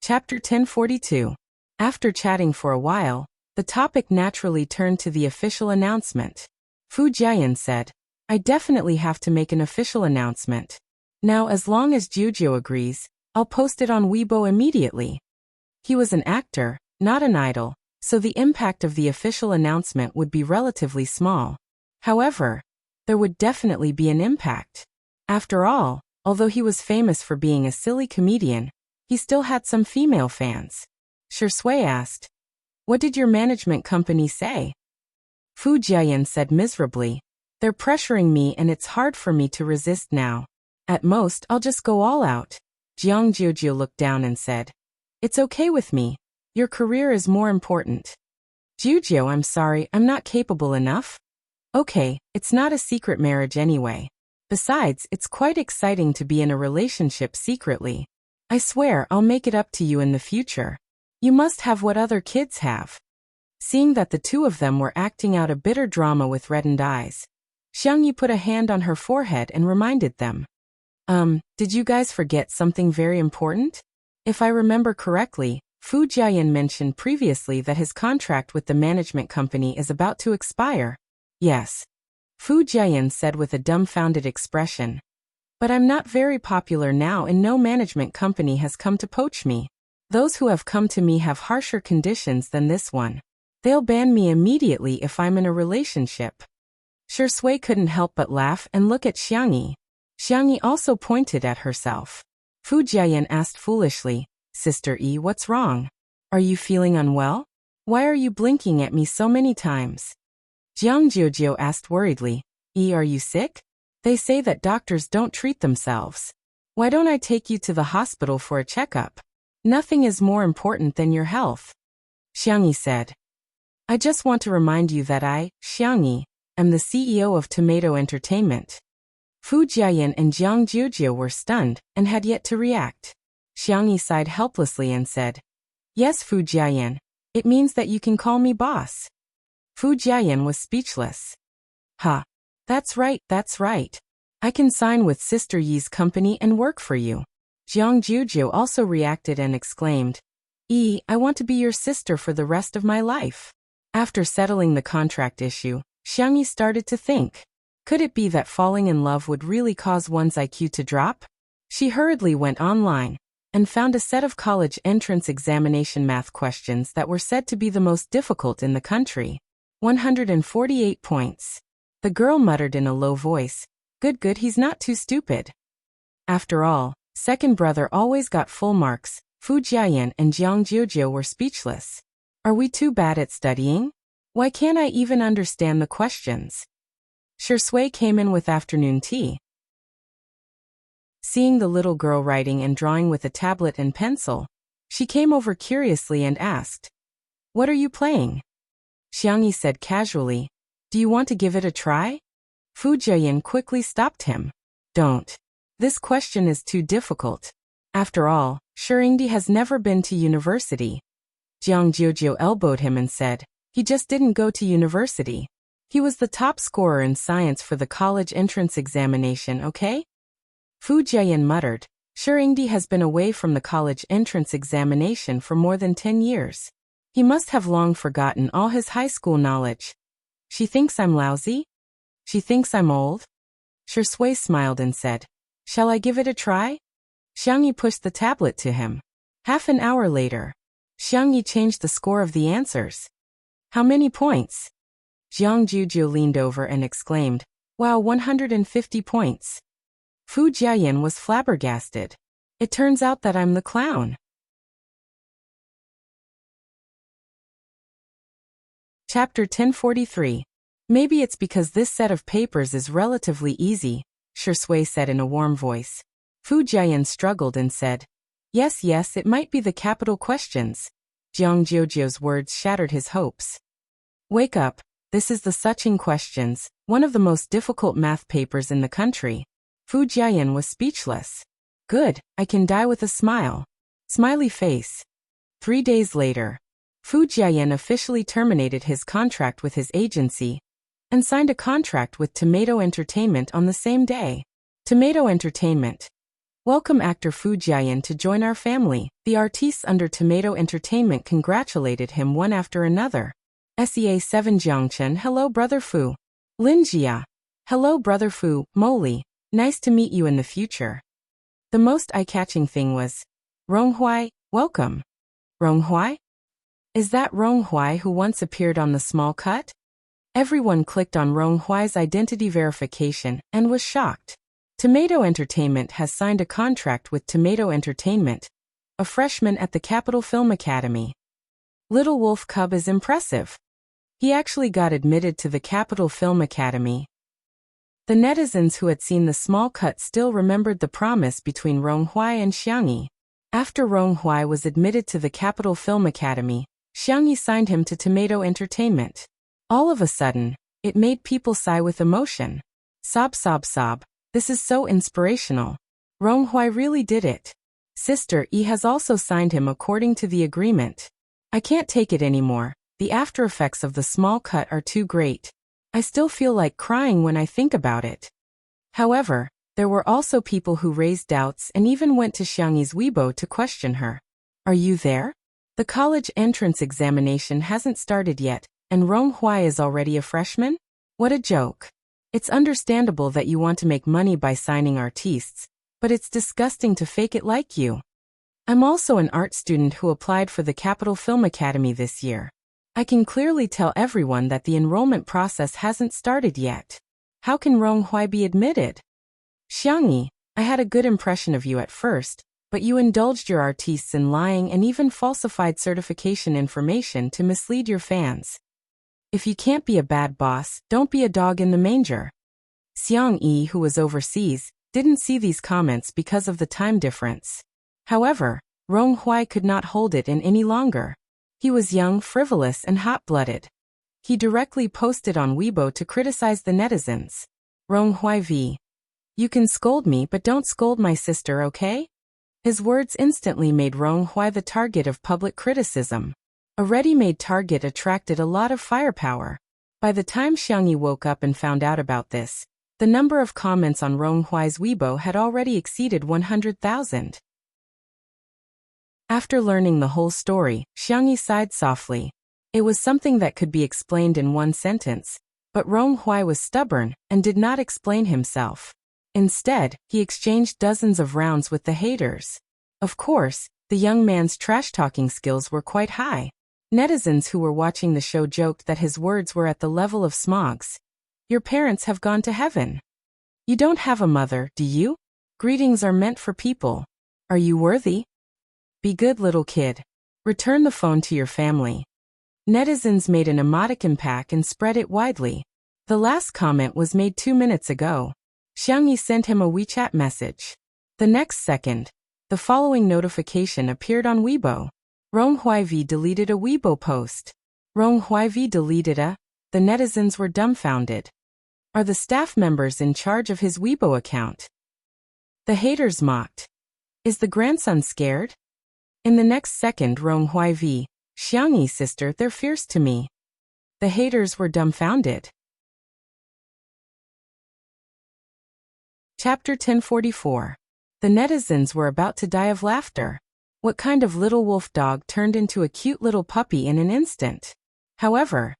Chapter 1042. After chatting for a while, the topic naturally turned to the official announcement. Fu Jiayan said, I definitely have to make an official announcement. Now as long as Juju agrees, I'll post it on Weibo immediately. He was an actor, not an idol, so the impact of the official announcement would be relatively small. However, there would definitely be an impact. After all, although he was famous for being a silly comedian, he still had some female fans. Shui asked, What did your management company say? Fu Jiayan said miserably, They're pressuring me and it's hard for me to resist now. At most, I'll just go all out. Jiang Jiujiu looked down and said, It's okay with me. Your career is more important. Jiujiu, I'm sorry, I'm not capable enough. Okay, it's not a secret marriage anyway. Besides, it's quite exciting to be in a relationship secretly. I swear I'll make it up to you in the future. You must have what other kids have. Seeing that the two of them were acting out a bitter drama with reddened eyes, Xiangyi put a hand on her forehead and reminded them. Did you guys forget something very important? If I remember correctly, Fu Jiayan mentioned previously that his contract with the management company is about to expire. Yes. Fu Jiayan said with a dumbfounded expression. But I'm not very popular now and no management company has come to poach me. Those who have come to me have harsher conditions than this one. They'll ban me immediately if I'm in a relationship. Shui couldn't help but laugh and look at Xiangyi. Xiangyi also pointed at herself. Fu Jiayan asked foolishly, Sister Yi, what's wrong? Are you feeling unwell? Why are you blinking at me so many times? Jiang Jiujiu asked worriedly, Yi, are you sick? They say that doctors don't treat themselves. Why don't I take you to the hospital for a checkup? Nothing is more important than your health. Xiangyi said. I just want to remind you that I, Xiangyi, am the CEO of Tomato Entertainment. Fu Jiayan and Jiang Jiujiu were stunned and had yet to react. Xiangyi sighed helplessly and said, Yes, Fu Jiayan, it means that you can call me boss. Fu Jiayan was speechless. Ha! That's right. I can sign with Sister Yi's company and work for you. Jiang Jiujiu also reacted and exclaimed, I want to be your sister for the rest of my life. After settling the contract issue, Xiangyi started to think. Could it be that falling in love would really cause one's IQ to drop? She hurriedly went online and found a set of college entrance examination math questions that were said to be the most difficult in the country. 148 points. The girl muttered in a low voice, Good, he's not too stupid. After all, second brother always got full marks. Fu Jiayan and Jiang Jiujiu were speechless. Are we too bad at studying? Why can't I even understand the questions? Shui came in with afternoon tea. Seeing the little girl writing and drawing with a tablet and pencil, she came over curiously and asked, What are you playing? Xiangyi said casually, Do you want to give it a try? Fu Jiayan quickly stopped him. Don't. This question is too difficult. After all, Shiringdi has never been to university. Jiang Jiujiu elbowed him and said, He just didn't go to university. He was the top scorer in science for the college entrance examination, okay? Fu Jiayan muttered, Shiringdi has been away from the college entrance examination for more than 10 years. He must have long forgotten all his high school knowledge. She thinks I'm lousy? She thinks I'm old? Shui smiled and said, Shall I give it a try? Xiangyi pushed the tablet to him. Half an hour later, Xiangyi changed the score of the answers. How many points? Jiang Jiujiu leaned over and exclaimed, Wow, 150 points. Fu Jiayan was flabbergasted. It turns out that I'm the clown. Chapter 1043. Maybe it's because this set of papers is relatively easy, Shui said in a warm voice. Fu Jiayan struggled and said, Yes, it might be the capital questions. Jiang Jiujiu's words shattered his hopes. Wake up, this is the Suching questions, one of the most difficult math papers in the country. Fu Jiayan was speechless. Good, I can die with a smile. Smiley face. 3 days later, Fu Jiayan officially terminated his contract with his agency and signed a contract with Tomato Entertainment on the same day. Tomato Entertainment. Welcome actor Fu Jiayan to join our family. The artistes under Tomato Entertainment congratulated him one after another. SEA7 Jiangchen, hello brother Fu. Lin Jia. Hello brother Fu, Molly. Nice to meet you in the future. The most eye-catching thing was, Ronghuai, welcome. Ronghuai? Is that Ronghuai who once appeared on The Small Cut? Everyone clicked on Ronghuai's identity verification and was shocked. Tomato Entertainment has signed a contract with Tomato Entertainment, a freshman at the Capital Film Academy. Little Wolf Cub is impressive. He actually got admitted to the Capital Film Academy. The netizens who had seen The Small Cut still remembered the promise between Ronghuai and Xiangyi. After Ronghuai was admitted to the Capital Film Academy, Xiangyi signed him to Tomato Entertainment. All of a sudden, it made people sigh with emotion. Sob, sob, sob. This is so inspirational. Ronghuai really did it. Sister E has also signed him according to the agreement. I can't take it anymore. The after effects of The Small Cut are too great. I still feel like crying when I think about it. However, there were also people who raised doubts and even went to Xiangyi's Weibo to question her. Are you there? The college entrance examination hasn't started yet, and Ronghuai is already a freshman? What a joke. It's understandable that you want to make money by signing artistes, but it's disgusting to fake it like you. I'm also an art student who applied for the Capital Film Academy this year. I can clearly tell everyone that the enrollment process hasn't started yet. How can Ronghuai be admitted? Xiangyi, I had a good impression of you at first, but you indulged your artistes in lying and even falsified certification information to mislead your fans. If you can't be a bad boss, don't be a dog in the manger. Xiang Yi, who was overseas, didn't see these comments because of the time difference. However, Ronghuai could not hold it in any longer. He was young, frivolous, and hot-blooded. He directly posted on Weibo to criticize the netizens. Ronghuai v. You can scold me, but don't scold my sister, okay? His words instantly made Ronghuai the target of public criticism. A ready-made target attracted a lot of firepower. By the time Xiangyi woke up and found out about this, the number of comments on Ronghuai's Weibo had already exceeded 100,000. After learning the whole story, Xiangyi sighed softly. It was something that could be explained in one sentence, but Ronghuai was stubborn and did not explain himself. Instead, he exchanged dozens of rounds with the haters. Of course, the young man's trash-talking skills were quite high. Netizens who were watching the show joked that his words were at the level of Smog's. Your parents have gone to heaven. You don't have a mother, do you? Greetings are meant for people. Are you worthy? Be good, little kid. Return the phone to your family. Netizens made an emoticon pack and spread it widely. The last comment was made 2 minutes ago. Xiangyi sent him a WeChat message. The next second, the following notification appeared on Weibo. Ronghuai V deleted a Weibo post. Ronghuai V deleted a. The netizens were dumbfounded. Are the staff members in charge of his Weibo account? The haters mocked. Is the grandson scared? In the next second, Ronghuai V. Xiangyi sister, they're fierce to me. The haters were dumbfounded. Chapter 1044. The netizens were about to die of laughter. What kind of little wolf dog turned into a cute little puppy in an instant? However,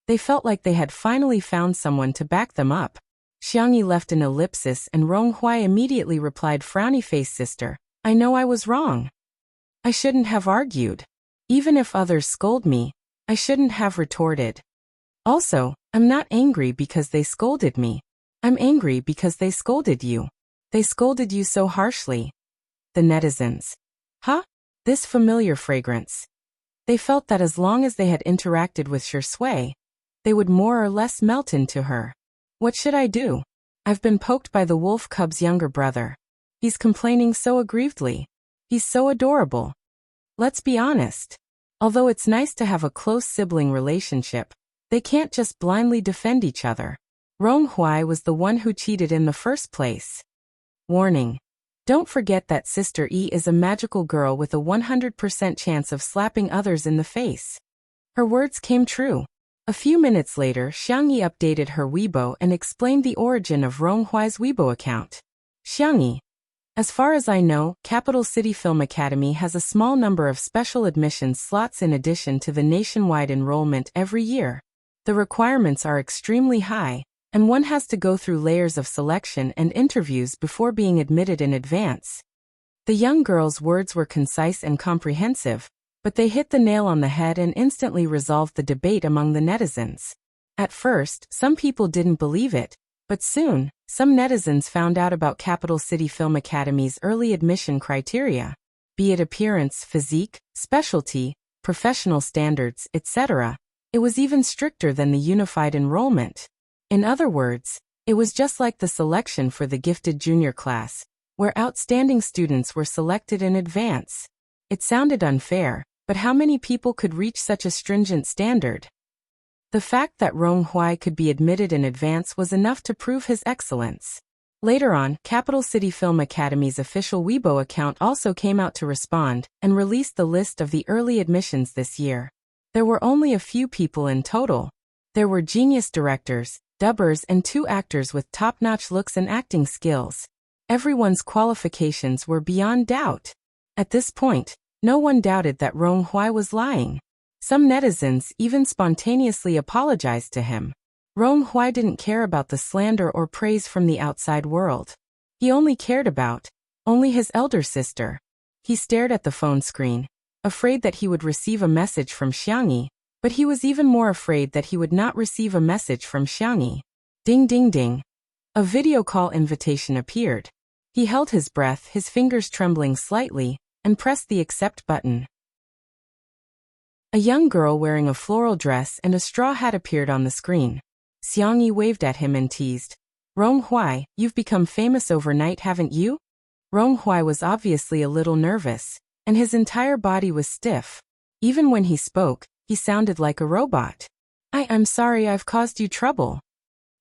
they felt like they had finally found someone to back them up. Xiangyi left an ellipsis and Ronghuai immediately replied, frowny face sister, I know I was wrong. I shouldn't have argued. Even if others scold me, I shouldn't have retorted. Also, I'm not angry because they scolded me. I'm angry because they scolded you. They scolded you so harshly. The netizens. Huh? This familiar fragrance. They felt that as long as they had interacted with Shui, they would more or less melt into her. What should I do? I've been poked by the wolf cub's younger brother. He's complaining so aggrievedly. He's so adorable. Let's be honest. Although it's nice to have a close sibling relationship, they can't just blindly defend each other. Ronghuai was the one who cheated in the first place. Warning. Don't forget that Sister E is a magical girl with a 100% chance of slapping others in the face. Her words came true. A few minutes later, Xiangyi updated her Weibo and explained the origin of Ronghuai's Weibo account. Xiangyi. As far as I know, Capital City Film Academy has a small number of special admissions slots in addition to the nationwide enrollment every year. The requirements are extremely high, and one has to go through layers of selection and interviews before being admitted in advance. The young girl's words were concise and comprehensive, but they hit the nail on the head and instantly resolved the debate among the netizens. At first, some people didn't believe it, but soon, some netizens found out about Capital City Film Academy's early admission criteria, be it appearance, physique, specialty, professional standards, etc. It was even stricter than the unified enrollment. In other words, it was just like the selection for the gifted junior class, where outstanding students were selected in advance. It sounded unfair, but how many people could reach such a stringent standard? The fact that Rong Huai could be admitted in advance was enough to prove his excellence. Later on, Capital City Film Academy's official Weibo account also came out to respond and released the list of the early admissions this year. There were only a few people in total. There were genius directors, dubbers and 2 actors with top-notch looks and acting skills. Everyone's qualifications were beyond doubt. At this point, no one doubted that Rong Huai was lying. Some netizens even spontaneously apologized to him. Rong Huai didn't care about the slander or praise from the outside world. He only cared about his elder sister. He stared at the phone screen, afraid that he would receive a message from Xiangyi, but he was even more afraid that he would not receive a message from Xiangyi. Ding ding ding. A video call invitation appeared. He held his breath, his fingers trembling slightly, and pressed the accept button. A young girl wearing a floral dress and a straw hat appeared on the screen. Xiangyi waved at him and teased, "Rong Huai, you've become famous overnight, haven't you?" Rong Huai was obviously a little nervous, and his entire body was stiff. Even when he spoke, he sounded like a robot. I'm sorry I've caused you trouble.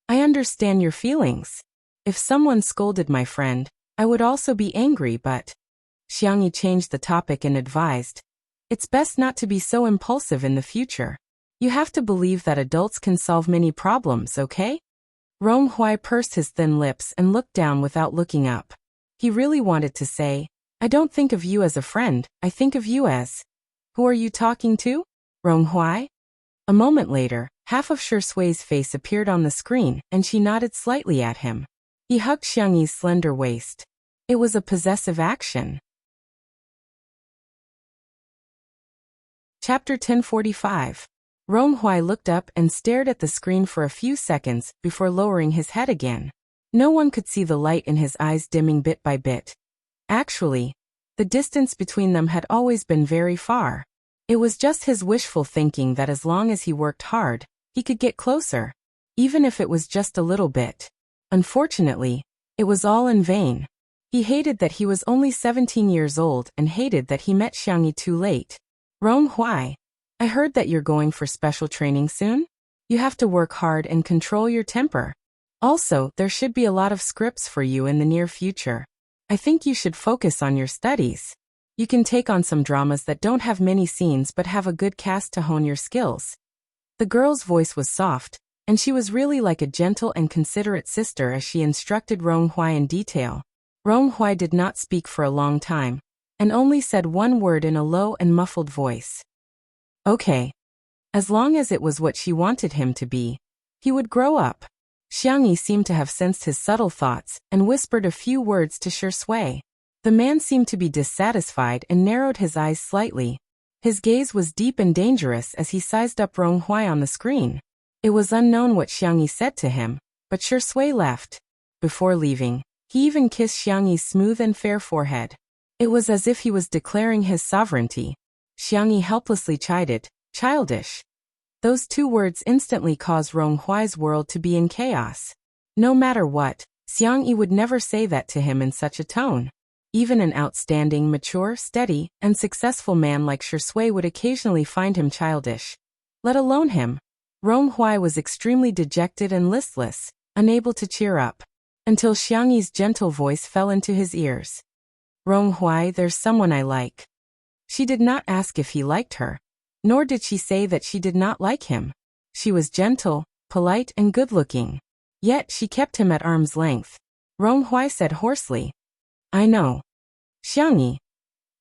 I understand your feelings. If someone scolded my friend, I would also be angry, but..." Xiangyi changed the topic and advised, "It's best not to be so impulsive in the future. You have to believe that adults can solve many problems, okay?" Rong Huai pursed his thin lips and looked down without looking up. He really wanted to say, "I don't think of you as a friend, I think of you as..." "Who are you talking to? Rong Huai?" A moment later, half of Shui's face appeared on the screen, and she nodded slightly at him. He hugged Xiangyi's slender waist. It was a possessive action. Chapter 1045. Rong Huai looked up and stared at the screen for a few seconds before lowering his head again. No one could see the light in his eyes dimming bit by bit. Actually, the distance between them had always been very far. It was just his wishful thinking that as long as he worked hard, he could get closer, even if it was just a little bit. Unfortunately, it was all in vain. He hated that he was only 17 years old and hated that he met Xiangyi too late. "Rong Huai, I heard that you're going for special training soon? You have to work hard and control your temper. Also, there should be a lot of scripts for you in the near future. I think you should focus on your studies. You can take on some dramas that don't have many scenes but have a good cast to hone your skills." The girl's voice was soft, and she was really like a gentle and considerate sister as she instructed Rong Huai in detail. Rong Huai did not speak for a long time, and only said one word in a low and muffled voice. Okay. As long as it was what she wanted him to be, he would grow up. Xiangyi seemed to have sensed his subtle thoughts and whispered a few words to Shui. The man seemed to be dissatisfied and narrowed his eyes slightly. His gaze was deep and dangerous as he sized up Rong Huai on the screen. It was unknown what Xiangyi said to him, but Shui left. Before leaving, he even kissed Xiangyi's smooth and fair forehead. It was as if he was declaring his sovereignty. Xiangyi helplessly chided, "Childish." Those 2 words instantly caused Rong Huai's world to be in chaos. No matter what, Xiangyi would never say that to him in such a tone. Even an outstanding, mature, steady, and successful man like Shui would occasionally find him childish. Let alone him. Rong Huai was extremely dejected and listless, unable to cheer up, until Xiangyi's gentle voice fell into his ears. "Rong Huai, there's someone I like." She did not ask if he liked her, nor did she say that she did not like him. She was gentle, polite, and good-looking. Yet she kept him at arm's length. Rong Huai said hoarsely, I know. Xiangyi,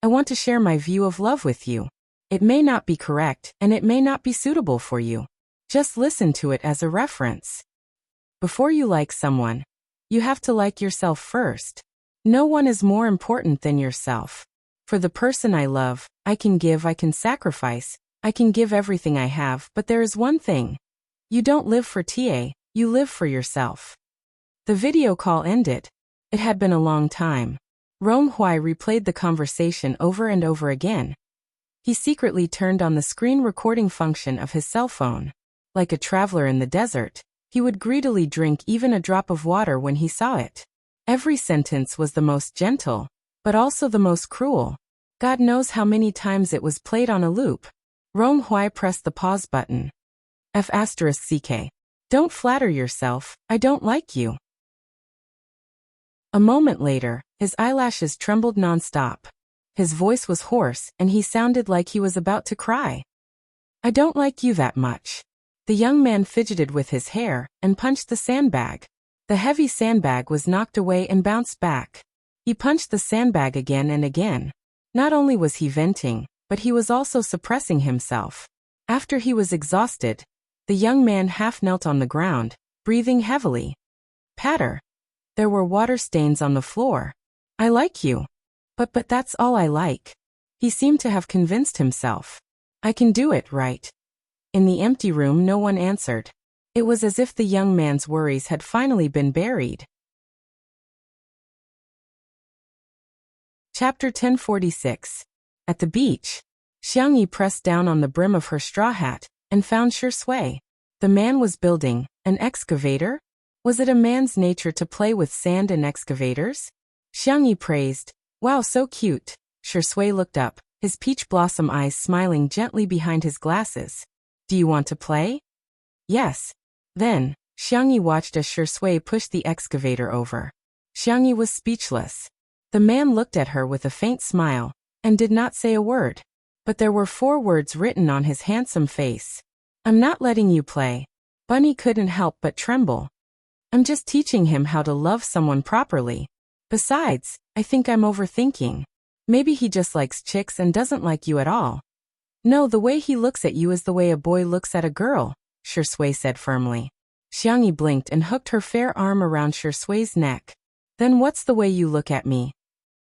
I want to share my view of love with you. It may not be correct, and it may not be suitable for you. Just listen to it as a reference. Before you like someone, you have to like yourself first. No one is more important than yourself. For the person I love, I can give, I can sacrifice, I can give everything I have, but there is one thing. You don't live for TA, you live for yourself. The video call ended. It had been a long time. Rong Hui replayed the conversation over and over again. He secretly turned on the screen recording function of his cell phone. Like a traveler in the desert, he would greedily drink even a drop of water when he saw it. Every sentence was the most gentle, but also the most cruel. God knows how many times it was played on a loop. Rong Hui pressed the pause button. F***CK. Don't flatter yourself, I don't like you. A moment later, his eyelashes trembled non-stop. His voice was hoarse, and he sounded like he was about to cry. I don't like you that much. The young man fidgeted with his hair, and punched the sandbag. The heavy sandbag was knocked away and bounced back. He punched the sandbag again and again. Not only was he venting, but he was also suppressing himself. After he was exhausted, the young man half knelt on the ground, breathing heavily. Patter. There were water stains on the floor. I like you. But that's all I like. He seemed to have convinced himself. I can do it, right? In the empty room no one answered. It was as if the young man's worries had finally been buried. Chapter 1046. At the beach, Xiangyi pressed down on the brim of her straw hat, and found Shui. The man was building an excavator? Was it a man's nature to play with sand and excavators? Xiangyi praised. Wow, so cute. Shui looked up, his peach blossom eyes smiling gently behind his glasses. Do you want to play? Yes. Then, Xiangyi watched as Shui pushed the excavator over. Xiangyi was speechless. The man looked at her with a faint smile, and did not say a word. But there were 4 words written on his handsome face. I'm not letting you play. Bunny couldn't help but tremble. I'm just teaching him how to love someone properly. Besides, I think I'm overthinking. Maybe he just likes chicks and doesn't like you at all. No, the way he looks at you is the way a boy looks at a girl, Shui said firmly. Xiangyi blinked and hooked her fair arm around Shui's neck. Then what's the way you look at me?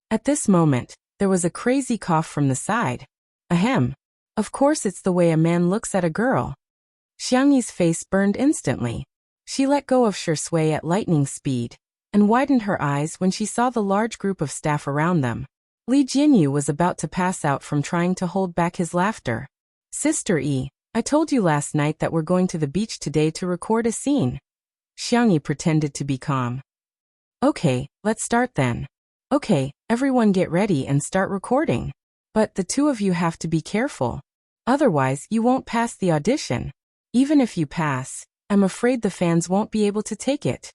At this moment, there was a crazy cough from the side. Ahem. Of course it's the way a man looks at a girl. Xiangyi's face burned instantly. She let go of Shui at lightning speed, and widened her eyes when she saw the large group of staff around them. Li Jinyu was about to pass out from trying to hold back his laughter. Sister E, I told you last night that we're going to the beach today to record a scene. Xiangyi pretended to be calm. Okay, let's start then. Okay, everyone get ready and start recording. But the 2 of you have to be careful. Otherwise, you won't pass the audition. Even if you pass, I'm afraid the fans won't be able to take it.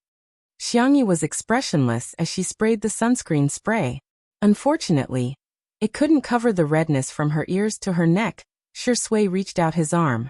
Xiangyi was expressionless as she sprayed the sunscreen spray. Unfortunately, it couldn't cover the redness from her ears to her neck. Shui reached out his arm.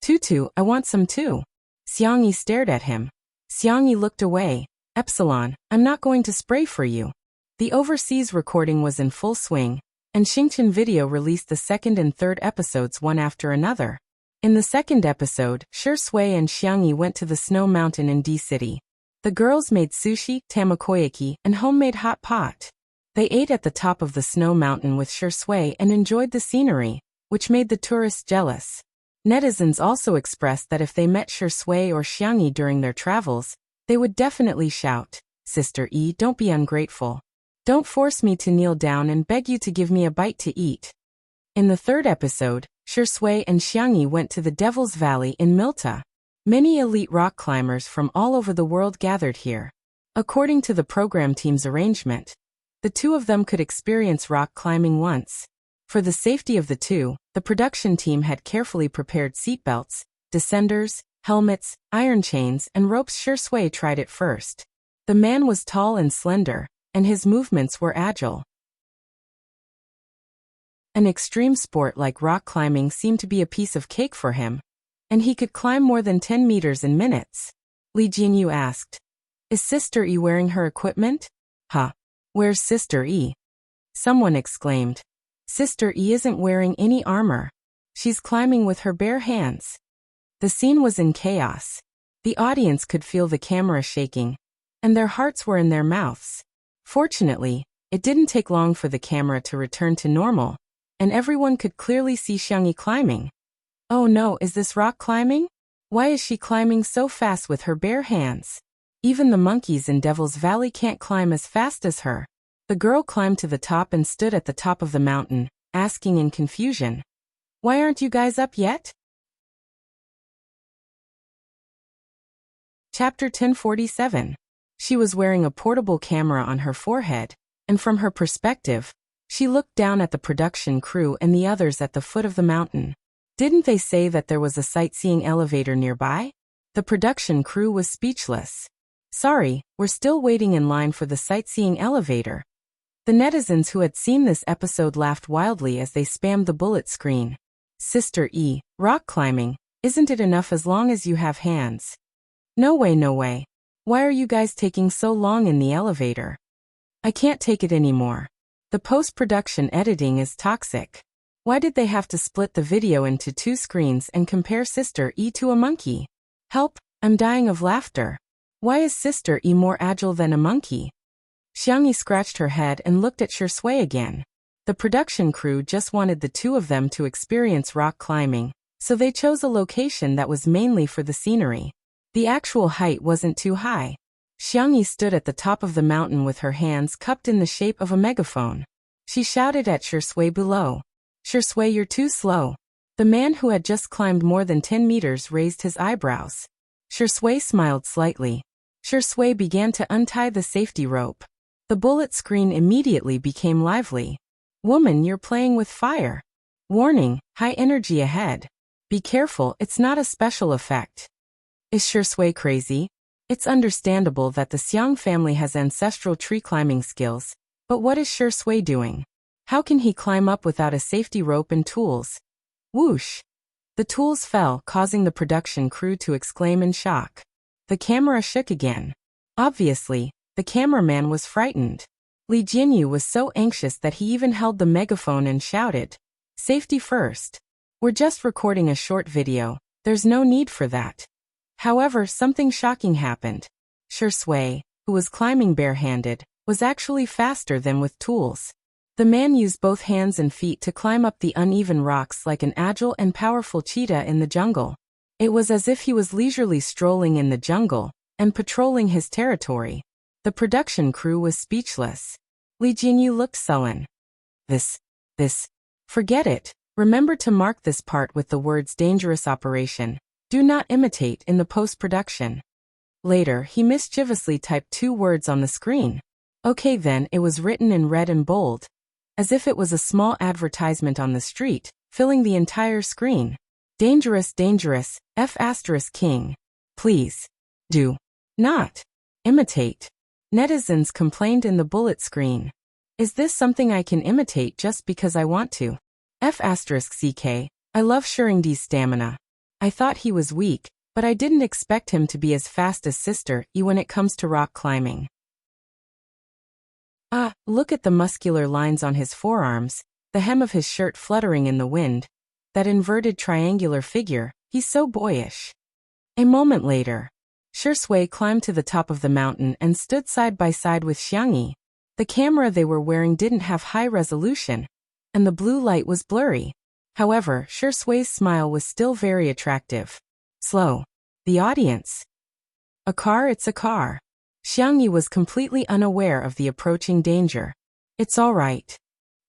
Tutu, I want some too. Xiangyi stared at him. Xiangyi looked away. Epsilon, I'm not going to spray for you. The overseas recording was in full swing, and Xingqian Video released the 2nd and 3rd episodes one after another. In the 2nd episode, Shui and Xiangyi went to the snow mountain in D-City. The girls made sushi, tamakoyaki, and homemade hot pot. They ate at the top of the snow mountain with Shui and enjoyed the scenery, which made the tourists jealous. Netizens also expressed that if they met Shui or Xiangyi during their travels, they would definitely shout, Sister E, don't be ungrateful. Don't force me to kneel down and beg you to give me a bite to eat. In the 3rd episode, Shui and Xiangyi went to the Devil's Valley in Milta. Many elite rock climbers from all over the world gathered here. According to the program team's arrangement, the 2 of them could experience rock climbing once. For the safety of the 2, the production team had carefully prepared seatbelts, descenders, helmets, iron chains, and ropes. Shui tried it first. The man was tall and slender, and his movements were agile. An extreme sport like rock climbing seemed to be a piece of cake for him, and he could climb more than 10 meters in minutes. Li Jinyu asked, Is Sister E wearing her equipment? Huh. Where's Sister E? Someone exclaimed. Sister E isn't wearing any armor. She's climbing with her bare hands. The scene was in chaos. The audience could feel the camera shaking, and their hearts were in their mouths. Fortunately, it didn't take long for the camera to return to normal, and everyone could clearly see Xiangyi climbing. Oh no, is this rock climbing? Why is she climbing so fast with her bare hands? Even the monkeys in Devil's Valley can't climb as fast as her. The girl climbed to the top and stood at the top of the mountain, asking in confusion, "Why aren't you guys up yet?" Chapter 1047. She was wearing a portable camera on her forehead, and from her perspective, she looked down at the production crew and the others at the foot of the mountain. Didn't they say that there was a sightseeing elevator nearby? The production crew was speechless. Sorry, we're still waiting in line for the sightseeing elevator. The netizens who had seen this episode laughed wildly as they spammed the bullet screen. Sister E, rock climbing, isn't it enough as long as you have hands? No way, no way. Why are you guys taking so long in the elevator? I can't take it anymore. The post-production editing is toxic. Why did they have to split the video into 2 screens and compare Sister E to a monkey? Help, I'm dying of laughter. Why is Sister E more agile than a monkey? Xiangyi scratched her head and looked at Shui again. The production crew just wanted the 2 of them to experience rock climbing, so they chose a location that was mainly for the scenery. The actual height wasn't too high. Xiangyi stood at the top of the mountain with her hands cupped in the shape of a megaphone. She shouted at Shui below. Shui, you're too slow. The man who had just climbed more than 10 meters raised his eyebrows. Shui smiled slightly. Shui began to untie the safety rope. The bullet screen immediately became lively. Woman, you're playing with fire. Warning, high energy ahead. Be careful, it's not a special effect. Is Shui crazy? It's understandable that the Xiang family has ancestral tree climbing skills, but what is Shui doing? How can he climb up without a safety rope and tools? Whoosh! The tools fell, causing the production crew to exclaim in shock. The camera shook again. Obviously, the cameraman was frightened. Li Jinyu was so anxious that he even held the megaphone and shouted, "Safety first. We're just recording a short video, there's no need for that." However, something shocking happened. Shui, who was climbing barehanded, was actually faster than with tools. The man used both hands and feet to climb up the uneven rocks like an agile and powerful cheetah in the jungle. It was as if he was leisurely strolling in the jungle and patrolling his territory. The production crew was speechless. Li Jinyu looked sullen. This. Forget it. Remember to mark this part with the words dangerous operation. Do not imitate in the post-production. Later, he mischievously typed 2 words on the screen. Okay then, it was written in red and bold, as if it was a small advertisement on the street, filling the entire screen. Dangerous, F***king. Please. Do not imitate. Netizens complained in the bullet screen. Is this something I can imitate just because I want to? F***ck. I love Shuringdi's stamina. I thought he was weak, but I didn't expect him to be as fast as Sister E when it comes to rock climbing. Ah, look at the muscular lines on his forearms, the hem of his shirt fluttering in the wind. That inverted triangular figure, he's so boyish. A moment later, Shui climbed to the top of the mountain and stood side by side with Xiangyi. The camera they were wearing didn't have high resolution, and the blue light was blurry. However, Shui's smile was still very attractive. Slow. The audience. A car, it's a car. Xiangyi was completely unaware of the approaching danger. It's all right.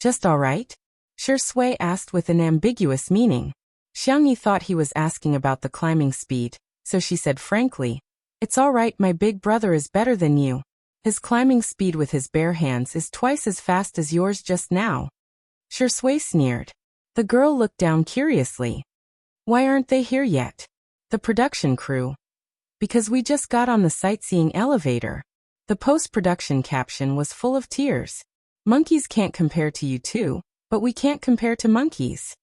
Just all right? Shui asked with an ambiguous meaning. Xiangyi thought he was asking about the climbing speed, so she said frankly, "It's all right, my big brother is better than you. His climbing speed with his bare hands is twice as fast as yours just now." Shui sneered. The girl looked down curiously. Why aren't they here yet? The production crew. Because we just got on the sightseeing elevator. The post-production caption was full of tears. Monkeys can't compare to you too, but we can't compare to monkeys.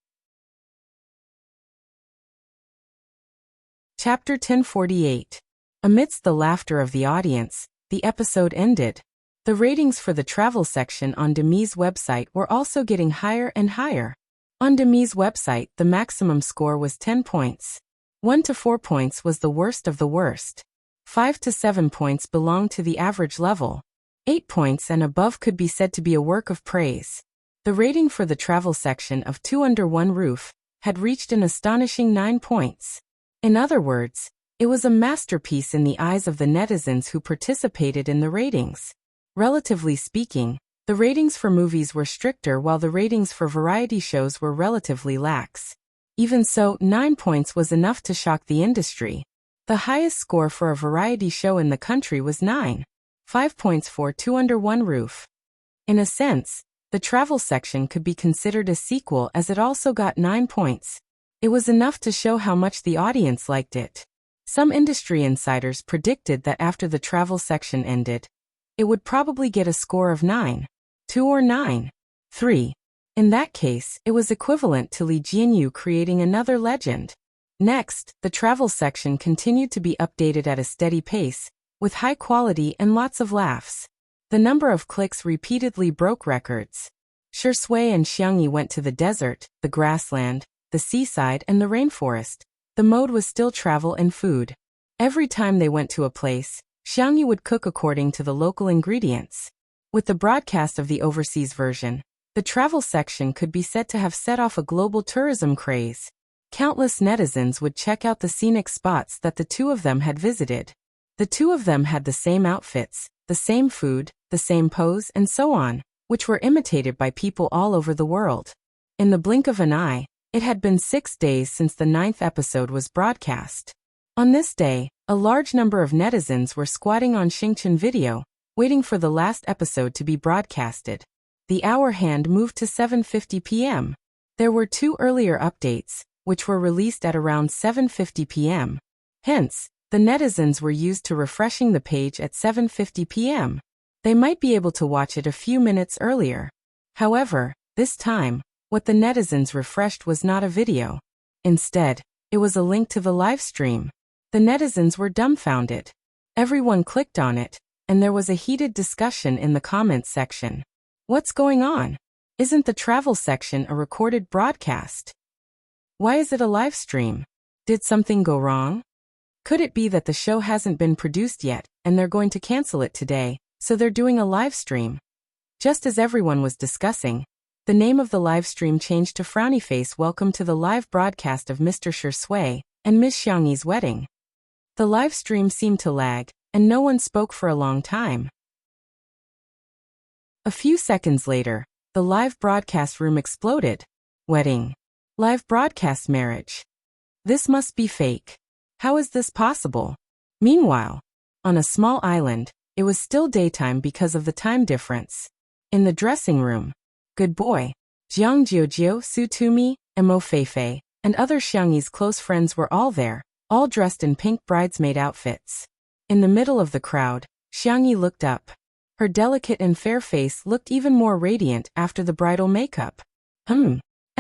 Chapter 1048. Amidst the laughter of the audience, the episode ended. The ratings for the travel section on Demi's website were also getting higher and higher. On Demi's website, the maximum score was 10 points. 1 to 4 points was the worst of the worst. 5 to 7 points belonged to the average level. 8 points and above could be said to be a work of praise. The rating for the travel section of Two Under One Roof had reached an astonishing 9 points. In other words, it was a masterpiece in the eyes of the netizens who participated in the ratings. Relatively speaking, the ratings for movies were stricter while the ratings for variety shows were relatively lax. Even so, 9 points was enough to shock the industry. The highest score for a variety show in the country was 9. 5 points for Two Under One Roof. In a sense, the travel section could be considered a sequel as it also got 9 points. It was enough to show how much the audience liked it. Some industry insiders predicted that after the travel section ended, it would probably get a score of 9, 2 or 9, 3. In that case, it was equivalent to Lee Jianyu creating another legend. Next, the travel section continued to be updated at a steady pace, with high quality and lots of laughs. The number of clicks repeatedly broke records. Shui and Xiangyi went to the desert, the grassland, the seaside and the rainforest. The mode was still travel and food. Every time they went to a place, Xiangyi would cook according to the local ingredients. With the broadcast of the overseas version, the travel section could be said to have set off a global tourism craze. Countless netizens would check out the scenic spots that the two of them had visited. The two of them had the same outfits, the same food, the same pose, and so on, which were imitated by people all over the world. In the blink of an eye, it had been 6 days since the 9th episode was broadcast. On this day, a large number of netizens were squatting on Xingchen Video, waiting for the last episode to be broadcasted. The hour hand moved to 7:50 p.m. There were 2 earlier updates, which were released at around 7:50 p.m. Hence, the netizens were used to refreshing the page at 7:50 p.m. They might be able to watch it a few minutes earlier. However, this time, what the netizens refreshed was not a video. Instead, it was a link to the live stream. The netizens were dumbfounded. Everyone clicked on it, and there was a heated discussion in the comments section. What's going on? Isn't the travel section a recorded broadcast? Why is it a live stream? Did something go wrong? Could it be that the show hasn't been produced yet, and they're going to cancel it today, so they're doing a live stream? Just as everyone was discussing, the name of the live stream changed to Frowny Face. Welcome to the live broadcast of Mr. Shui and Ms. Xiangyi's wedding. The live stream seemed to lag, and no one spoke for a long time. A few seconds later, the live broadcast room exploded. Wedding. Live broadcast marriage. This must be fake. How is this possible? Meanwhile, on a small island, it was still daytime because of the time difference. In the dressing room, Good Boy, Jiang Jiujio, Su Tumi, and Mo Feifei, and other Xiangyi's close friends were all there, all dressed in pink bridesmaid outfits. In the middle of the crowd, Xiangyi looked up. Her delicate and fair face looked even more radiant after the bridal makeup.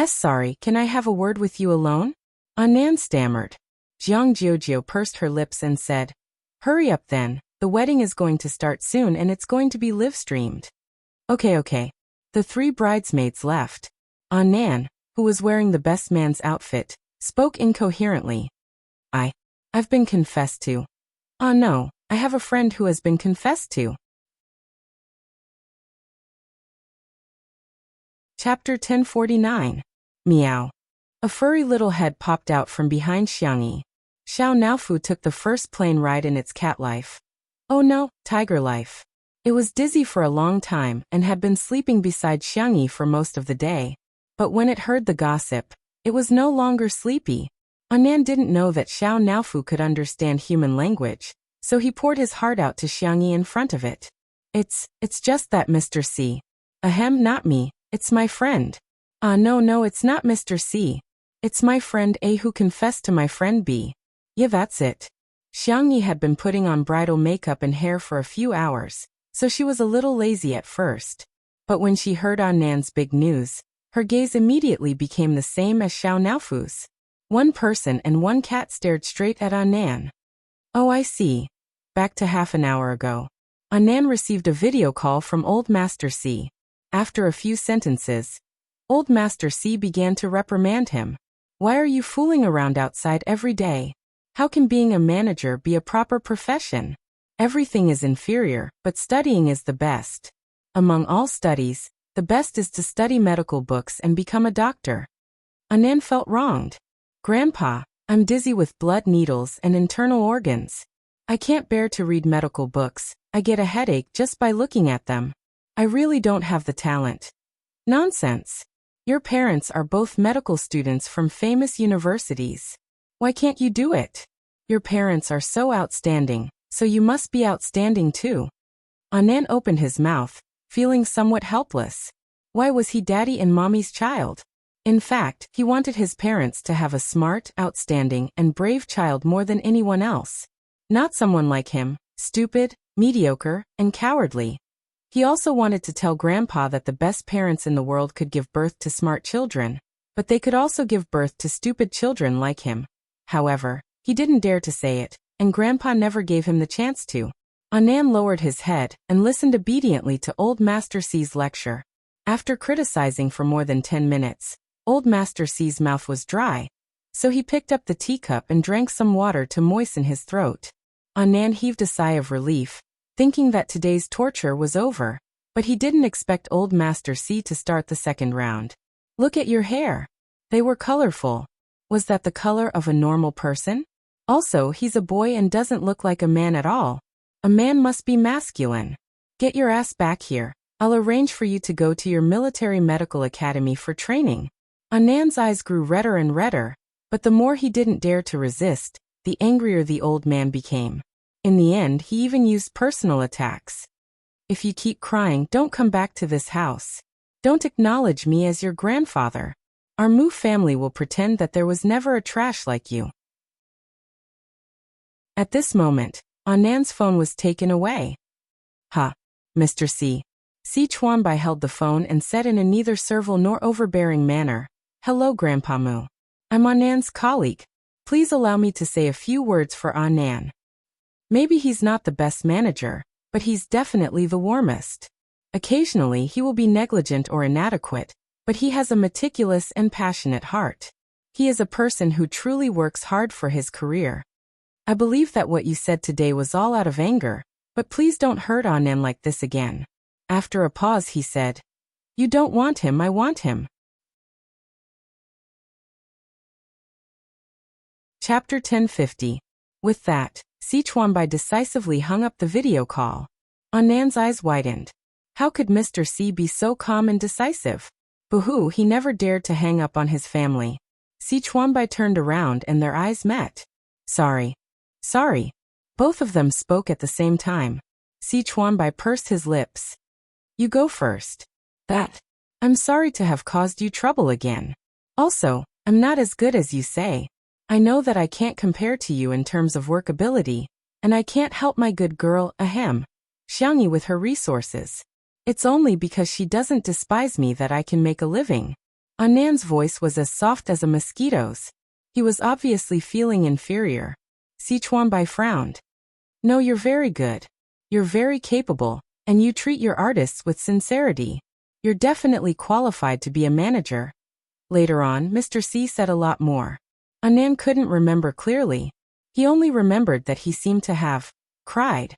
Sorry, can I have a word with you alone? Anan stammered. Jiang Jiujio pursed her lips and said, Hurry up then, the wedding is going to start soon and it's going to be live-streamed. Okay. The 3 bridesmaids left. Anan, who was wearing the best man's outfit, spoke incoherently. I've been confessed to. No, I have a friend who has been confessed to. Chapter 1049. Meow. A furry little head popped out from behind Xiangyi. Xiao Naofu took the first plane ride in its cat life. Oh no, tiger life. It was dizzy for a long time and had been sleeping beside Xiangyi for most of the day. But when it heard the gossip, it was no longer sleepy. Anan didn't know that Xiao Naofu could understand human language, so he poured his heart out to Xiangyi in front of it. It's just that Mr. C. Ahem, not me, it's my friend. No, it's not Mr. C. It's my friend A who confessed to my friend B. Yeah, that's it. Xiangyi had been putting on bridal makeup and hair for a few hours, so she was a little lazy at first. But when she heard Annan's big news, her gaze immediately became the same as Xiao Naofu's. One person and one cat stared straight at Annan. Oh, I see. Back to half an hour ago. Anand received a video call from Old Master C. After a few sentences, Old Master C began to reprimand him. Why are you fooling around outside every day? How can being a manager be a proper profession? Everything is inferior, but studying is the best. Among all studies, the best is to study medical books and become a doctor. Anand felt wronged. Grandpa, I'm dizzy with blood needles and internal organs. I can't bear to read medical books. I get a headache just by looking at them. I really don't have the talent. Nonsense. Your parents are both medical students from famous universities. Why can't you do it? Your parents are so outstanding, so you must be outstanding too. Anand opened his mouth, feeling somewhat helpless. Why was he daddy and mommy's child? In fact, he wanted his parents to have a smart, outstanding, and brave child more than anyone else. Not someone like him, stupid, mediocre, and cowardly. He also wanted to tell Grandpa that the best parents in the world could give birth to smart children, but they could also give birth to stupid children like him. However, he didn't dare to say it, and Grandpa never gave him the chance to. Anand lowered his head and listened obediently to Old Master C's lecture. After criticizing for more than 10 minutes, Old Master C's mouth was dry, so he picked up the teacup and drank some water to moisten his throat. Anand heaved a sigh of relief, thinking that today's torture was over, but he didn't expect Old Master C to start the second round. Look at your hair. They were colorful. Was that the color of a normal person? Also, he's a boy and doesn't look like a man at all. A man must be masculine. Get your ass back here. I'll arrange for you to go to your military medical academy for training. Anand's eyes grew redder and redder, but the more he didn't dare to resist, the angrier the old man became. In the end, he even used personal attacks. If you keep crying, don't come back to this house. Don't acknowledge me as your grandfather. Our Mu family will pretend that there was never a trash like you. At this moment, Anand's phone was taken away. Mr. C. C. Chuanbai held the phone and said in a neither servile nor overbearing manner, Hello, Grandpa Mu. I'm Anand's colleague. Please allow me to say a few words for Anand. Maybe he's not the best manager, but he's definitely the warmest. Occasionally he will be negligent or inadequate, but he has a meticulous and passionate heart. He is a person who truly works hard for his career. I believe that what you said today was all out of anger, but please don't hurt Anand like this again. After a pause he said, You don't want him, I want him. Chapter 1050. With that, Si Chuanbai decisively hung up the video call. Anand's eyes widened. How could Mr. C be so calm and decisive? Boo-hoo, he never dared to hang up on his family. Si Chuanbai turned around and their eyes met. Sorry. Both of them spoke at the same time. Si Chuanbai pursed his lips. You go first. I'm sorry to have caused you trouble again. Also, I'm not as good as you say. I know that I can't compare to you in terms of workability, and I can't help my good girl, Xiangyi with her resources. It's only because she doesn't despise me that I can make a living. Anand's voice was as soft as a mosquito's. He was obviously feeling inferior. Si Chuanbai frowned. No, you're very good. You're very capable, and you treat your artists with sincerity. You're definitely qualified to be a manager. Later on, Mr. C said a lot more. Anand couldn't remember clearly. He only remembered that he seemed to have cried.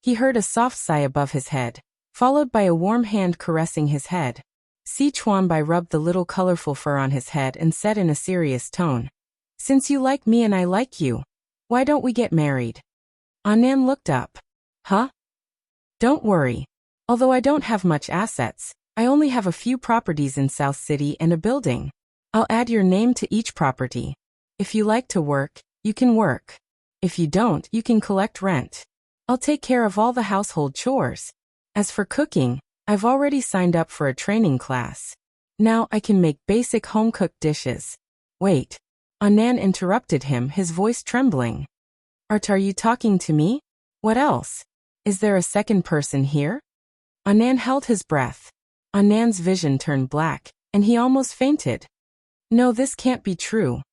He heard a soft sigh above his head, followed by a warm hand caressing his head. Si Chuanbai rubbed the little colorful fur on his head and said in a serious tone, Since you like me and I like you, why don't we get married? Anand looked up. Don't worry. Although I don't have much assets, I only have a few properties in South City and a building. I'll add your name to each property. If you like to work, you can work. If you don't, you can collect rent. I'll take care of all the household chores. As for cooking, I've already signed up for a training class. Now I can make basic home-cooked dishes. Wait. Anand interrupted him, his voice trembling. Are you talking to me? What else? Is there a second person here? Anand held his breath. Anand's vision turned black, and he almost fainted. No, this can't be true.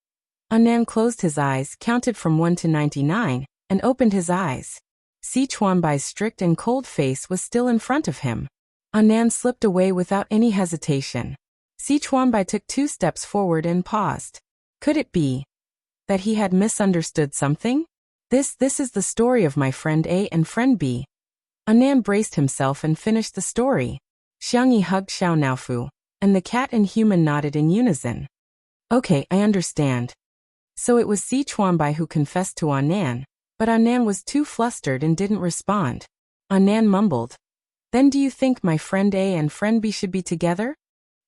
Anand closed his eyes, counted from 1 to 99, and opened his eyes. Si Chuanbai's strict and cold face was still in front of him. Annan slipped away without any hesitation. Si Chuanbai took 2 steps forward and paused. Could it be that he had misunderstood something? This is the story of my friend A and friend B. Annan braced himself and finished the story. Xiangyi hugged Xiao Naofu, and the cat and human nodded in unison. Okay, I understand. So it was Si Chuanbai who confessed to Annan, but Annan was too flustered and didn't respond. Annan mumbled. Then do you think my friend A and friend B should be together?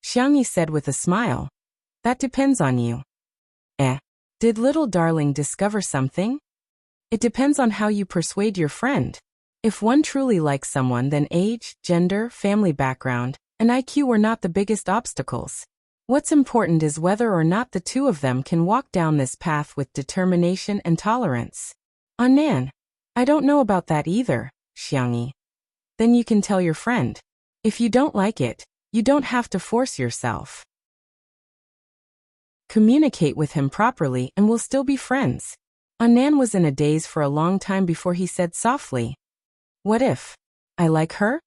Xiangyi said with a smile. That depends on you. Did little darling discover something? It depends on how you persuade your friend. If one truly likes someone, then age, gender, family background, and IQ were not the biggest obstacles. What's important is whether or not the two of them can walk down this path with determination and tolerance. Annan, I don't know about that either, Xiangyi. Then you can tell your friend. If you don't like it, you don't have to force yourself. Communicate with him properly and we'll still be friends. Annan was in a daze for a long time before he said softly. What if I like her?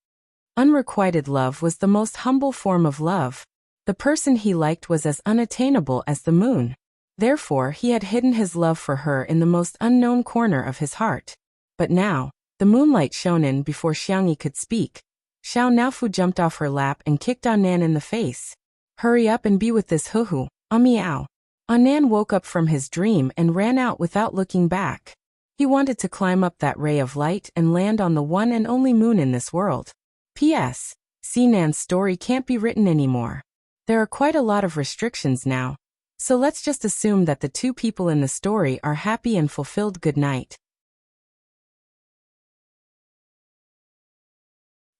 Unrequited love was the most humble form of love. The person he liked was as unattainable as the moon. Therefore, he had hidden his love for her in the most unknown corner of his heart. But now, the moonlight shone in before Xiangyi could speak. Xiao Naofu jumped off her lap and kicked Annan in the face. Hurry up and be with this huhu. Meow. Annan woke up from his dream and ran out without looking back. He wanted to climb up that ray of light and land on the one and only moon in this world. P.S. Sinan's story can't be written anymore. There are quite a lot of restrictions now. So let's just assume that the two people in the story are happy and fulfilled. Good night.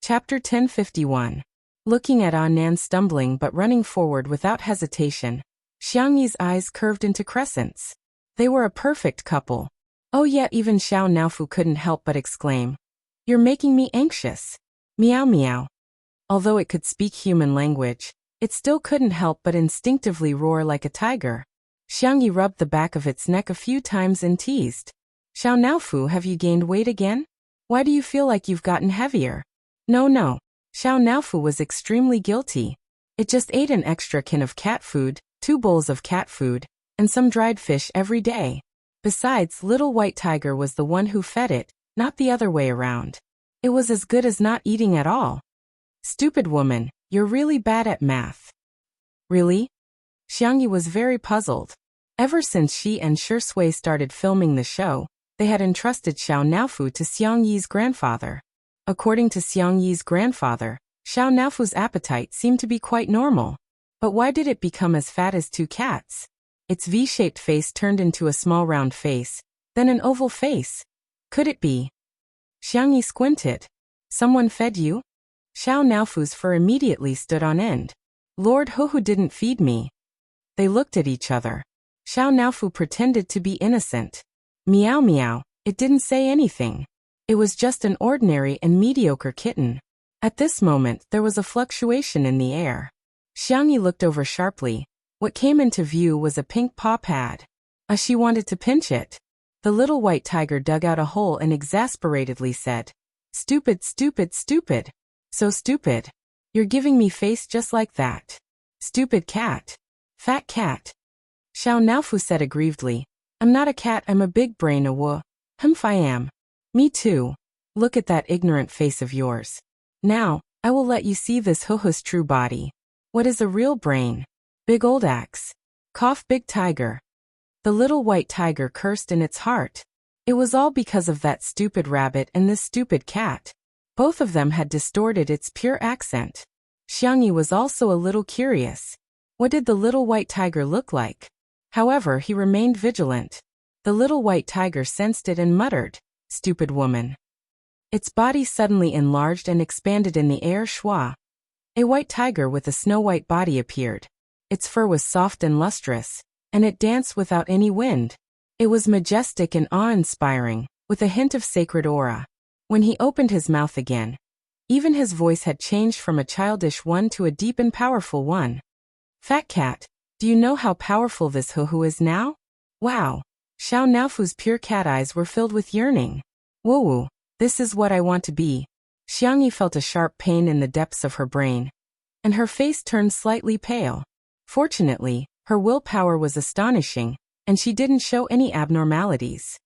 Chapter 1051. Looking at Annan stumbling but running forward without hesitation, Xiangyi's eyes curved into crescents. They were a perfect couple. Oh, yet even Xiao Naofu couldn't help but exclaim. You're making me anxious. Meow meow. Although it could speak human language, it still couldn't help but instinctively roar like a tiger. Xiangyi rubbed the back of its neck a few times and teased. Xiao Naofu, have you gained weight again? Why do you feel like you've gotten heavier? No. Xiao Naofu was extremely guilty. It just ate an extra can of cat food, 2 bowls of cat food, and some dried fish every day. Besides, little white tiger was the one who fed it, not the other way around. It was as good as not eating at all. Stupid woman, you're really bad at math. Really? Xiangyi was very puzzled. Ever since she and Shui started filming the show, they had entrusted Xiao Naofu to Xiangyi's grandfather. According to Xiangyi's grandfather, Xiao Naofu's appetite seemed to be quite normal. But why did it become as fat as 2 cats? Its V-shaped face turned into a small round face, then an oval face. Could it be? Xiangyi squinted. Someone fed you? Xiao Naofu's fur immediately stood on end. Lord Huhu didn't feed me. They looked at each other. Xiao Naofu pretended to be innocent. Meow meow, it didn't say anything. It was just an ordinary and mediocre kitten. At this moment, there was a fluctuation in the air. Xiangyi looked over sharply. What came into view was a pink paw pad. She wanted to pinch it. The little white tiger dug out a hole and exasperatedly said, Stupid, stupid, stupid. So stupid. You're giving me face just like that. Stupid cat. Fat cat. Xiao Naofu said aggrievedly, I'm not a cat, I'm a big brain Humph I am. Me too. Look at that ignorant face of yours. Now, I will let you see this huhu's true body. What is a real brain? Big old axe. Cough big tiger. The little white tiger cursed in its heart. It was all because of that stupid rabbit and this stupid cat. Both of them had distorted its pure accent. Xiangyi was also a little curious. What did the little white tiger look like? However, he remained vigilant. The little white tiger sensed it and muttered, Stupid woman. Its body suddenly enlarged and expanded in the air. Schwa. A white tiger with a snow-white body appeared. Its fur was soft and lustrous, and it danced without any wind. It was majestic and awe-inspiring, with a hint of sacred aura. When he opened his mouth again, even his voice had changed from a childish one to a deep and powerful one. Fat cat, do you know how powerful this huhu is now? Wow. Xiao Naofu's pure cat eyes were filled with yearning. Woo-woo. This is what I want to be. Xiangyi felt a sharp pain in the depths of her brain, and her face turned slightly pale. Fortunately, her willpower was astonishing, and she didn't show any abnormalities.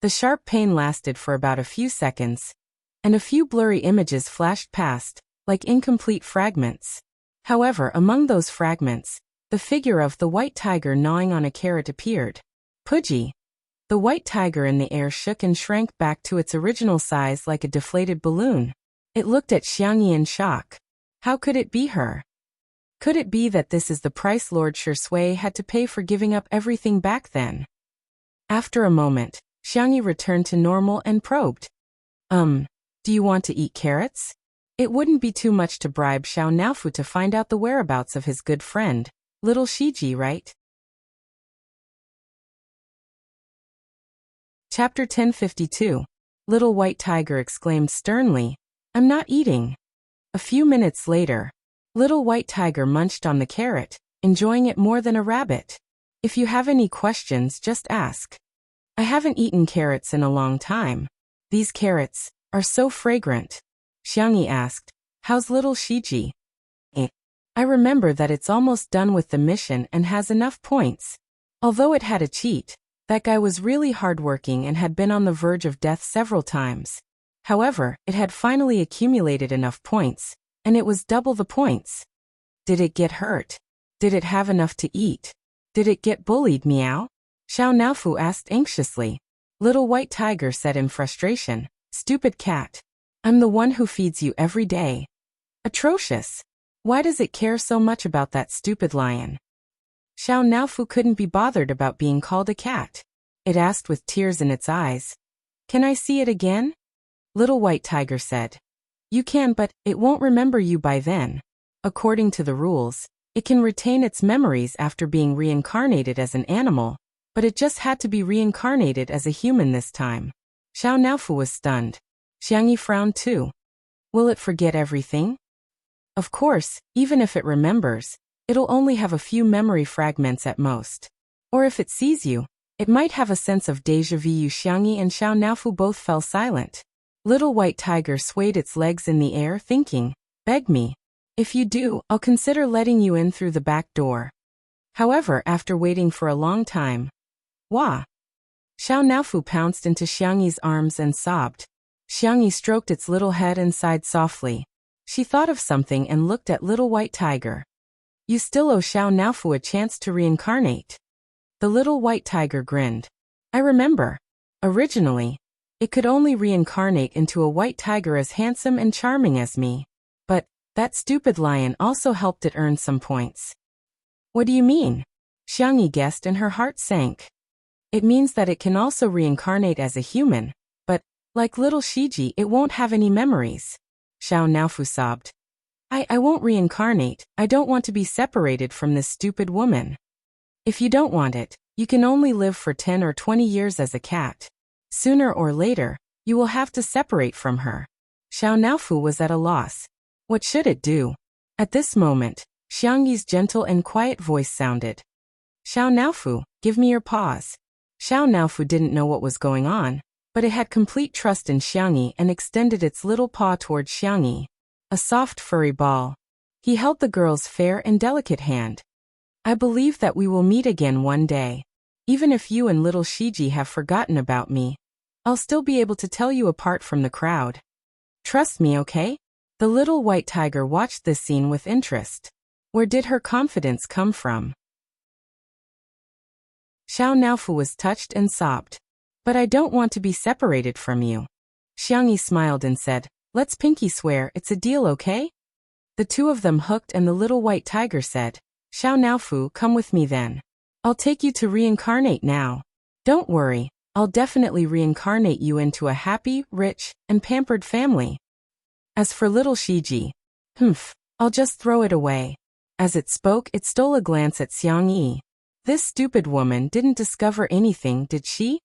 The sharp pain lasted for about a few seconds, and a few blurry images flashed past, like incomplete fragments. However, among those fragments, the figure of the white tiger gnawing on a carrot appeared. Pudgy! The white tiger in the air shook and shrank back to its original size like a deflated balloon. It looked at Xiangyi in shock. How could it be her? Could it be that this is the price Lord Shui had to pay for giving up everything back then? After a moment, Xiangyi returned to normal and probed. Do you want to eat carrots? It wouldn't be too much to bribe Xiao Naofu to find out the whereabouts of his good friend, little Shiji, right? Chapter 1052. Little White Tiger exclaimed sternly, I'm not eating. A few minutes later, Little White Tiger munched on the carrot, enjoying it more than a rabbit. If you have any questions, just ask. I haven't eaten carrots in a long time. These carrots are so fragrant. Xiangyi asked, how's little Shiji? I remember that it's almost done with the mission and has enough points. Although it had a cheat, that guy was really hardworking and had been on the verge of death several times. However, it had finally accumulated enough points, and it was double the points. Did it get hurt? Did it have enough to eat? Did it get bullied, meow? Xiao Naofu asked anxiously. Little White Tiger said in frustration, stupid cat. I'm the one who feeds you every day. Atrocious. Why does it care so much about that stupid lion? Xiao Naofu couldn't be bothered about being called a cat. It asked with tears in its eyes. Can I see it again? Little White Tiger said. You can, but it won't remember you by then. According to the rules, it can retain its memories after being reincarnated as an animal, but it just had to be reincarnated as a human this time. Xiao Naofu was stunned. Xiangyi frowned too. Will it forget everything? Of course, even if it remembers, it'll only have a few memory fragments at most. Or if it sees you, it might have a sense of déjà vu. Xiangyi and Xiao Naofu both fell silent. Little White Tiger swayed its legs in the air, thinking, beg me. If you do, I'll consider letting you in through the back door. However, after waiting for a long time, wah! Xiao Naofu pounced into Xiangyi's arms and sobbed. Xiangyi stroked its little head and sighed softly. She thought of something and looked at Little White Tiger. You still owe Xiao Naofu a chance to reincarnate. The Little White Tiger grinned. I remember. Originally, it could only reincarnate into a white tiger as handsome and charming as me. But that stupid lion also helped it earn some points. What do you mean? Xiangyi guessed and her heart sank. It means that it can also reincarnate as a human, but, like little Shiji, it won't have any memories. Xiao Naofu sobbed. I won't reincarnate. I don't want to be separated from this stupid woman. If you don't want it, you can only live for 10 or 20 years as a cat. Sooner or later, you will have to separate from her. Xiao Naofu was at a loss. What should it do? At this moment, Xiangyi's gentle and quiet voice sounded. Xiao Naofu, give me your paws. Xiao Naofu didn't know what was going on, but it had complete trust in Xiangyi and extended its little paw towards Xiangyi. A soft furry ball. He held the girl's fair and delicate hand. I believe that we will meet again one day. Even if you and little Shiji have forgotten about me, I'll still be able to tell you apart from the crowd. Trust me, okay? The Little White Tiger watched this scene with interest. Where did her confidence come from? Xiao Naofu was touched and sobbed. But I don't want to be separated from you. Xiangyi smiled and said, let's pinky swear it's a deal, okay? The two of them hooked and the Little White Tiger said, Xiao Naofu, come with me then. I'll take you to reincarnate now. Don't worry, I'll definitely reincarnate you into a happy, rich, and pampered family. As for little Shiji, I'll just throw it away. As it spoke, it stole a glance at Xiangyi. This stupid woman didn't discover anything, did she?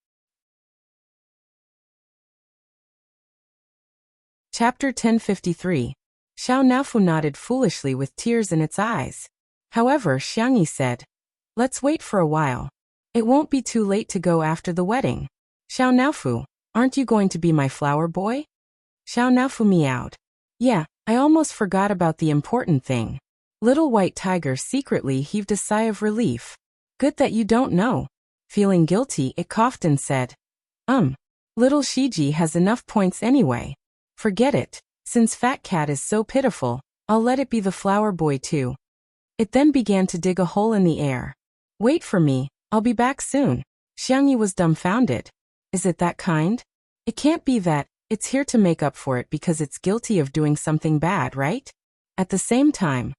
Chapter 1053. Xiao Naofu nodded foolishly with tears in its eyes. However, Xiangyi said, let's wait for a while. It won't be too late to go after the wedding. Xiao Naofu, Aren't you going to be my flower boy? Xiao now meowed. Yeah, I almost forgot about the important thing. Little White Tiger secretly heaved a sigh of relief. Good that you don't know. Feeling guilty, it coughed and said, Little Shiji has enough points anyway. Forget it. Since Fat Cat is so pitiful, I'll let it be the flower boy too. It then began to dig a hole in the air. Wait for me, I'll be back soon. Xiangyi was dumbfounded. Is it that kind? It can't be that. It's here to make up for it because it's guilty of doing something bad, right? At the same time,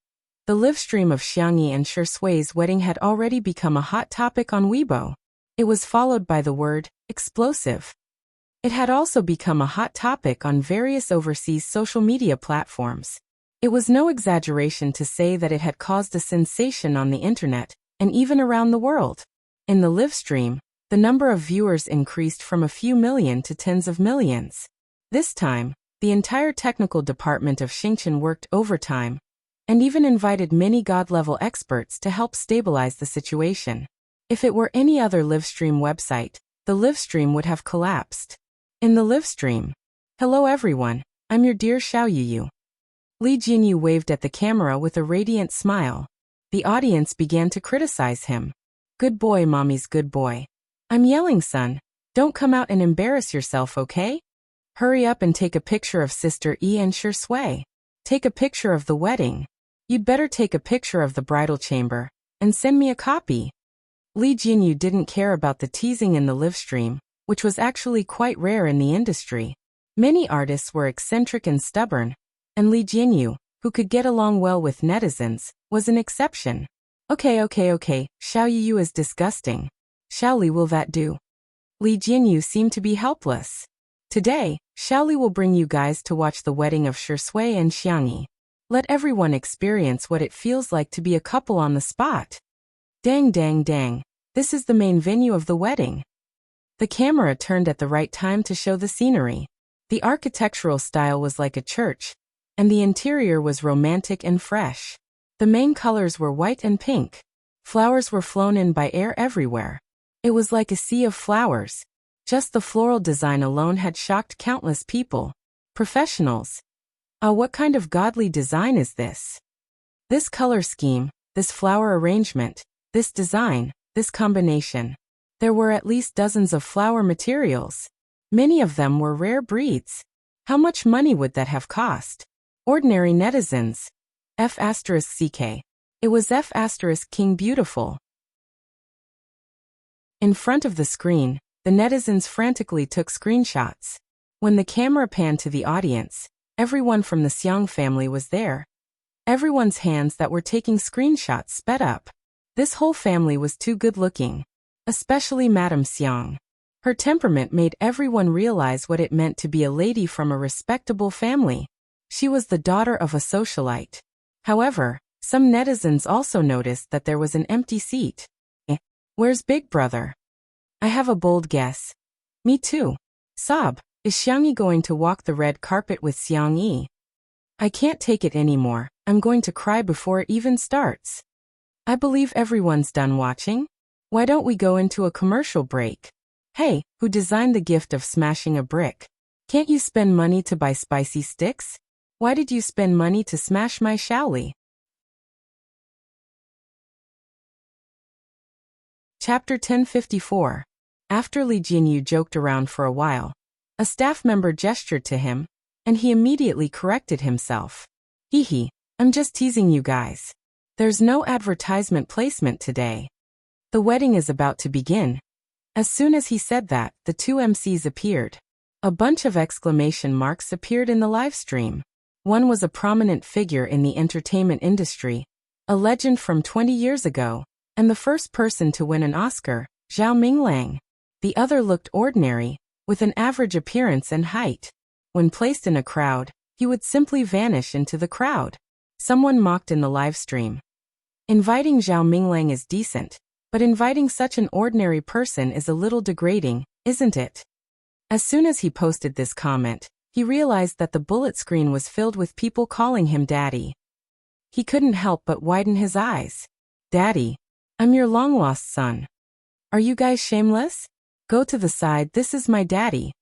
the live stream of Xiangyi and Shui's wedding had already become a hot topic on Weibo. It was followed by the word, explosive. It had also become a hot topic on various overseas social media platforms. It was no exaggeration to say that it had caused a sensation on the internet, and even around the world. In the live stream, the number of viewers increased from a few million to tens of millions. This time, the entire technical department of Xingqian worked overtime, and even invited many God-level experts to help stabilize the situation. If it were any other live stream website, the live stream would have collapsed. In the live stream, hello everyone, I'm your dear Xiao Yu. Li Jinyu waved at the camera with a radiant smile. The audience began to criticize him. Good boy, mommy's good boy. I'm yelling, son. Don't come out and embarrass yourself, okay? Hurry up and take a picture of Sister E and Shui. Take a picture of the wedding. You'd better take a picture of the bridal chamber, and send me a copy. Li Jinyu didn't care about the teasing in the live stream, which was actually quite rare in the industry. Many artists were eccentric and stubborn, and Li Jinyu, who could get along well with netizens, was an exception. Okay, Xiao Yu is disgusting. Xiaoli, will that do? Li Jinyu seemed to be helpless. Today, Xiaoli will bring you guys to watch the wedding of Shui and Xiangyi. Let everyone experience what it feels like to be a couple on the spot. Dang. This is the main venue of the wedding. The camera turned at the right time to show the scenery. The architectural style was like a church, and the interior was romantic and fresh. The main colors were white and pink. Flowers were flown in by air everywhere. It was like a sea of flowers. Just the floral design alone had shocked countless people. Professionals. What kind of godly design is this? This color scheme, this flower arrangement, this design, this combination. There were at least dozens of flower materials. Many of them were rare breeds. How much money would that have cost? Ordinary netizens. F*CK. It was F*King Beautiful. In front of the screen, the netizens frantically took screenshots. When the camera panned to the audience, everyone from the Xiang family was there. Everyone's hands that were taking screenshots sped up. This whole family was too good-looking. Especially Madame Xiang. Her temperament made everyone realize what it meant to be a lady from a respectable family. She was the daughter of a socialite. However, some netizens also noticed that there was an empty seat. Where's Big Brother? I have a bold guess. Me too. Sob, is Xiangyi going to walk the red carpet with Xiangyi? I can't take it anymore. I'm going to cry before it even starts. I believe everyone's done watching. Why don't we go into a commercial break? Hey, who designed the gift of smashing a brick? Can't you spend money to buy spicy sticks? Why did you spend money to smash my Xiaoli? Chapter 1054. After Li Jinyu joked around for a while, a staff member gestured to him, and he immediately corrected himself. Hee, I'm just teasing you guys. There's no advertisement placement today. The wedding is about to begin. As soon as he said that, the two MCs appeared. A bunch of exclamation marks appeared in the live stream. One was a prominent figure in the entertainment industry, a legend from 20 years ago, and the first person to win an Oscar, Zhao Minglang. The other looked ordinary, with an average appearance and height. When placed in a crowd, he would simply vanish into the crowd. Someone mocked in the live stream. Inviting Zhao Minglang is decent, but inviting such an ordinary person is a little degrading, isn't it? As soon as he posted this comment, he realized that the bullet screen was filled with people calling him Daddy. He couldn't help but widen his eyes. Daddy, I'm your long-lost son. Are you guys shameless? Go to the side, this is my daddy.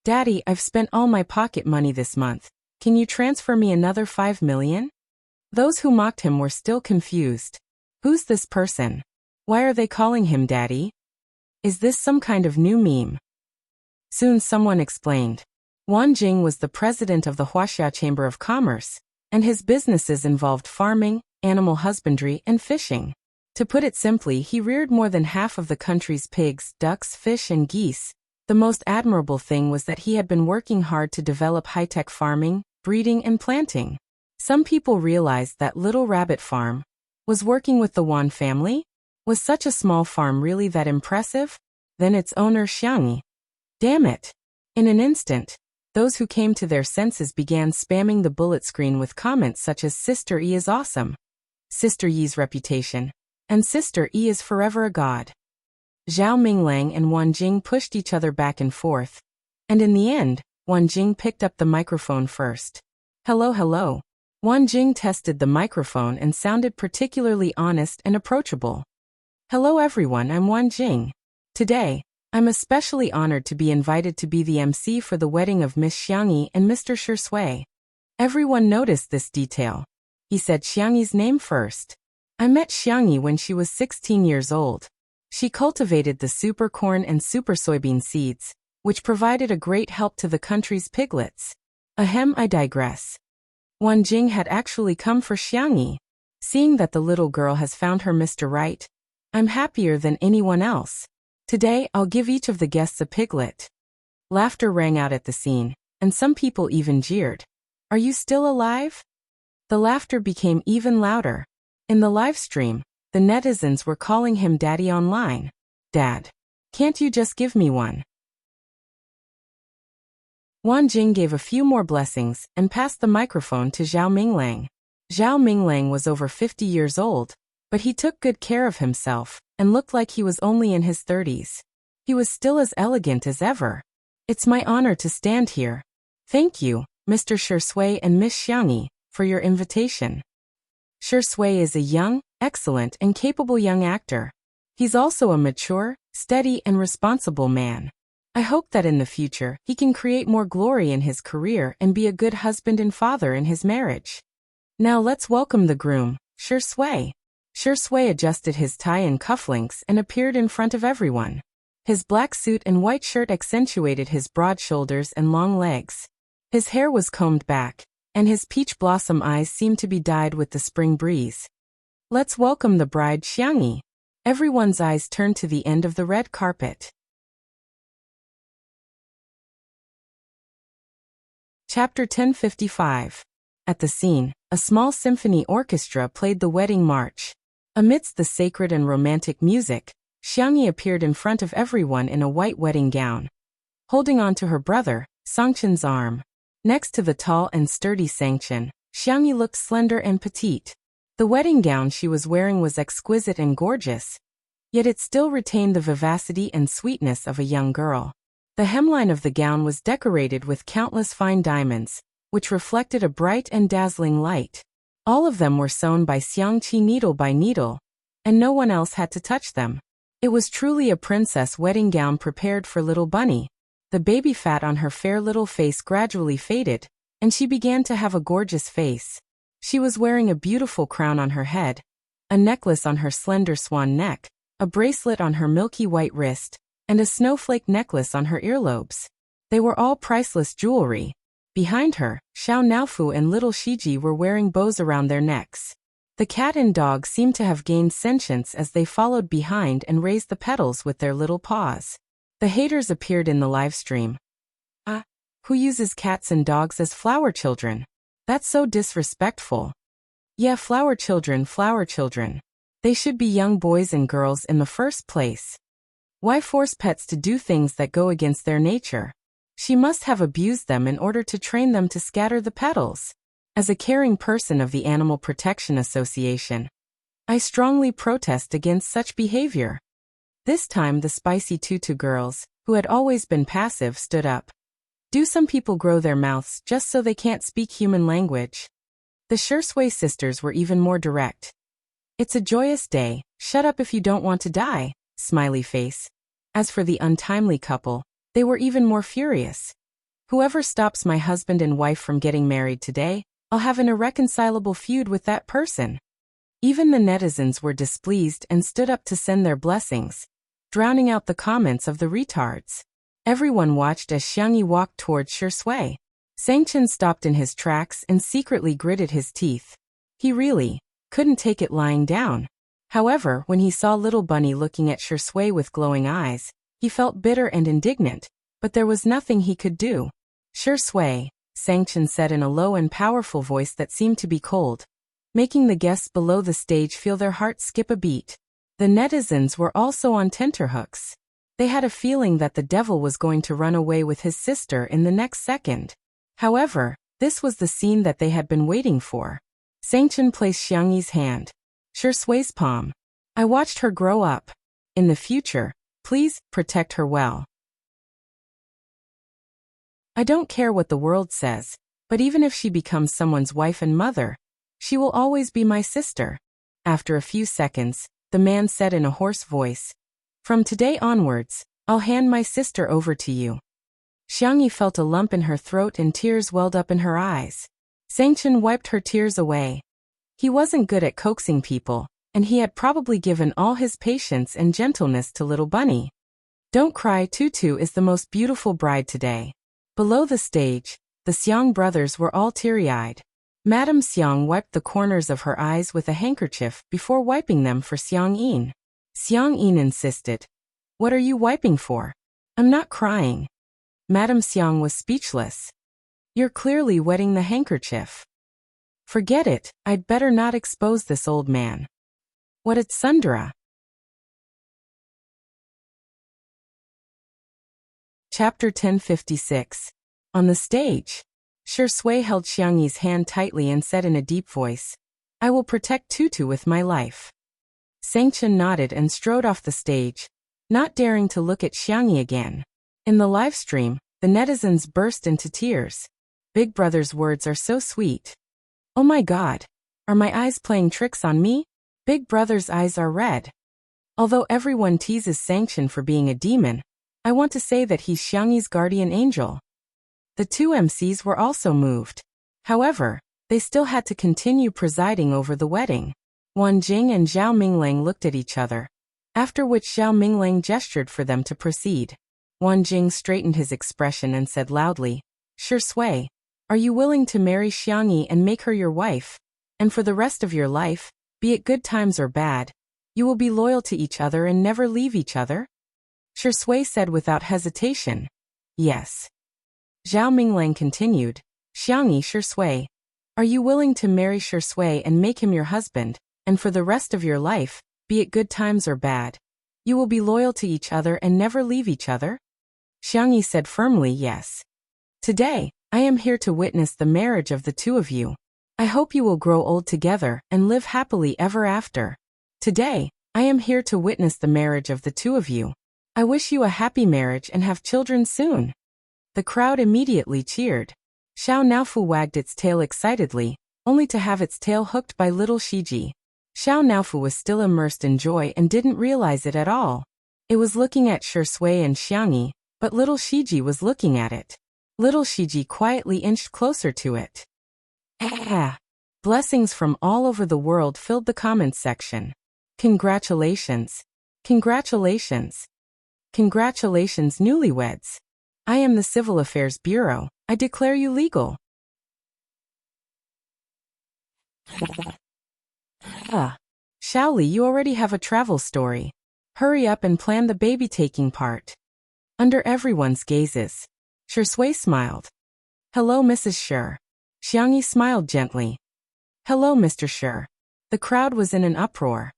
Daddy, I've spent all my pocket money this month. Can you transfer me another 5 million? Those who mocked him were still confused. Who's this person? Why are they calling him Daddy? Is this some kind of new meme? Soon someone explained. Wang Jing was the president of the Huaxia Chamber of Commerce, and his businesses involved farming, animal husbandry, and fishing. To put it simply, he reared more than half of the country's pigs, ducks, fish, and geese. The most admirable thing was that he had been working hard to develop high-tech farming, breeding, and planting. Some people realized that Little Rabbit Farm was working with the Wan family. Was such a small farm really that impressive? Then its owner Xiangyi. Damn it! In an instant, those who came to their senses began spamming the bullet screen with comments such as Sister E is awesome, Sister Yi's reputation, and Sister E is forever a god. Zhao Minglang and Wan Jing pushed each other back and forth, and in the end, Wan Jing picked up the microphone first. Hello, hello. Wan Jing tested the microphone and sounded particularly honest and approachable. Hello everyone, I'm Wan Jing. Today, I'm especially honored to be invited to be the MC for the wedding of Miss Xiangyi and Mr. Shi Sui. Everyone noticed this detail. He said Xiangyi's name first. I met Xiangyi when she was 16 years old. She cultivated the super corn and super soybean seeds, which provided a great help to the country's piglets. Ahem, I digress. Wan Jing had actually come for Xiangyi. Seeing that the little girl has found her Mr. Right, I'm happier than anyone else. Today, I'll give each of the guests a piglet. Laughter rang out at the scene, and some people even jeered. Are you still alive? The laughter became even louder. In the live stream, the netizens were calling him Daddy online. Dad, can't you just give me one? Wan Jing gave a few more blessings and passed the microphone to Zhao Minglang. Zhao Minglang was over 50 years old, but he took good care of himself and looked like he was only in his 30s. He was still as elegant as ever. It's my honor to stand here. Thank you, Mr. Shi Sui and Miss Xiangyi, for your invitation. Shi Sui is a young, excellent, and capable young actor. He's also a mature, steady, and responsible man. I hope that in the future, he can create more glory in his career and be a good husband and father in his marriage. Now let's welcome the groom, Shi Sui. Shi Sui adjusted his tie and cufflinks and appeared in front of everyone. His black suit and white shirt accentuated his broad shoulders and long legs. His hair was combed back, and his peach blossom eyes seemed to be dyed with the spring breeze. Let's welcome the bride Xiangyi. Everyone's eyes turned to the end of the red carpet. Chapter 1055. At the scene, a small symphony orchestra played the wedding march. Amidst the sacred and romantic music, Xiangyi appeared in front of everyone in a white wedding gown, holding on to her brother, Sangchen's arm. Next to the tall and sturdy Sangchen, Xiangyi looked slender and petite. The wedding gown she was wearing was exquisite and gorgeous, yet it still retained the vivacity and sweetness of a young girl. The hemline of the gown was decorated with countless fine diamonds, which reflected a bright and dazzling light. All of them were sewn by Xiangqi needle by needle, and no one else had to touch them. It was truly a princess wedding gown prepared for little Bunny. The baby fat on her fair little face gradually faded, and she began to have a gorgeous face. She was wearing a beautiful crown on her head, a necklace on her slender swan neck, a bracelet on her milky white wrist, and a snowflake necklace on her earlobes. They were all priceless jewelry. Behind her, Xiao Naofu and little Shiji were wearing bows around their necks. The cat and dog seemed to have gained sentience as they followed behind and raised the petals with their little paws. The haters appeared in the live stream. Who uses cats and dogs as flower children? That's so disrespectful. Yeah, flower children. They should be young boys and girls in the first place. Why force pets to do things that go against their nature? She must have abused them in order to train them to scatter the petals. As a caring person of the Animal Protection Association, I strongly protest against such behavior. This time the spicy tutu girls, who had always been passive, stood up. Do some people grow their mouths just so they can't speak human language? The Shi Sui sisters were even more direct. It's a joyous day, shut up if you don't want to die, smiley face. As for the untimely couple, they were even more furious. Whoever stops my husband and wife from getting married today, I'll have an irreconcilable feud with that person. Even the netizens were displeased and stood up to send their blessings, drowning out the comments of the retards. Everyone watched as Xiangyi walked towards Shui. Sangchen stopped in his tracks and secretly gritted his teeth. He really couldn't take it lying down. However, when he saw little Bunny looking at Shui with glowing eyes, he felt bitter and indignant, but there was nothing he could do. Shui, Sangchen said in a low and powerful voice that seemed to be cold, making the guests below the stage feel their hearts skip a beat. The netizens were also on tenterhooks. They had a feeling that the devil was going to run away with his sister in the next second. However, this was the scene that they had been waiting for. Sangchen placed Xiangyi's hand. Shui's palm. I watched her grow up. In the future, please protect her well. I don't care what the world says, but even if she becomes someone's wife and mother, she will always be my sister. After a few seconds, the man said in a hoarse voice, From today onwards, I'll hand my sister over to you. Xiangyi felt a lump in her throat and tears welled up in her eyes. Sangchen wiped her tears away. He wasn't good at coaxing people, and he had probably given all his patience and gentleness to little Bunny. Don't cry, Tutu is the most beautiful bride today. Below the stage, the Xiang brothers were all teary-eyed. Madame Xiang wiped the corners of her eyes with a handkerchief before wiping them for Xiang Yin. Xiang Yin insisted, What are you wiping for? I'm not crying. Madame Xiang was speechless. You're clearly wetting the handkerchief. Forget it, I'd better not expose this old man. What at Sundara? Chapter 1056. On the stage, Shui held Xiangyi's hand tightly and said in a deep voice, I will protect Tutu with my life. Sangchen nodded and strode off the stage, not daring to look at Xiangyi again. In the live stream, the netizens burst into tears. Big Brother's words are so sweet. Oh my God, are my eyes playing tricks on me? Big Brother's eyes are red. Although everyone teases Sangchen for being a demon, I want to say that he's Xiangyi's guardian angel. The two MCs were also moved. However, they still had to continue presiding over the wedding. Wan Jing and Zhao Minglang looked at each other, after which Zhao Minglang gestured for them to proceed. Wan Jing straightened his expression and said loudly, Shui, are you willing to marry Xiangyi and make her your wife? And for the rest of your life, be it good times or bad, you will be loyal to each other and never leave each other? Shui said without hesitation, Yes. Zhao Minglang continued, Xiangyi Shui, are you willing to marry Shui and make him your husband, and for the rest of your life, be it good times or bad, you will be loyal to each other and never leave each other? Xiangyi said firmly yes. Today, I am here to witness the marriage of the two of you. I hope you will grow old together and live happily ever after. Today, I am here to witness the marriage of the two of you. I wish you a happy marriage and have children soon. The crowd immediately cheered. Xiao Naofu wagged its tail excitedly, only to have its tail hooked by little Shiji. Xiao Naofu was still immersed in joy and didn't realize it at all. It was looking at Shui and Xiangyi, but little Shiji was looking at it. Little Shiji quietly inched closer to it. Blessings from all over the world filled the comments section. Congratulations. Congratulations. Congratulations, newlyweds. I am the Civil Affairs Bureau. I declare you legal. Shaoli, you already have a travel story. Hurry up and plan the baby-taking part. Under everyone's gazes, Shui smiled. Hello, Mrs. Shi. Xiangyi smiled gently. Hello, Mr. Shi. The crowd was in an uproar.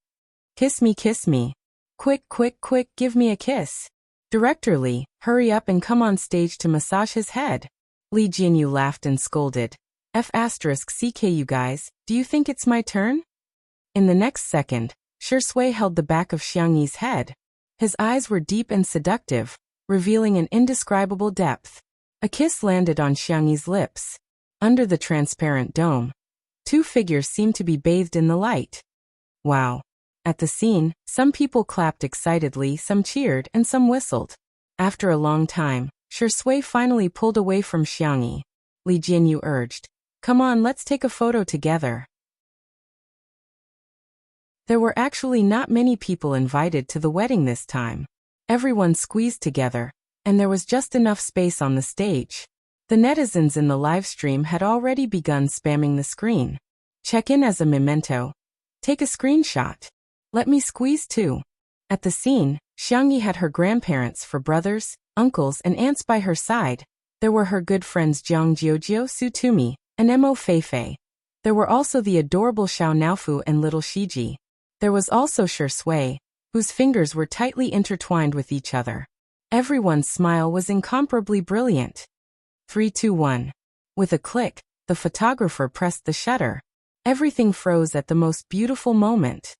Kiss me, kiss me. Quick, quick, quick, give me a kiss. Director Li, hurry up and come on stage to massage his head. Li Jinyu laughed and scolded. F***CK, you guys, do you think it's my turn? In the next second, Shui held the back of Xiangyi's head. His eyes were deep and seductive, revealing an indescribable depth. A kiss landed on Xiangyi's lips. Under the transparent dome, two figures seemed to be bathed in the light. Wow. At the scene, some people clapped excitedly, some cheered, and some whistled. After a long time, Shui finally pulled away from Xiangyi. Li Jianyu urged, "Come on, let's take a photo together." There were actually not many people invited to the wedding this time. Everyone squeezed together, and there was just enough space on the stage. The netizens in the live stream had already begun spamming the screen. "Check in as a memento. Take a screenshot. Let me squeeze too." At the scene, Xiangyi had her grandparents for brothers, uncles and aunts by her side. There were her good friends Jiang Jiujio, Su Tumi, and Mo Feifei. There were also the adorable Xiao Naofu and little Shiji. There was also Shui, whose fingers were tightly intertwined with each other. Everyone's smile was incomparably brilliant. 3, 2, 1. With a click, the photographer pressed the shutter. Everything froze at the most beautiful moment.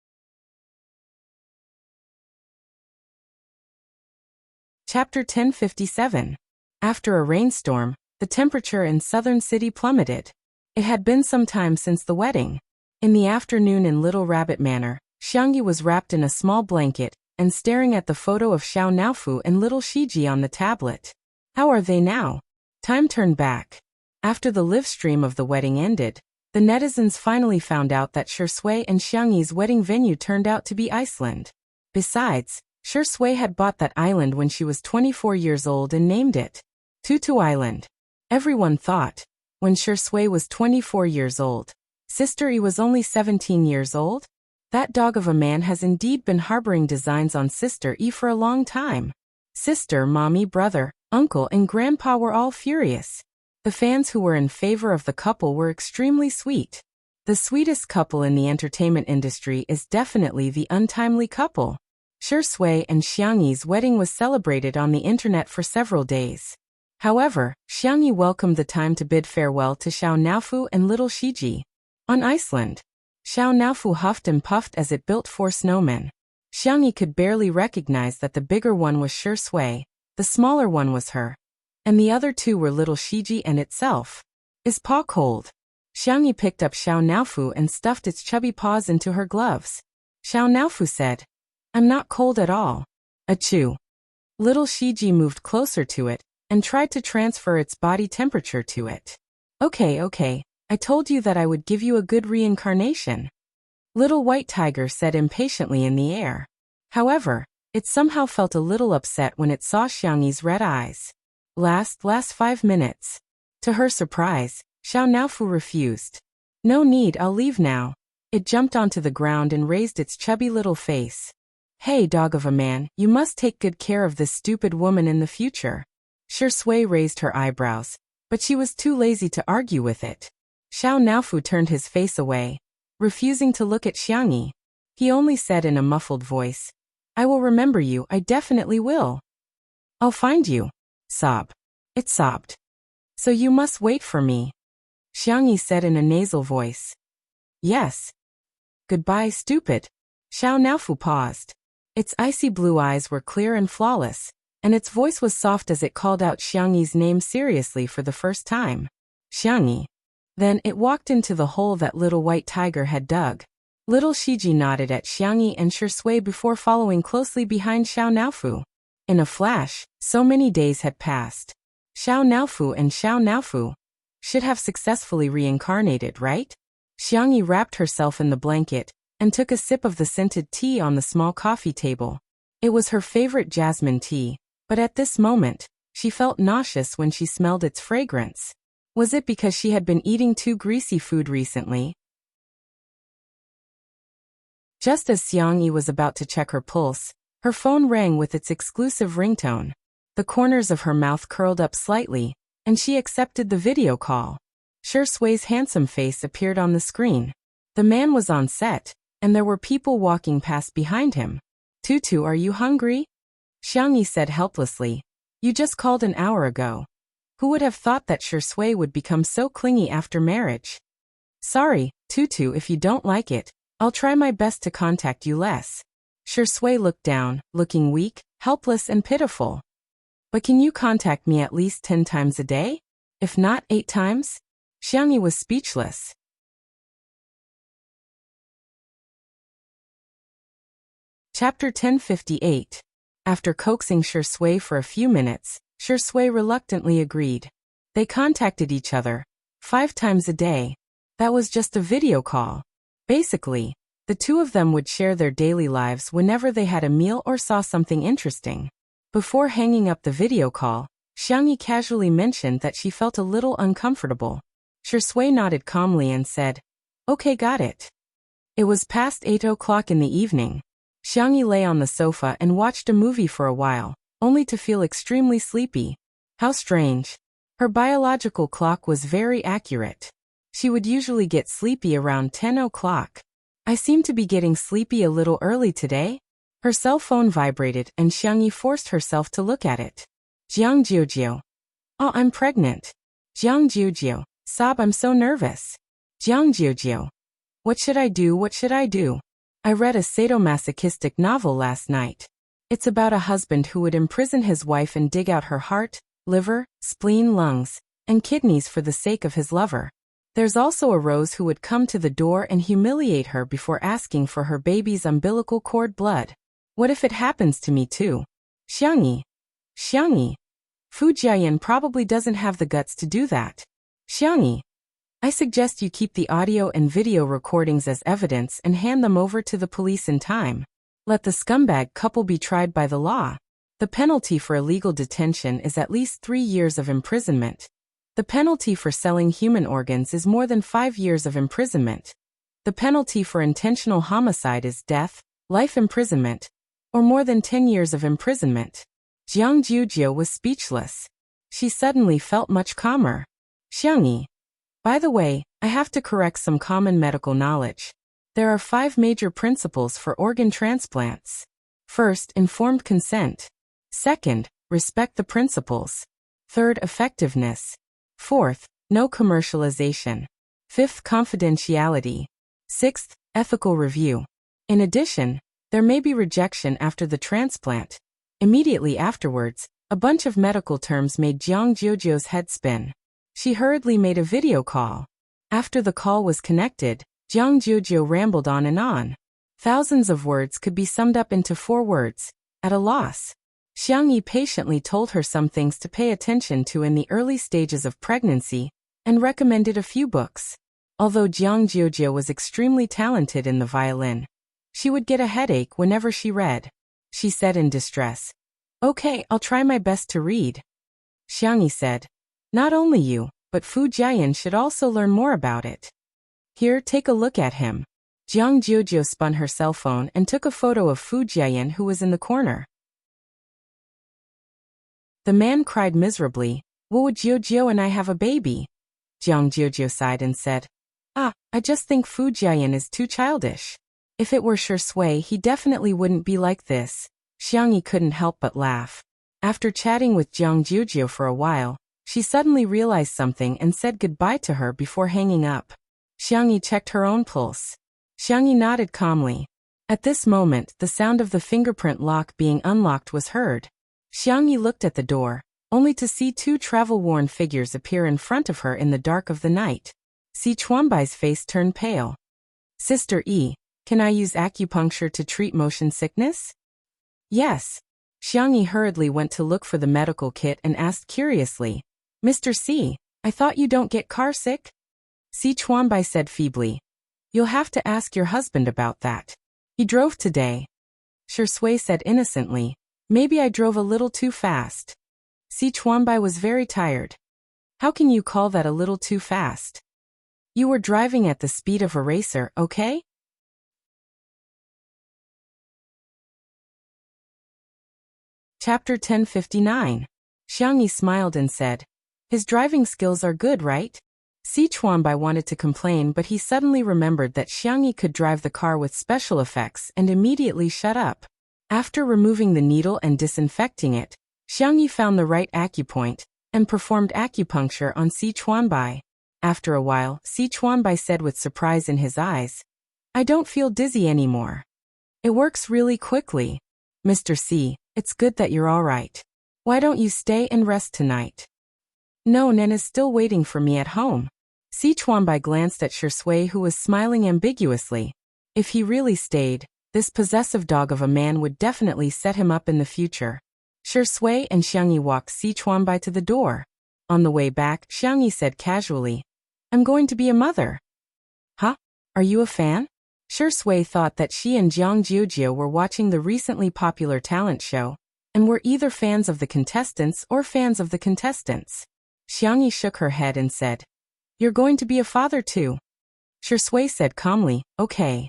Chapter 1057. After a rainstorm, the temperature in southern city plummeted. It had been some time since the wedding. In the afternoon in Little Rabbit Manor, Xiangyi was wrapped in a small blanket and staring at the photo of Xiao Naofu and little Shiji on the tablet. How are they now? Time turned back. After the live stream of the wedding ended, the netizens finally found out that Shui and Xiangyi's wedding venue turned out to be Iceland. Besides, Shui had bought that island when she was 24 years old and named it Tutu Island. Everyone thought, when Shui was 24 years old, Sister E was only 17 years old? That dog of a man has indeed been harboring designs on Sister E for a long time. Sister, mommy, brother, uncle and grandpa were all furious. The fans who were in favor of the couple were extremely sweet. The sweetest couple in the entertainment industry is definitely the untimely couple. Shui and Xiangyi's wedding was celebrated on the internet for several days. However, Xiangyi welcomed the time to bid farewell to Xiao Naofu and little Shiji. On Iceland, Xiao Naofu huffed and puffed as it built 4 snowmen. Xiangyi could barely recognize that the bigger one was Shui, the smaller one was her, and the other 2 were little Shiji and itself. "Is paw cold?" Xiangyi picked up Xiao Naofu and stuffed its chubby paws into her gloves. Xiao Naofu said, "I'm not cold at all." Achoo. Little Shiji moved closer to it and tried to transfer its body temperature to it. Okay, I told you that I would give you a good reincarnation," Little White Tiger said impatiently in the air. However, it somehow felt a little upset when it saw Xiangyi's red eyes. Last 5 minutes. To her surprise, Xiao Naofu refused. "No need, I'll leave now." It jumped onto the ground and raised its chubby little face. "Hey, dog of a man, you must take good care of this stupid woman in the future." Shui raised her eyebrows, but she was too lazy to argue with it. Xiao Naofu turned his face away, refusing to look at Xiangyi. He only said in a muffled voice, "I will remember you, I definitely will." "I'll find you." Sob. It sobbed. "So you must wait for me," Xiangyi said in a nasal voice. "Yes." "Goodbye, stupid." Xiao Naofu paused. Its icy blue eyes were clear and flawless, and its voice was soft as it called out Xiangyi's name seriously for the first time. "Xiangyi." Then it walked into the hole that Little White Tiger had dug. Little Shiji nodded at Xiangyi and Shui before following closely behind Xiao Naofu. In a flash, so many days had passed. Xiao Naofu should have successfully reincarnated, right? Xiangyi wrapped herself in the blanket and took a sip of the scented tea on the small coffee table. It was her favorite jasmine tea, but at this moment, she felt nauseous when she smelled its fragrance. Was it because she had been eating too greasy food recently? Just as Xiangyi was about to check her pulse, her phone rang with its exclusive ringtone. The corners of her mouth curled up slightly, and she accepted the video call. Shui's handsome face appeared on the screen. The man was on set, and there were people walking past behind him. "Tutu, are you hungry?" Xiangyi said helplessly. "You just called an hour ago." Who would have thought that Shui would become so clingy after marriage? "Sorry, Tutu, if you don't like it, I'll try my best to contact you less." Shui looked down, looking weak, helpless and pitiful. "But can you contact me at least 10 times a day? If not 8 times? Xiangyi was speechless. Chapter 1058. After coaxing Shui for a few minutes, Shui reluctantly agreed. They contacted each other 5 times a day. That was just a video call. Basically, the two of them would share their daily lives whenever they had a meal or saw something interesting. Before hanging up the video call, Xiangyi casually mentioned that she felt a little uncomfortable. Shui nodded calmly and said, "Okay, got it." It was past 8 o'clock in the evening. Xiangyi lay on the sofa and watched a movie for a while, only to feel extremely sleepy. How strange. Her biological clock was very accurate. She would usually get sleepy around 10 o'clock. I seem to be getting sleepy a little early today. Her cell phone vibrated and Xiangyi forced herself to look at it. Jiang Jiujiu. Oh, I'm pregnant. Jiang Jiujiu. Sob, I'm so nervous. Jiang Jiujiu. What should I do? What should I do? I read a sadomasochistic novel last night. It's about a husband who would imprison his wife and dig out her heart, liver, spleen, lungs, and kidneys for the sake of his lover. There's also a Rose who would come to the door and humiliate her before asking for her baby's umbilical cord blood. What if it happens to me too? Xiangyi. Fu Jiayan probably doesn't have the guts to do that. Xiangyi. I suggest you keep the audio and video recordings as evidence and hand them over to the police in time. Let the scumbag couple be tried by the law. The penalty for illegal detention is at least 3 years of imprisonment. The penalty for selling human organs is more than 5 years of imprisonment. The penalty for intentional homicide is death, life imprisonment, or more than 10 years of imprisonment. Jiang Jiujiu was speechless. She suddenly felt much calmer. Xiangyi. By the way, I have to correct some common medical knowledge. There are 5 major principles for organ transplants. First, informed consent. Second, respect the principles. Third, effectiveness. Fourth, no commercialization. Fifth, confidentiality. Sixth, ethical review. In addition, there may be rejection after the transplant. Immediately afterwards, a bunch of medical terms made Jiang Jiujiu's head spin. She hurriedly made a video call. After the call was connected, Jiang Jiujiu rambled on and on. Thousands of words could be summed up into 4 words, at a loss. Xiangyi patiently told her some things to pay attention to in the early stages of pregnancy, and recommended a few books. Although Jiang Jiujiu was extremely talented in the violin, she would get a headache whenever she read. She said in distress, "Okay, I'll try my best to read." Xiangyi said, "Not only you, but Fu Jiayan should also learn more about it. Here, take a look at him." Jiang Jiujiu spun her cell phone and took a photo of Fu Jiayan who was in the corner. The man cried miserably, "Wu Jiujiu and I have a baby." Jiang Jiujiu sighed and said, I just think Fu Jiayan is too childish. If it were Shui, he definitely wouldn't be like this." Xiangyi couldn't help but laugh. After chatting with Jiang Jiujiu for a while, she suddenly realized something and said goodbye to her before hanging up. Xiangyi checked her own pulse. Xiangyi nodded calmly. At this moment, the sound of the fingerprint lock being unlocked was heard. Xiangyi looked at the door, only to see 2 travel-worn figures appear in front of her in the dark of the night. Si Chuanbai's face turned pale. "Sister E, can I use acupuncture to treat motion sickness?" "Yes." Xiangyi hurriedly went to look for the medical kit and asked curiously, "Mr. C, I thought you don't get car sick?" Si Chuanbai said feebly, "You'll have to ask your husband about that. He drove today." Shui said innocently, "Maybe I drove a little too fast." Si Chuanbai was very tired. "How can you call that a little too fast? You were driving at the speed of a racer, okay?" Chapter 1059. Xiangyi smiled and said, "His driving skills are good, right?" Si Chuanbai wanted to complain, but he suddenly remembered that Xiangyi could drive the car with special effects and immediately shut up. After removing the needle and disinfecting it, Xiangyi found the right acupoint and performed acupuncture on Si Chuanbai. After a while, Si Chuanbai said with surprise in his eyes, "I don't feel dizzy anymore. It works really quickly. Mr. C, it's good that you're all right. Why don't you stay and rest tonight?" "No, Nen is still waiting for me at home." Si Chuanbai glanced at Shui, who was smiling ambiguously. If he really stayed, this possessive dog of a man would definitely set him up in the future. Shui and Xiangyi walked Sichuan Bai to the door. On the way back, Xiangyi said casually, I'm going to be a mother. Huh? Are you a fan? Shui thought that she and Jiang Jiujie were watching the recently popular talent show, and were either fans of the contestants or fans of the contestants. Xiangyi shook her head and said, You're going to be a father too. Shui said calmly, Okay.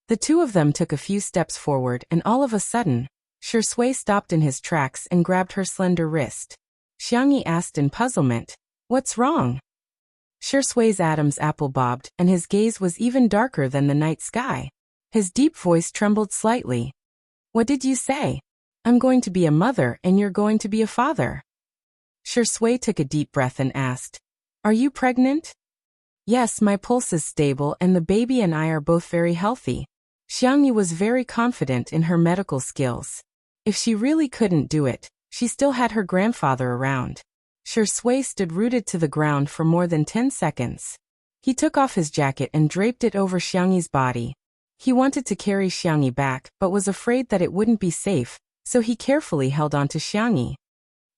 The two of them took a few steps forward and all of a sudden, Shui stopped in his tracks and grabbed her slender wrist. Xiangyi asked in puzzlement, What's wrong? Shui's Adam's apple bobbed, and his gaze was even darker than the night sky. His deep voice trembled slightly. What did you say? I'm going to be a mother and you're going to be a father. Shui took a deep breath and asked, Are you pregnant? Yes, my pulse is stable and the baby and I are both very healthy. Xiangyi was very confident in her medical skills. If she really couldn't do it, she still had her grandfather around. Shui stood rooted to the ground for more than 10 seconds. He took off his jacket and draped it over Xiangyi's body. He wanted to carry Xiangyi back, but was afraid that it wouldn't be safe, so he carefully held on to Xiangyi.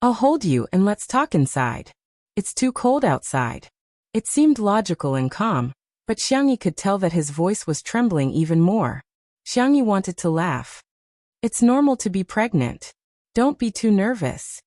I'll hold you and let's talk inside. It's too cold outside. It seemed logical and calm, but Xiangyi could tell that his voice was trembling even more. Xiangyi wanted to laugh. It's normal to be pregnant. Don't be too nervous.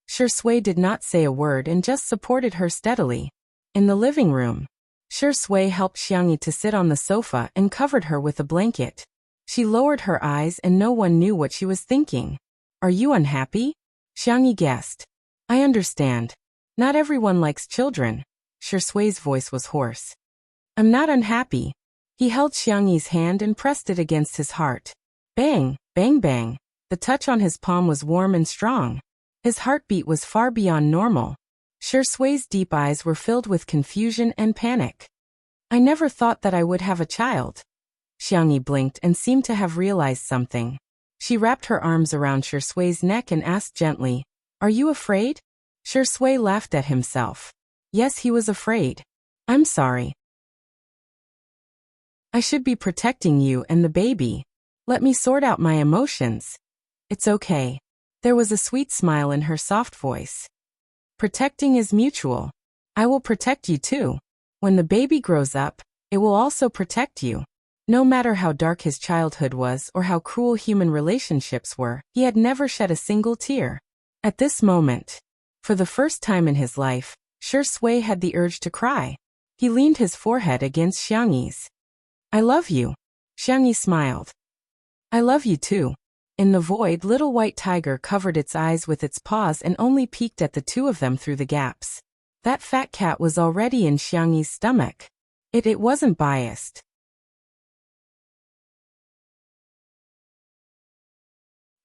Shui did not say a word and just supported her steadily. In the living room, Shui helped Xiangyi to sit on the sofa and covered her with a blanket. She lowered her eyes and no one knew what she was thinking. Are you unhappy? Xiangyi guessed. I understand. Not everyone likes children. Shui's voice was hoarse. I'm not unhappy. He held Xiangyi's hand and pressed it against his heart. Bang, bang, bang. The touch on his palm was warm and strong. His heartbeat was far beyond normal. Shui's deep eyes were filled with confusion and panic. I never thought that I would have a child. Xiangyi blinked and seemed to have realized something. She wrapped her arms around Shui's neck and asked gently, Are you afraid? Shui laughed at himself. Yes, he was afraid. I'm sorry. I should be protecting you and the baby. Let me sort out my emotions. It's okay. There was a sweet smile in her soft voice. Protecting is mutual. I will protect you too. When the baby grows up, it will also protect you. No matter how dark his childhood was or how cruel human relationships were, he had never shed a single tear. At this moment, for the first time in his life, Shui had the urge to cry. He leaned his forehead against Xiangyi's. I love you. Xiangyi smiled. I love you too. In the void, little white tiger covered its eyes with its paws and only peeked at the two of them through the gaps. That fat cat was already in Xiangyi's stomach. It wasn't biased.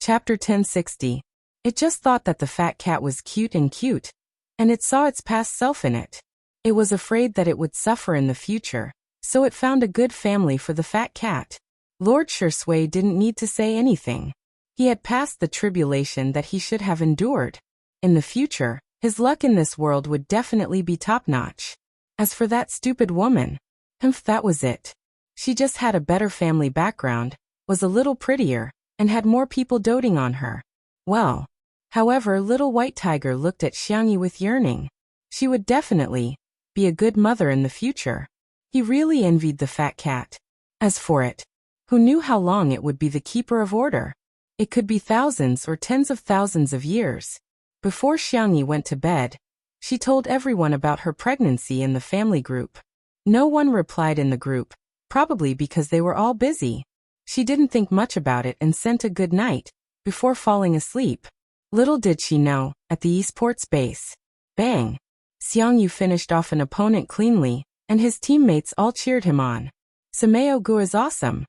Chapter 1060. It just thought that the fat cat was cute, and it saw its past self in it. It was afraid that it would suffer in the future, so it found a good family for the fat cat. Lord Shui didn't need to say anything. He had passed the tribulation that he should have endured. In the future, his luck in this world would definitely be top-notch. As for that stupid woman, that was it. She just had a better family background, was a little prettier, and had more people doting on her. Well, however, little white tiger looked at Xiangyi with yearning. She would definitely be a good mother in the future. He really envied the fat cat. As for it, who knew how long it would be the keeper of order? It could be thousands or tens of thousands of years. Before Xiangyi went to bed, she told everyone about her pregnancy in the family group. No one replied in the group, probably because they were all busy. She didn't think much about it and sent a good night before falling asleep. Little did she know, at the esports base, bang! Xiangyu finished off an opponent cleanly, and his teammates all cheered him on. Sameo Gu is awesome.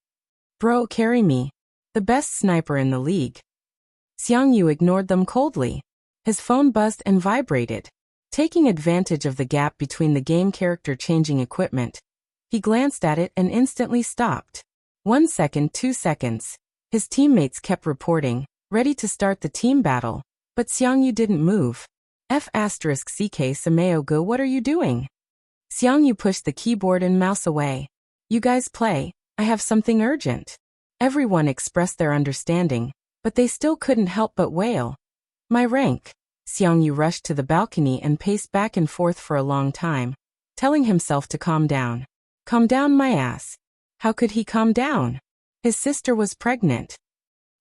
Bro, carry me. The best sniper in the league. Xiangyu ignored them coldly. His phone buzzed and vibrated. Taking advantage of the gap between the game character changing equipment, he glanced at it and instantly stopped. 1 second, 2 seconds. His teammates kept reporting, ready to start the team battle, but Xiangyu didn't move. F***CK Sameo Go, what are you doing? Xiangyu pushed the keyboard and mouse away. You guys play, I have something urgent. Everyone expressed their understanding, but they still couldn't help but wail. My rank. Xiang Yu rushed to the balcony and paced back and forth for a long time, telling himself to calm down. Calm down my ass. How could he calm down? His sister was pregnant.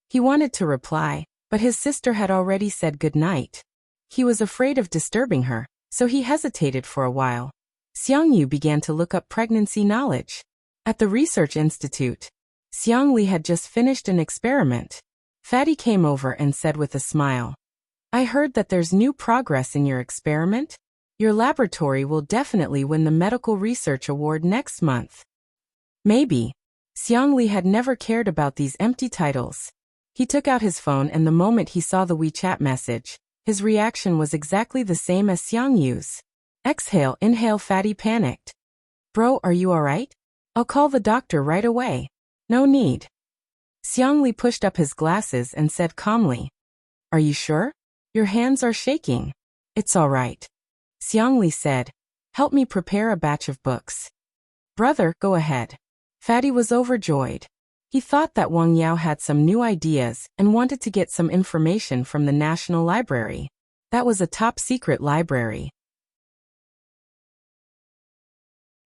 He wanted to reply, but his sister had already said goodnight. He was afraid of disturbing her, so he hesitated for a while. Xiang Yu began to look up pregnancy knowledge. At the research institute, Xiang Li had just finished an experiment. Fatty came over and said with a smile, I heard that there's new progress in your experiment. Your laboratory will definitely win the medical research award next month. Maybe. Xiang Li had never cared about these empty titles. He took out his phone and the moment he saw the WeChat message, his reaction was exactly the same as Xiang Yu's. Exhale, inhale. Fatty panicked. Bro, are you alright? I'll call the doctor right away. No need. Xiang Li pushed up his glasses and said calmly, Are you sure? Your hands are shaking. It's alright. Xiang Li said, Help me prepare a batch of books. Brother, go ahead. Fatty was overjoyed. He thought that Wang Yao had some new ideas and wanted to get some information from the National Library. That was a top-secret library.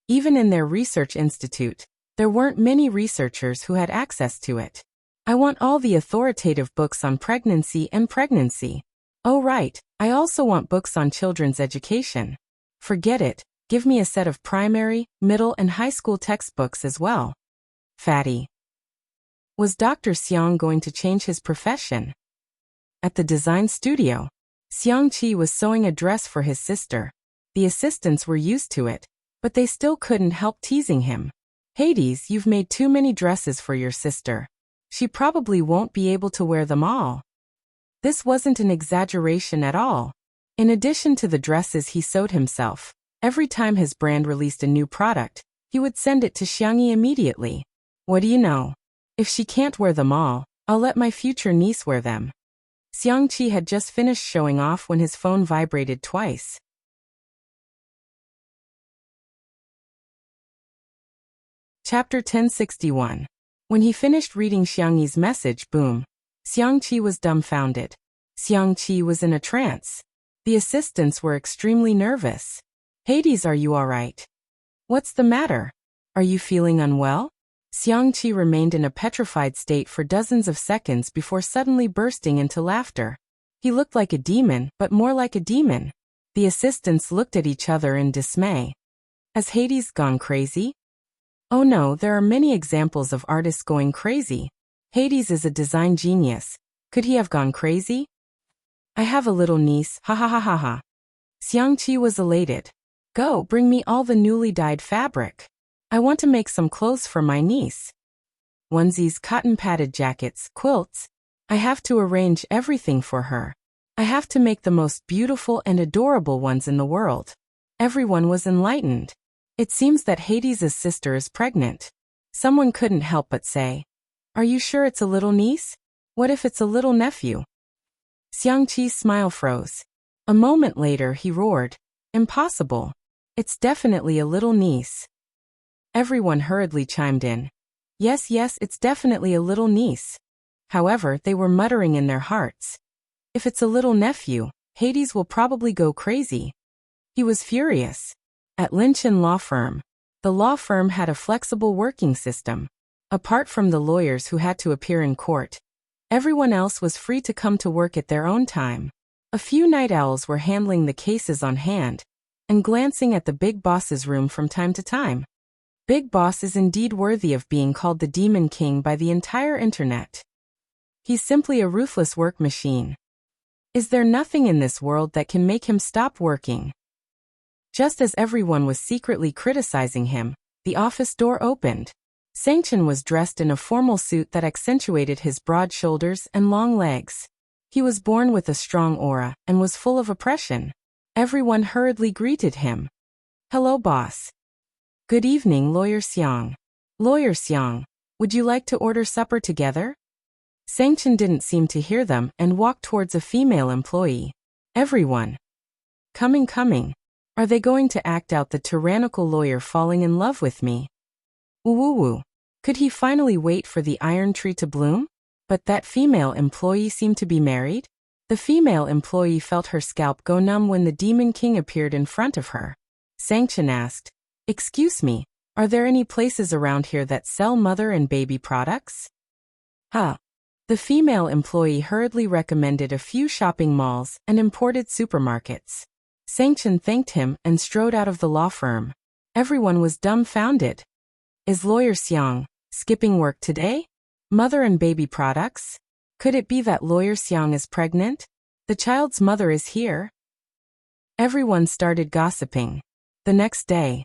Even in their research institute, there weren't many researchers who had access to it. I want all the authoritative books on pregnancy and pregnancy. Oh right, I also want books on children's education. Forget it, give me a set of primary, middle and high school textbooks as well. Fatty. Was Dr. Xiang going to change his profession? At the design studio, Xiang Qi was sewing a dress for his sister. The assistants were used to it, but they still couldn't help teasing him. Hades, you've made too many dresses for your sister. She probably won't be able to wear them all. This wasn't an exaggeration at all. In addition to the dresses he sewed himself, every time his brand released a new product, he would send it to Xiangyi immediately. What do you know? If she can't wear them all, I'll let my future niece wear them. Xiang Qi had just finished showing off when his phone vibrated twice. Chapter 1061. When he finished reading Xiangyi's message, boom. Xiang Qi was dumbfounded. Xiang Qi was in a trance. The assistants were extremely nervous. Hades, are you alright? What's the matter? Are you feeling unwell? Xiang Qi remained in a petrified state for dozens of seconds before suddenly bursting into laughter. He looked like a demon, but more like a demon. The assistants looked at each other in dismay. Has Hades gone crazy? Oh no, there are many examples of artists going crazy. Hades is a design genius. Could he have gone crazy? I have a little niece, ha ha ha ha ha. Xiang Qi was elated. Go, bring me all the newly dyed fabric. I want to make some clothes for my niece. Onesies, cotton padded jackets, quilts. I have to arrange everything for her. I have to make the most beautiful and adorable ones in the world. Everyone was enlightened. It seems that Hades' sister is pregnant. Someone couldn't help but say, Are you sure it's a little niece? What if it's a little nephew? Xiang Qi's smile froze. A moment later he roared, Impossible. It's definitely a little niece. Everyone hurriedly chimed in. Yes, yes, it's definitely a little niece. However, they were muttering in their hearts. If it's a little nephew, Hades will probably go crazy. He was furious. At Lynch & Law Firm, the law firm had a flexible working system. Apart from the lawyers who had to appear in court, everyone else was free to come to work at their own time. A few night owls were handling the cases on hand and glancing at the big boss's room from time to time. Big Boss is indeed worthy of being called the Demon King by the entire internet. He's simply a ruthless work machine. Is there nothing in this world that can make him stop working? Just as everyone was secretly criticizing him, the office door opened. Sangchen was dressed in a formal suit that accentuated his broad shoulders and long legs. He was born with a strong aura and was full of oppression. Everyone hurriedly greeted him. Hello, boss. Good evening, Lawyer Xiang. Lawyer Xiang, would you like to order supper together? Sangchen didn't seem to hear them and walked towards a female employee. Everyone. Coming. Are they going to act out the tyrannical lawyer falling in love with me? Woo. Could he finally wait for the iron tree to bloom? But that female employee seemed to be married. The female employee felt her scalp go numb when the Demon King appeared in front of her. Sangchen asked, "Excuse me, are there any places around here that sell mother and baby products?" Huh. The female employee hurriedly recommended a few shopping malls and imported supermarkets. Sangchen thanked him and strode out of the law firm. Everyone was dumbfounded. Is Lawyer Xiang skipping work today? Mother and baby products? Could it be that Lawyer Xiang is pregnant? The child's mother is here. Everyone started gossiping. The next day,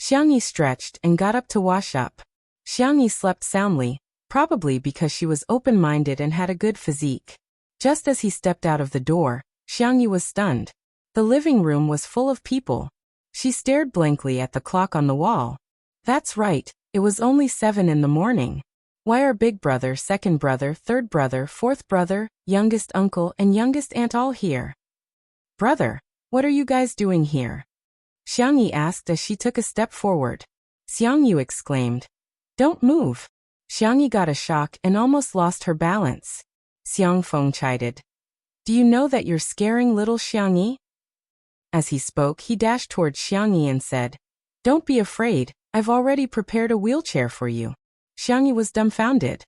Xiangyi stretched and got up to wash up. Xiangyi slept soundly, probably because she was open-minded and had a good physique. Just as he stepped out of the door, Xiangyi was stunned. The living room was full of people. She stared blankly at the clock on the wall. That's right, it was only 7 in the morning. Why are big brother, second brother, third brother, fourth brother, youngest uncle, and youngest aunt all here? Brother, what are you guys doing here? Xiangyi asked as she took a step forward. Xiangyu exclaimed. Don't move. Xiangyi got a shock and almost lost her balance. Xiangfeng chided. Do you know that you're scaring little Xiangyi? As he spoke, he dashed towards Xiangyi and said, Don't be afraid, I've already prepared a wheelchair for you. Xiangyi was dumbfounded.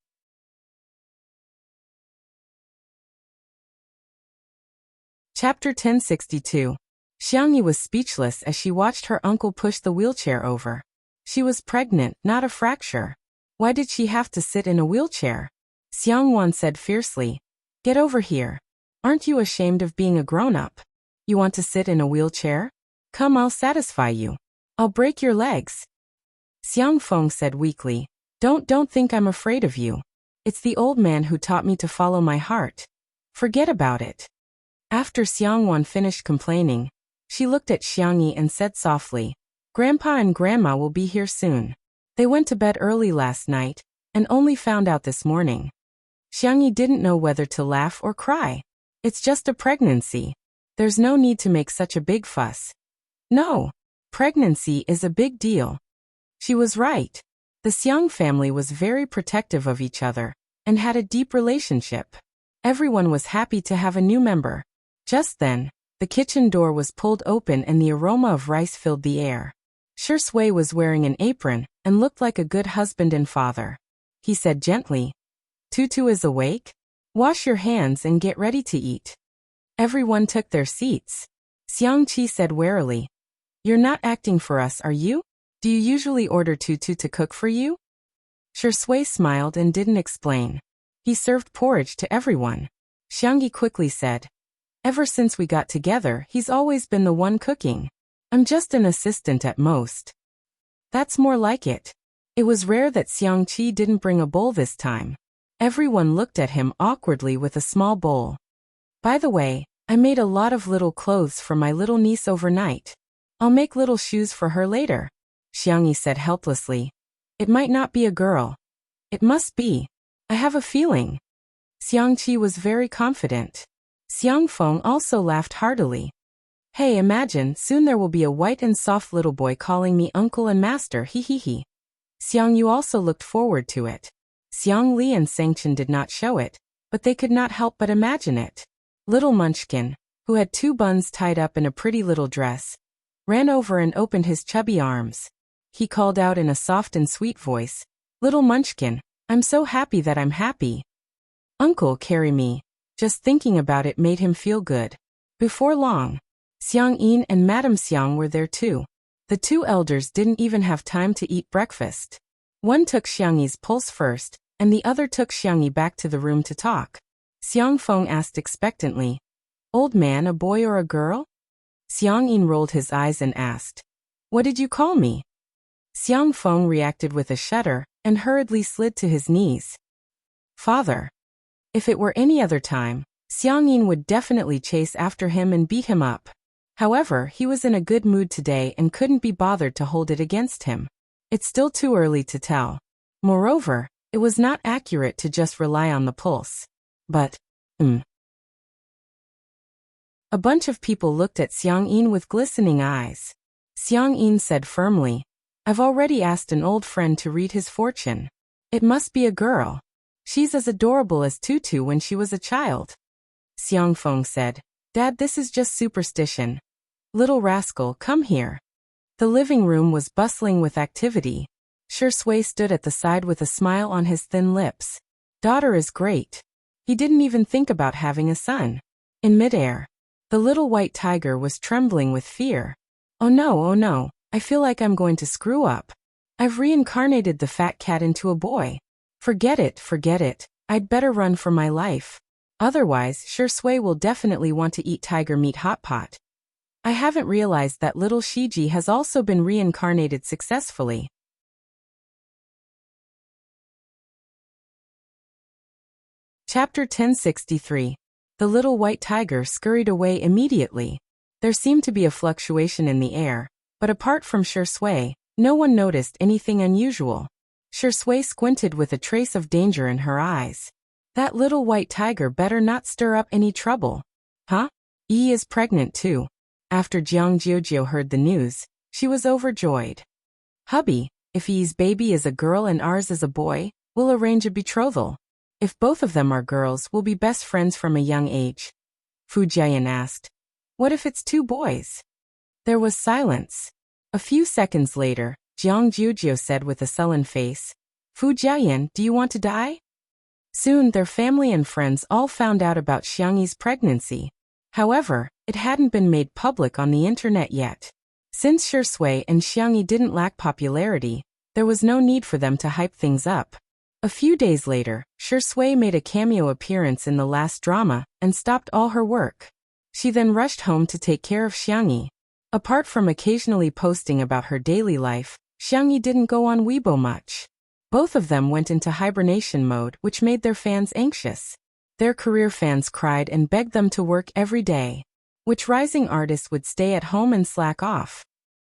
Chapter 1062. Xiangyi was speechless as she watched her uncle push the wheelchair over. She was pregnant, not a fracture. Why did she have to sit in a wheelchair? Xiangwan said fiercely, Get over here. Aren't you ashamed of being a grown-up? You want to sit in a wheelchair? Come, I'll satisfy you. I'll break your legs. Xiangfeng said weakly, Don't think I'm afraid of you. It's the old man who taught me to follow my heart. Forget about it. After Xiangwan finished complaining, she looked at Xiangyi and said softly, Grandpa and Grandma will be here soon. They went to bed early last night, and only found out this morning. Xiangyi didn't know whether to laugh or cry. It's just a pregnancy. There's no need to make such a big fuss. No, pregnancy is a big deal. She was right. The Xiang family was very protective of each other, and had a deep relationship. Everyone was happy to have a new member. Just then, the kitchen door was pulled open and the aroma of rice filled the air. Shui was wearing an apron, and looked like a good husband and father. He said gently, Tutu is awake? Wash your hands and get ready to eat. Everyone took their seats. Xiangqi said warily, You're not acting for us, are you? Do you usually order Tutu to cook for you? Shui smiled and didn't explain. He served porridge to everyone. Xiangyi quickly said, Ever since we got together, he's always been the one cooking. I'm just an assistant at most. That's more like it. It was rare that Xiangqi didn't bring a bowl this time. Everyone looked at him awkwardly with a small bowl. By the way, I made a lot of little clothes for my little niece overnight. I'll make little shoes for her later. Xiangyi said helplessly. It might not be a girl. It must be. I have a feeling. Xiangqi was very confident. Xiangfeng also laughed heartily. Hey, imagine, soon there will be a white and soft little boy calling me uncle and master, he. Xiangyu also looked forward to it. Xiang Li and Sangchen did not show it, but they could not help but imagine it. Little Munchkin, who had 2 buns tied up in a pretty little dress, ran over and opened his chubby arms. He called out in a soft and sweet voice, Little Munchkin, I'm so happy that I'm happy. Uncle, carry me. Just thinking about it made him feel good. Before long, Xiang Yin and Madame Xiang were there too. The 2 elders didn't even have time to eat breakfast. One took Xiangyi's pulse first, and the other took Xiangyi back to the room to talk. Xiangfeng asked expectantly, Old man, a boy or a girl? Xiang Yin rolled his eyes and asked, What did you call me? Xiangfeng reacted with a shudder, and hurriedly slid to his knees. Father. If it were any other time, Xiang Yin would definitely chase after him and beat him up. However, he was in a good mood today and couldn't be bothered to hold it against him. It's still too early to tell. Moreover, it was not accurate to just rely on the pulse. But, A bunch of people looked at Xiang Yin with glistening eyes. Xiang Yin said firmly, I've already asked an old friend to read his fortune. It must be a girl. She's as adorable as Tutu when she was a child. Xiangfeng said, Dad, this is just superstition. Little rascal, come here. The living room was bustling with activity. Shui stood at the side with a smile on his thin lips. Daughter is great. He didn't even think about having a son. In midair, the little white tiger was trembling with fear. Oh no, I feel like I'm going to screw up. I've reincarnated the fat cat into a boy. Forget it, I'd better run for my life. Otherwise, Shui will definitely want to eat tiger meat hot pot. I haven't realized that little Shiji has also been reincarnated successfully. Chapter 1063. The little white tiger scurried away immediately. There seemed to be a fluctuation in the air, but apart from Shui, no one noticed anything unusual. Shui squinted with a trace of danger in her eyes. That little white tiger better not stir up any trouble. Huh? Yi is pregnant too. After Jiang Jiujiu heard the news, she was overjoyed. Hubby, if Yi's baby is a girl and ours is a boy, we'll arrange a betrothal. If both of them are girls, we'll be best friends from a young age. Fu Jian asked. What if it's two boys? There was silence. A few seconds later, Jiang Jiujiu said with a sullen face, Fu Jian, do you want to die? Soon their family and friends all found out about Xiangyi's pregnancy. However, it hadn't been made public on the internet yet. Since Shui and Xiangyi didn't lack popularity, there was no need for them to hype things up. A few days later, Shui made a cameo appearance in the last drama and stopped all her work. She then rushed home to take care of Xiangyi. Apart from occasionally posting about her daily life, Xiangyi didn't go on Weibo much. Both of them went into hibernation mode, which made their fans anxious. Their career fans cried and begged them to work every day. Which rising artists would stay at home and slack off?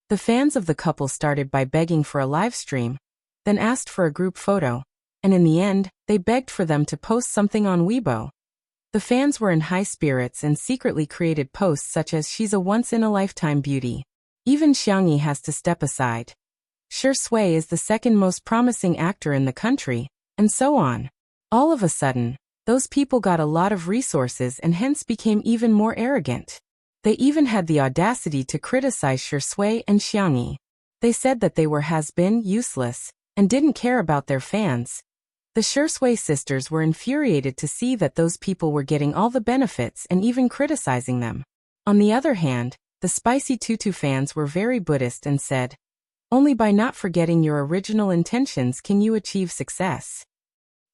The fans of the couple started by begging for a live stream, then asked for a group photo, and in the end, they begged for them to post something on Weibo. The fans were in high spirits and secretly created posts such as she's a once-in-a-lifetime beauty. Even Xiangyi has to step aside. Shui is the second most promising actor in the country, and so on. All of a sudden, those people got a lot of resources and hence became even more arrogant. They even had the audacity to criticize Shui and Xiangyi. They said that they were has-been, useless, and didn't care about their fans. The Shui sisters were infuriated to see that those people were getting all the benefits and even criticizing them. On the other hand, the Spicy Tutu fans were very Buddhist and said, only by not forgetting your original intentions can you achieve success.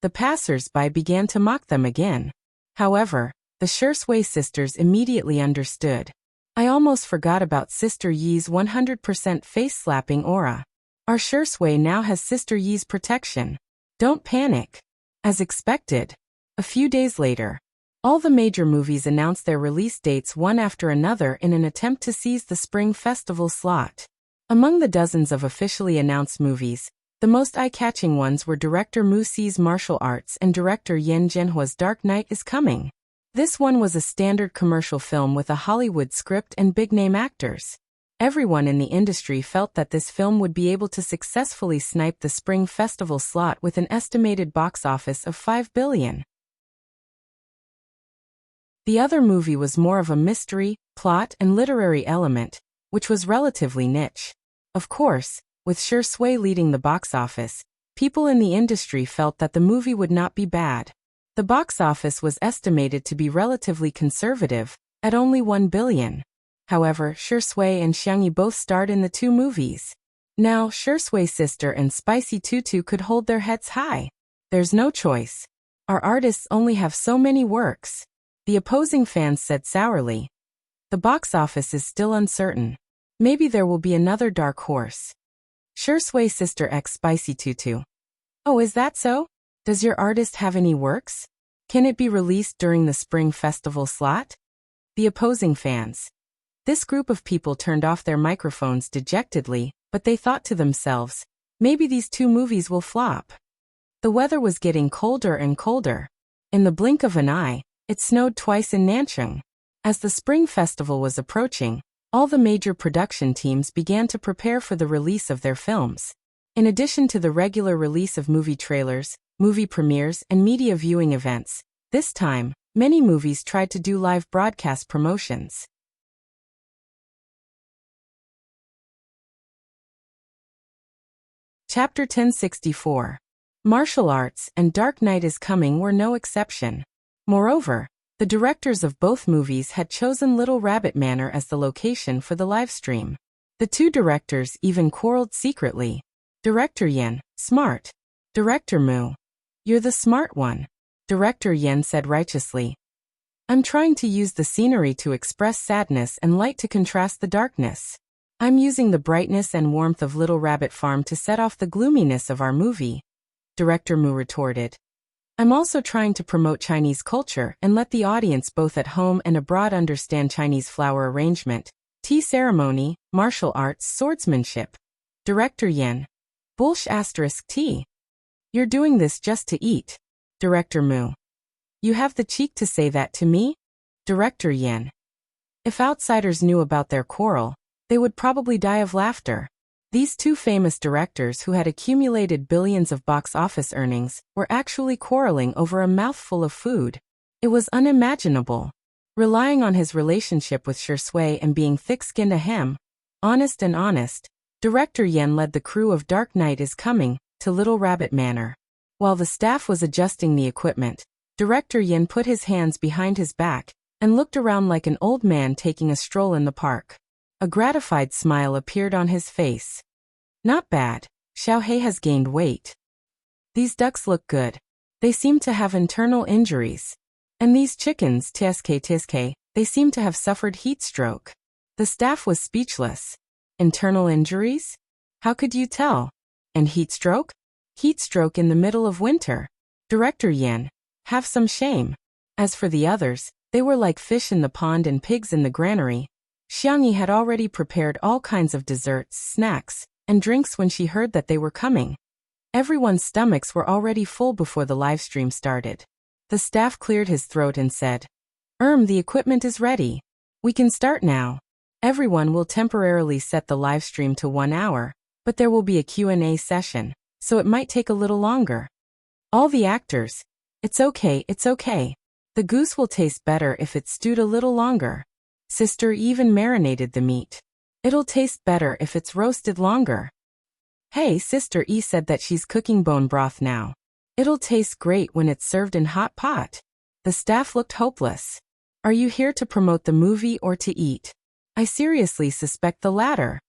The passers-by began to mock them again. However, the Shui sisters immediately understood. I almost forgot about Sister Yi's 100% face-slapping aura. Our Shui now has Sister Yi's protection. Don't panic. As expected, a few days later, all the major movies announced their release dates one after another in an attempt to seize the Spring Festival slot. Among the dozens of officially announced movies, the most eye-catching ones were director Mu Si's Martial Arts and director Yen Zhenhua's Dark Knight is Coming. This one was a standard commercial film with a Hollywood script and big-name actors. Everyone in the industry felt that this film would be able to successfully snipe the Spring Festival slot with an estimated box office of $5 billion. The other movie was more of a mystery, plot, and literary element, which was relatively niche. Of course, with Shui leading the box office, people in the industry felt that the movie would not be bad. The box office was estimated to be relatively conservative, at only $1 billion. However, Shui and Xiangyi both starred in the two movies. Now, Shui's sister and Spicy Tutu could hold their heads high. There's no choice. Our artists only have so many works. The opposing fans said sourly. The box office is still uncertain. Maybe there will be another dark horse. Shui's sister X Spicy Tutu. Oh, is that so? Does your artist have any works? Can it be released during the Spring Festival slot? The opposing fans. This group of people turned off their microphones dejectedly, but they thought to themselves, maybe these two movies will flop. The weather was getting colder and colder. In the blink of an eye, it snowed twice in Nanchang. As the Spring Festival was approaching, all the major production teams began to prepare for the release of their films. In addition to the regular release of movie trailers, movie premieres, and media viewing events. This time, many movies tried to do live broadcast promotions. Chapter 1064. Martial arts and Dark Knight is Coming were no exception. Moreover, the directors of both movies had chosen Little Rabbit Manor as the location for the livestream. The two directors even quarreled secretly. Director Yen, smart. Director Mu, you're the smart one. Director Yen said righteously. I'm trying to use the scenery to express sadness and light to contrast the darkness. I'm using the brightness and warmth of Little Rabbit Farm to set off the gloominess of our movie. Director Mu retorted. I'm also trying to promote Chinese culture and let the audience both at home and abroad understand Chinese flower arrangement, tea ceremony, martial arts, swordsmanship. Director Yen. **tea. You're doing this just to eat. Director Mu. You have the cheek to say that to me? Director Yen. If outsiders knew about their quarrel, they would probably die of laughter. These two famous directors who had accumulated billions of box office earnings were actually quarreling over a mouthful of food. It was unimaginable. Relying on his relationship with Shui and being thick-skinned honest, Director Yen led the crew of Dark Knight is Coming to Little Rabbit Manor. While the staff was adjusting the equipment, Director Yen put his hands behind his back and looked around like an old man taking a stroll in the park. A gratified smile appeared on his face. Not bad. Xiaohei has gained weight. These ducks look good. They seem to have internal injuries. And these chickens, tsk, they seem to have suffered heat stroke. The staff was speechless. Internal injuries? How could you tell? And heat stroke? Heat stroke in the middle of winter. Director Yen, have some shame. As for the others, they were like fish in the pond and pigs in the granary. Xiangyi had already prepared all kinds of desserts, snacks, and drinks when she heard that they were coming. Everyone's stomachs were already full before the livestream started. The staff cleared his throat and said, the equipment is ready. We can start now. Everyone will temporarily set the livestream to 1 hour, but there will be a Q&A session, so it might take a little longer. All the actors, it's okay. The goose will taste better if it's stewed a little longer. Sister even marinated the meat. It'll taste better if it's roasted longer. Hey, Sister E said that she's cooking bone broth now. It'll taste great when it's served in hot pot. The staff looked hopeless. Are you here to promote the movie or to eat? I seriously suspect the latter.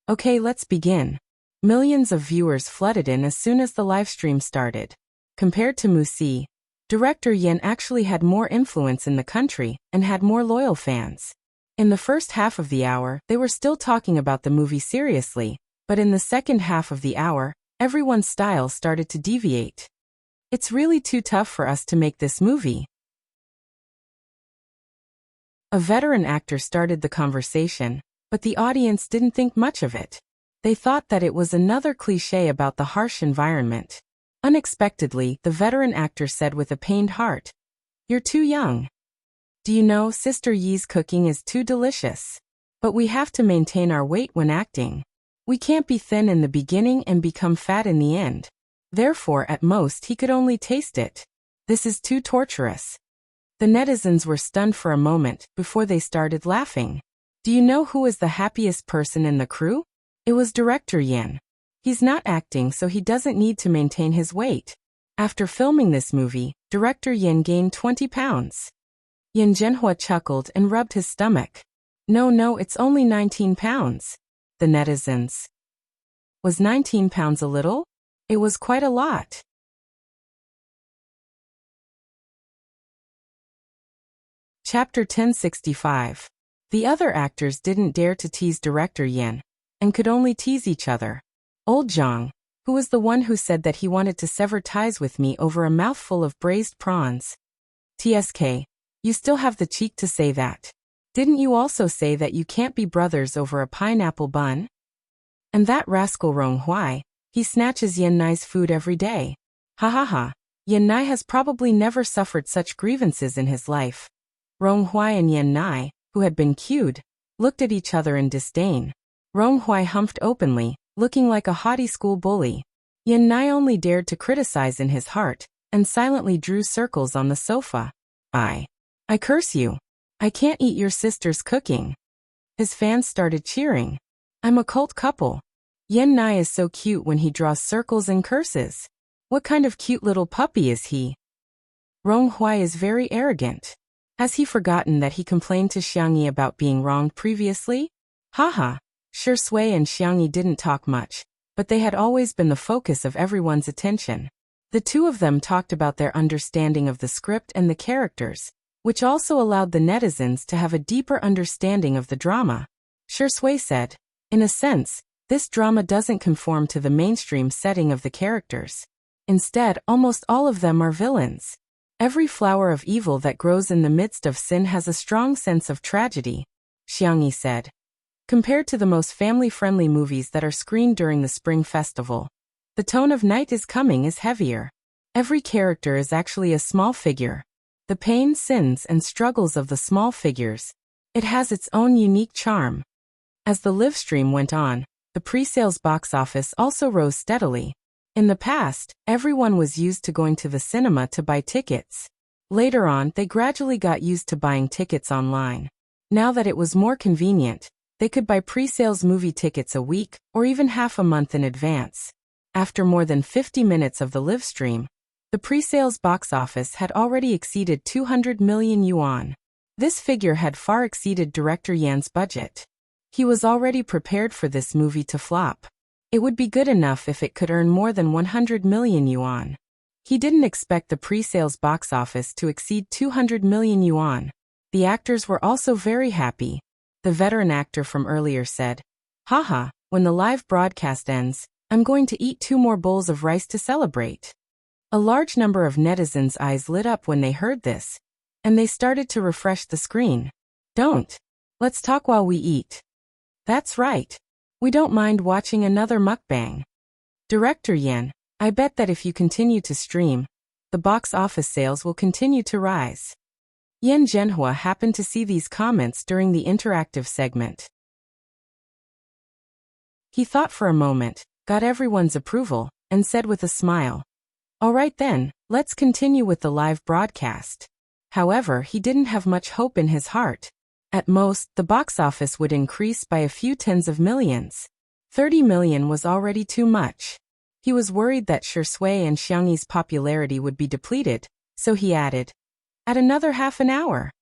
Okay, let's begin. Millions of viewers flooded in as soon as the livestream started. Compared to Musi, Director Yen actually had more influence in the country and had more loyal fans. In the first half of the hour, they were still talking about the movie seriously, but in the second half of the hour, everyone's style started to deviate. It's really too tough for us to make this movie. A veteran actor started the conversation, but the audience didn't think much of it. They thought that it was another cliché about the harsh environment. Unexpectedly, the veteran actor said with a pained heart, "You're too young. Do you know, Sister Yi's cooking is too delicious. But we have to maintain our weight when acting. We can't be thin in the beginning and become fat in the end. Therefore, at most, he could only taste it. This is too torturous." The netizens were stunned for a moment before they started laughing. Do you know who is the happiest person in the crew? It was Director Yen. He's not acting, so he doesn't need to maintain his weight. After filming this movie, Director Yen gained 20 pounds. Yen Zhenhua chuckled and rubbed his stomach. No, it's only 19 pounds. The netizens. Was 19 pounds a little? It was quite a lot. Chapter 1065. The other actors didn't dare to tease Director Yen, and could only tease each other. Old Zhang, who was the one who said that he wanted to sever ties with me over a mouthful of braised prawns. TSK. You still have the cheek to say that. Didn't you also say that you can't be brothers over a pineapple bun? And that rascal Rong Huai, he snatches Yen Nai's food every day. Ha. Yen Nai has probably never suffered such grievances in his life. Rong Huai and Yen Nai, who had been cued, looked at each other in disdain. Rong Huai humphed openly, looking like a haughty school bully. Yan Nai only dared to criticize in his heart, and silently drew circles on the sofa. I curse you. I can't eat your sister's cooking. His fans started cheering. I'm a cult couple. Yan Nai is so cute when he draws circles and curses. What kind of cute little puppy is he? Rong Hui is very arrogant. Has he forgotten that he complained to Xiangyi about being wronged previously? Haha. Shi Sui and Xiangyi didn't talk much, but they had always been the focus of everyone's attention. The two of them talked about their understanding of the script and the characters, which also allowed the netizens to have a deeper understanding of the drama. Shi Sui said, in a sense, this drama doesn't conform to the mainstream setting of the characters. Instead, almost all of them are villains. Every flower of evil that grows in the midst of sin has a strong sense of tragedy, Xiangyi said. Compared to the most family-friendly movies that are screened during the Spring Festival, the tone of Night is Coming is heavier. Every character is actually a small figure. The pain, sins, and struggles of the small figures. It has its own unique charm. As the live stream went on, the pre-sales box office also rose steadily. In the past, everyone was used to going to the cinema to buy tickets. Later on, they gradually got used to buying tickets online. Now that it was more convenient, they could buy pre-sales movie tickets a week or even half a month in advance. After more than 50 minutes of the live stream, the pre-sales box office had already exceeded 200 million yuan. This figure had far exceeded director Yan's budget. He was already prepared for this movie to flop. It would be good enough if it could earn more than 100 million yuan. He didn't expect the pre-sales box office to exceed 200 million yuan. The actors were also very happy. The veteran actor from earlier said, haha, when the live broadcast ends, I'm going to eat 2 more bowls of rice to celebrate. A large number of netizens' eyes lit up when they heard this, and they started to refresh the screen. Don't. Let's talk while we eat. That's right. We don't mind watching another mukbang. Director Yan, I bet that if you continue to stream, the box office sales will continue to rise. Yan Zhenhua happened to see these comments during the interactive segment. He thought for a moment, got everyone's approval, and said with a smile, all right then, let's continue with the live broadcast. However, he didn't have much hope in his heart. At most, the box office would increase by a few tens of millions. 30 million was already too much. He was worried that Shi Sui and Xiangyi's popularity would be depleted, so he added, at another half an hour.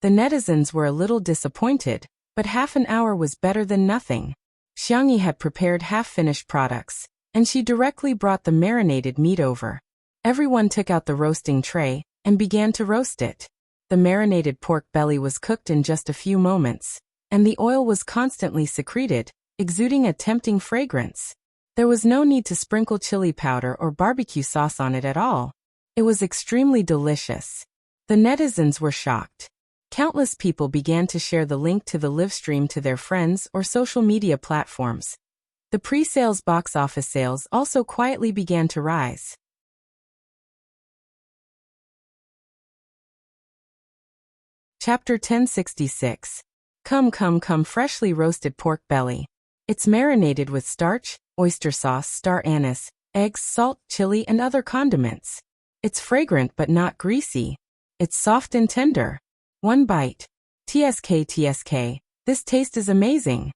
The netizens were a little disappointed, but half an hour was better than nothing. Xiangyi had prepared half-finished products, and she directly brought the marinated meat over. Everyone took out the roasting tray and began to roast it. The marinated pork belly was cooked in just a few moments, and the oil was constantly secreted, exuding a tempting fragrance. There was no need to sprinkle chili powder or barbecue sauce on it at all. It was extremely delicious. The netizens were shocked. Countless people began to share the link to the live stream to their friends or social media platforms. The pre-sales box office sales also quietly began to rise. Chapter 1066. Come freshly roasted pork belly. It's marinated with starch, oyster sauce, star anise, eggs, salt, chili, and other condiments. It's fragrant but not greasy. It's soft and tender. One bite. TSK, this taste is amazing.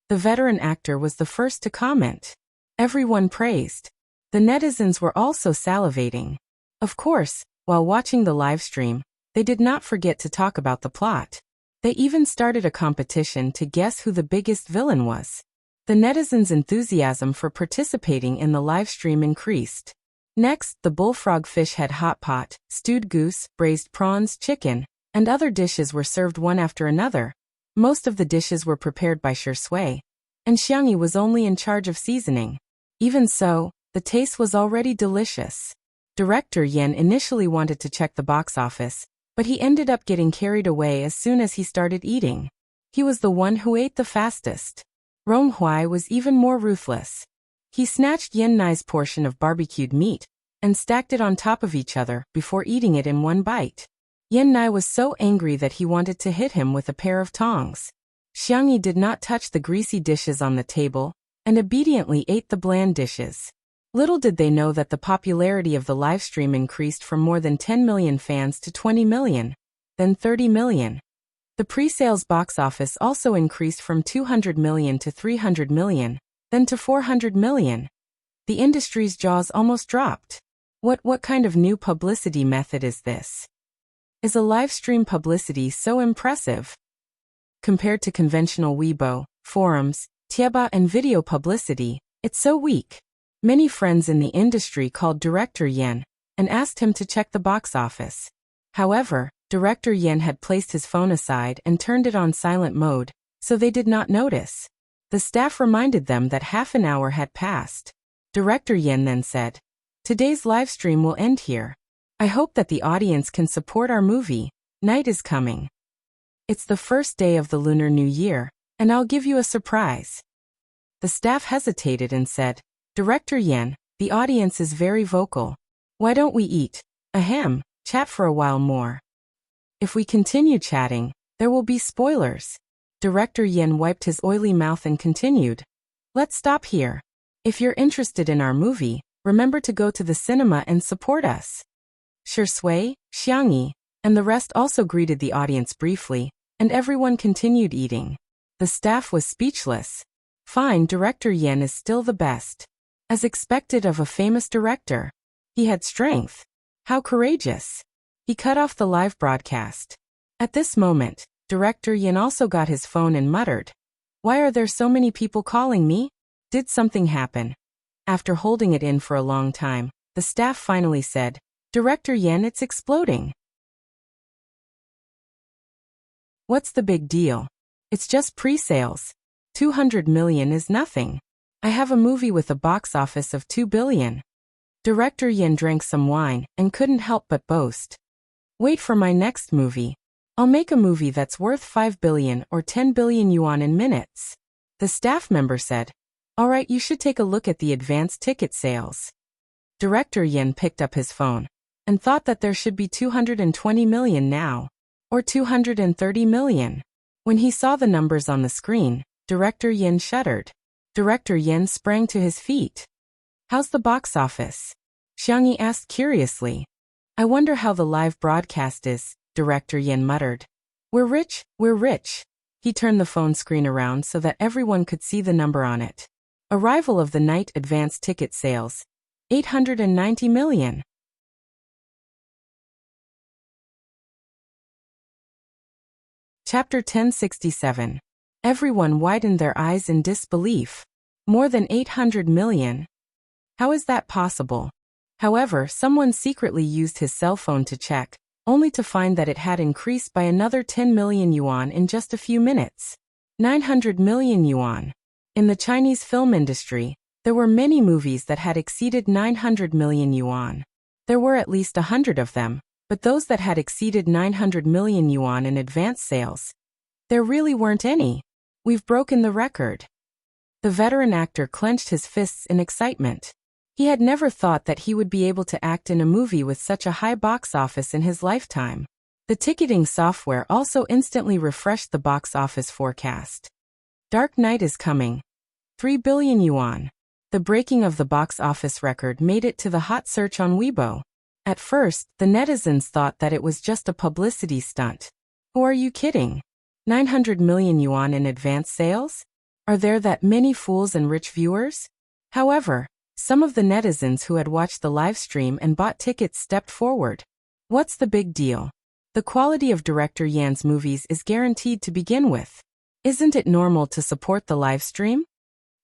The veteran actor was the first to comment. Everyone praised. The netizens were also salivating. Of course, while watching the live stream, they did not forget to talk about the plot. They even started a competition to guess who the biggest villain was. The netizens' enthusiasm for participating in the live stream increased. Next, the bullfrog fish head hot pot, stewed goose, braised prawns, chicken, and other dishes were served one after another. Most of the dishes were prepared by Shi Sui, and Xiangyi was only in charge of seasoning. Even so, the taste was already delicious. Director Yan initially wanted to check the box office, but he ended up getting carried away as soon as he started eating. He was the one who ate the fastest. Rong Hui was even more ruthless. He snatched Yan Nai's portion of barbecued meat and stacked it on top of each other before eating it in one bite. Yan Nai was so angry that he wanted to hit him with a pair of tongs. Xiangyi did not touch the greasy dishes on the table and obediently ate the bland dishes. Little did they know that the popularity of the livestream increased from more than 10 million fans to 20 million, then 30 million. The pre-sales box office also increased from 200 million to 300 million, then to 400 million. The industry's jaws almost dropped. What kind of new publicity method is this? Is a livestream publicity so impressive? Compared to conventional Weibo, forums, Tieba and video publicity, it's so weak. Many friends in the industry called Director Yen and asked him to check the box office. However, Director Yen had placed his phone aside and turned it on silent mode, so they did not notice. The staff reminded them that half an hour had passed. Director Yen then said, "Today's livestream will end here. I hope that the audience can support our movie. Night is coming. It's the first day of the Lunar New Year, and I'll give you a surprise." The staff hesitated and said, "Director Yen, the audience is very vocal. Why don't we eat? Ahem, chat for a while more. If we continue chatting, there will be spoilers." Director Yen wiped his oily mouth and continued, "Let's stop here. If you're interested in our movie, remember to go to the cinema and support us." Shi Sui, Xiangyi, and the rest also greeted the audience briefly, and everyone continued eating. The staff was speechless. Fine, Director Yen is still the best. As expected of a famous director. He had strength. How courageous. He cut off the live broadcast. At this moment, Director Yen also got his phone and muttered, "Why are there so many people calling me? Did something happen?" After holding it in for a long time, the staff finally said, "Director Yen, it's exploding." "What's the big deal? It's just pre-sales. 200 million is nothing. I have a movie with a box office of 2 billion. Director Yen drank some wine and couldn't help but boast. "Wait for my next movie. I'll make a movie that's worth 5 billion or 10 billion yuan in minutes." The staff member said, "Alright, you should take a look at the advance ticket sales." Director Yen picked up his phone and thought that there should be 220 million now, or 230 million. When he saw the numbers on the screen, Director Yen shuddered. Director Yen sprang to his feet. "How's the box office?" Xiangyi asked curiously. "I wonder how the live broadcast is," Director Yen muttered. We're rich, we're rich." He turned the phone screen around so that everyone could see the number on it. Arrival of the night advance ticket sales. 890 million. Chapter 1067. Everyone widened their eyes in disbelief. More than 800 million. How is that possible? However, someone secretly used his cell phone to check, only to find that it had increased by another 10 million yuan in just a few minutes. 900 million yuan. In the Chinese film industry, there were many movies that had exceeded 900 million yuan. There were at least 100 of them, but those that had exceeded 900 million yuan in advance sales, there really weren't any. We've broken the record. The veteran actor clenched his fists in excitement. He had never thought that he would be able to act in a movie with such a high box office in his lifetime. The ticketing software also instantly refreshed the box office forecast. Dark Knight is coming. 3 billion yuan. The breaking of the box office record made it to the hot search on Weibo. At first, the netizens thought that it was just a publicity stunt. Who are you kidding? 900 million yuan in advance sales? Are there that many fools and rich viewers? However, some of the netizens who had watched the live stream and bought tickets stepped forward. What's the big deal? The quality of Director Yan's movies is guaranteed to begin with. Isn't it normal to support the live stream?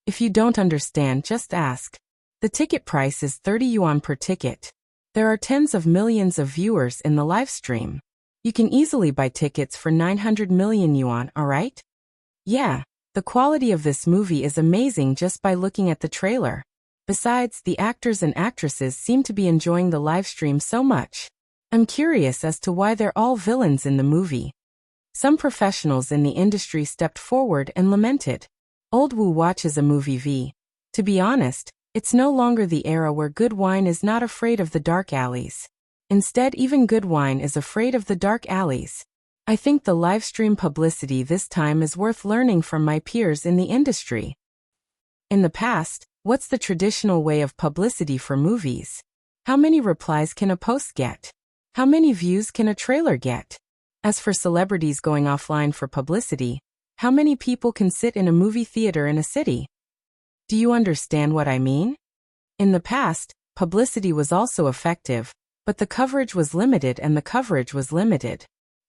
If you don't understand, just ask. The ticket price is 30 yuan per ticket. There are tens of millions of viewers in the live stream. You can easily buy tickets for 900 million yuan, alright? Yeah, the quality of this movie is amazing just by looking at the trailer. Besides, the actors and actresses seem to be enjoying the live stream so much. I'm curious as to why they're all villains in the movie. Some professionals in the industry stepped forward and lamented. Old Wu watches a movie v. To be honest, it's no longer the era where good wine is not afraid of the dark alleys. Instead, even good wine is afraid of the dark alleys. I think the live stream publicity this time is worth learning from my peers in the industry. In the past, What's the traditional way of publicity for movies? How many replies can a post get? How many views can a trailer get? As for celebrities going offline for publicity, how many people can sit in a movie theater in a city? Do you understand what I mean? In the past, publicity was also effective, but the coverage was limited.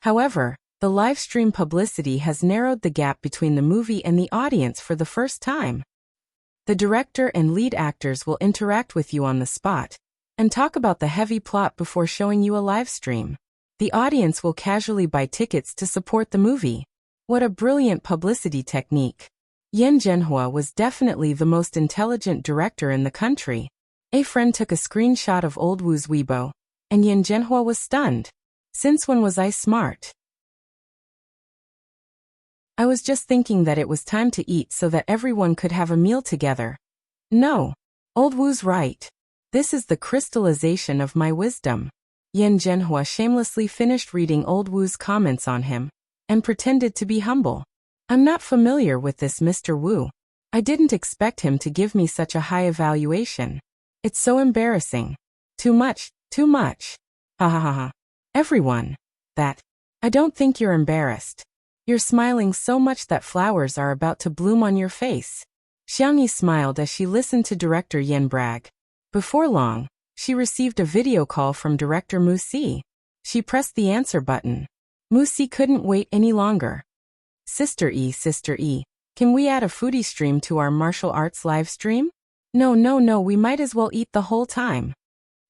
However, the live stream publicity has narrowed the gap between the movie and the audience for the first time. The director and lead actors will interact with you on the spot and talk about the heavy plot before showing you a live stream. The audience will casually buy tickets to support the movie. What a brilliant publicity technique. Yen Zhenhua was definitely the most intelligent director in the country. A friend took a screenshot of old Wu's Weibo, and Yen Zhenhua was stunned. Since when was I smart? I was just thinking that it was time to eat so that everyone could have a meal together. No. Old Wu's right. This is the crystallization of my wisdom. Yen Zhenhua shamelessly finished reading old Wu's comments on him and pretended to be humble. I'm not familiar with this Mr. Wu. I didn't expect him to give me such a high evaluation. It's so embarrassing. Too much. Ha ha ha ha. Everyone. I don't think you're embarrassed. You're smiling so much that flowers are about to bloom on your face. Xiangyi smiled as she listened to director Yen brag. Before long, she received a video call from director Mu Si. She pressed the answer button. Mu Si couldn't wait any longer. Sister E, can we add a foodie stream to our martial arts live stream? No, we might as well eat the whole time.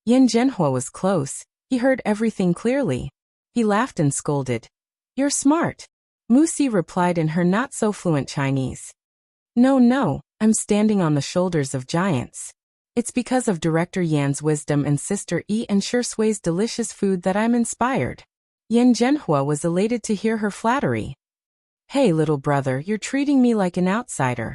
Yen Zhenhua was close. He heard everything clearly. He laughed and scolded. You're smart. Mu Si replied in her not-so-fluent Chinese. No, I'm standing on the shoulders of giants. It's because of Director Yan's wisdom and Sister E and Sure Sui's delicious food that I'm inspired. Yen Zhenhua was elated to hear her flattery. Hey, little brother, you're treating me like an outsider.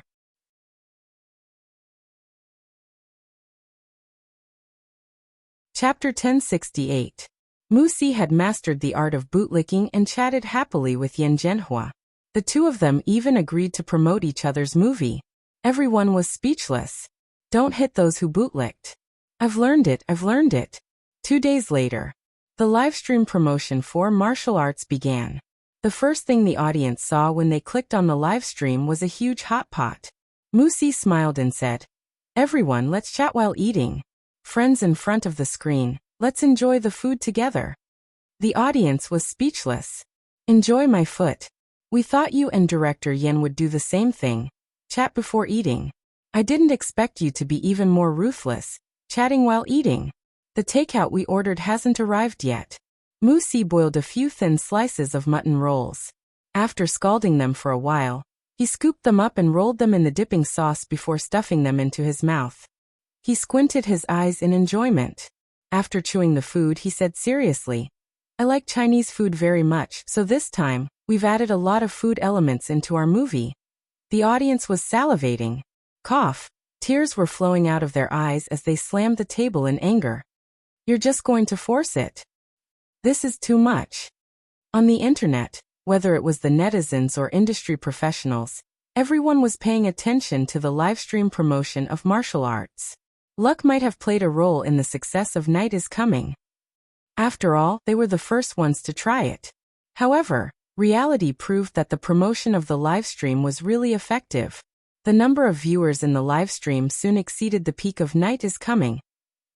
Chapter 1068. Mu Si had mastered the art of bootlicking and chatted happily with Yen Zhenhua. The two of them even agreed to promote each other's movie. Everyone was speechless. Don't hit those who bootlicked. I've learned it. 2 days later, the livestream promotion for martial arts began. The first thing the audience saw when they clicked on the live stream was a huge hot pot. Mu Si smiled and said, Everyone, let's chat while eating. Friends in front of the screen, let's enjoy the food together. The audience was speechless. Enjoy my foot. We thought you and director Yen would do the same thing. Chat before eating. I didn't expect you to be even more ruthless, chatting while eating. The takeout we ordered hasn't arrived yet. Mu Si boiled a few thin slices of mutton rolls. After scalding them for a while, he scooped them up and rolled them in the dipping sauce before stuffing them into his mouth. He squinted his eyes in enjoyment. After chewing the food, he said seriously, I like Chinese food very much, so this time, we've added a lot of food elements into our movie. The audience was salivating. Cough. Tears were flowing out of their eyes as they slammed the table in anger. You're just going to force it. This is too much. On the internet, whether it was the netizens or industry professionals, everyone was paying attention to the livestream promotion of martial arts. Luck might have played a role in the success of Night is Coming. After all, they were the first ones to try it. However, reality proved that the promotion of the livestream was really effective. The number of viewers in the livestream soon exceeded the peak of Night is Coming.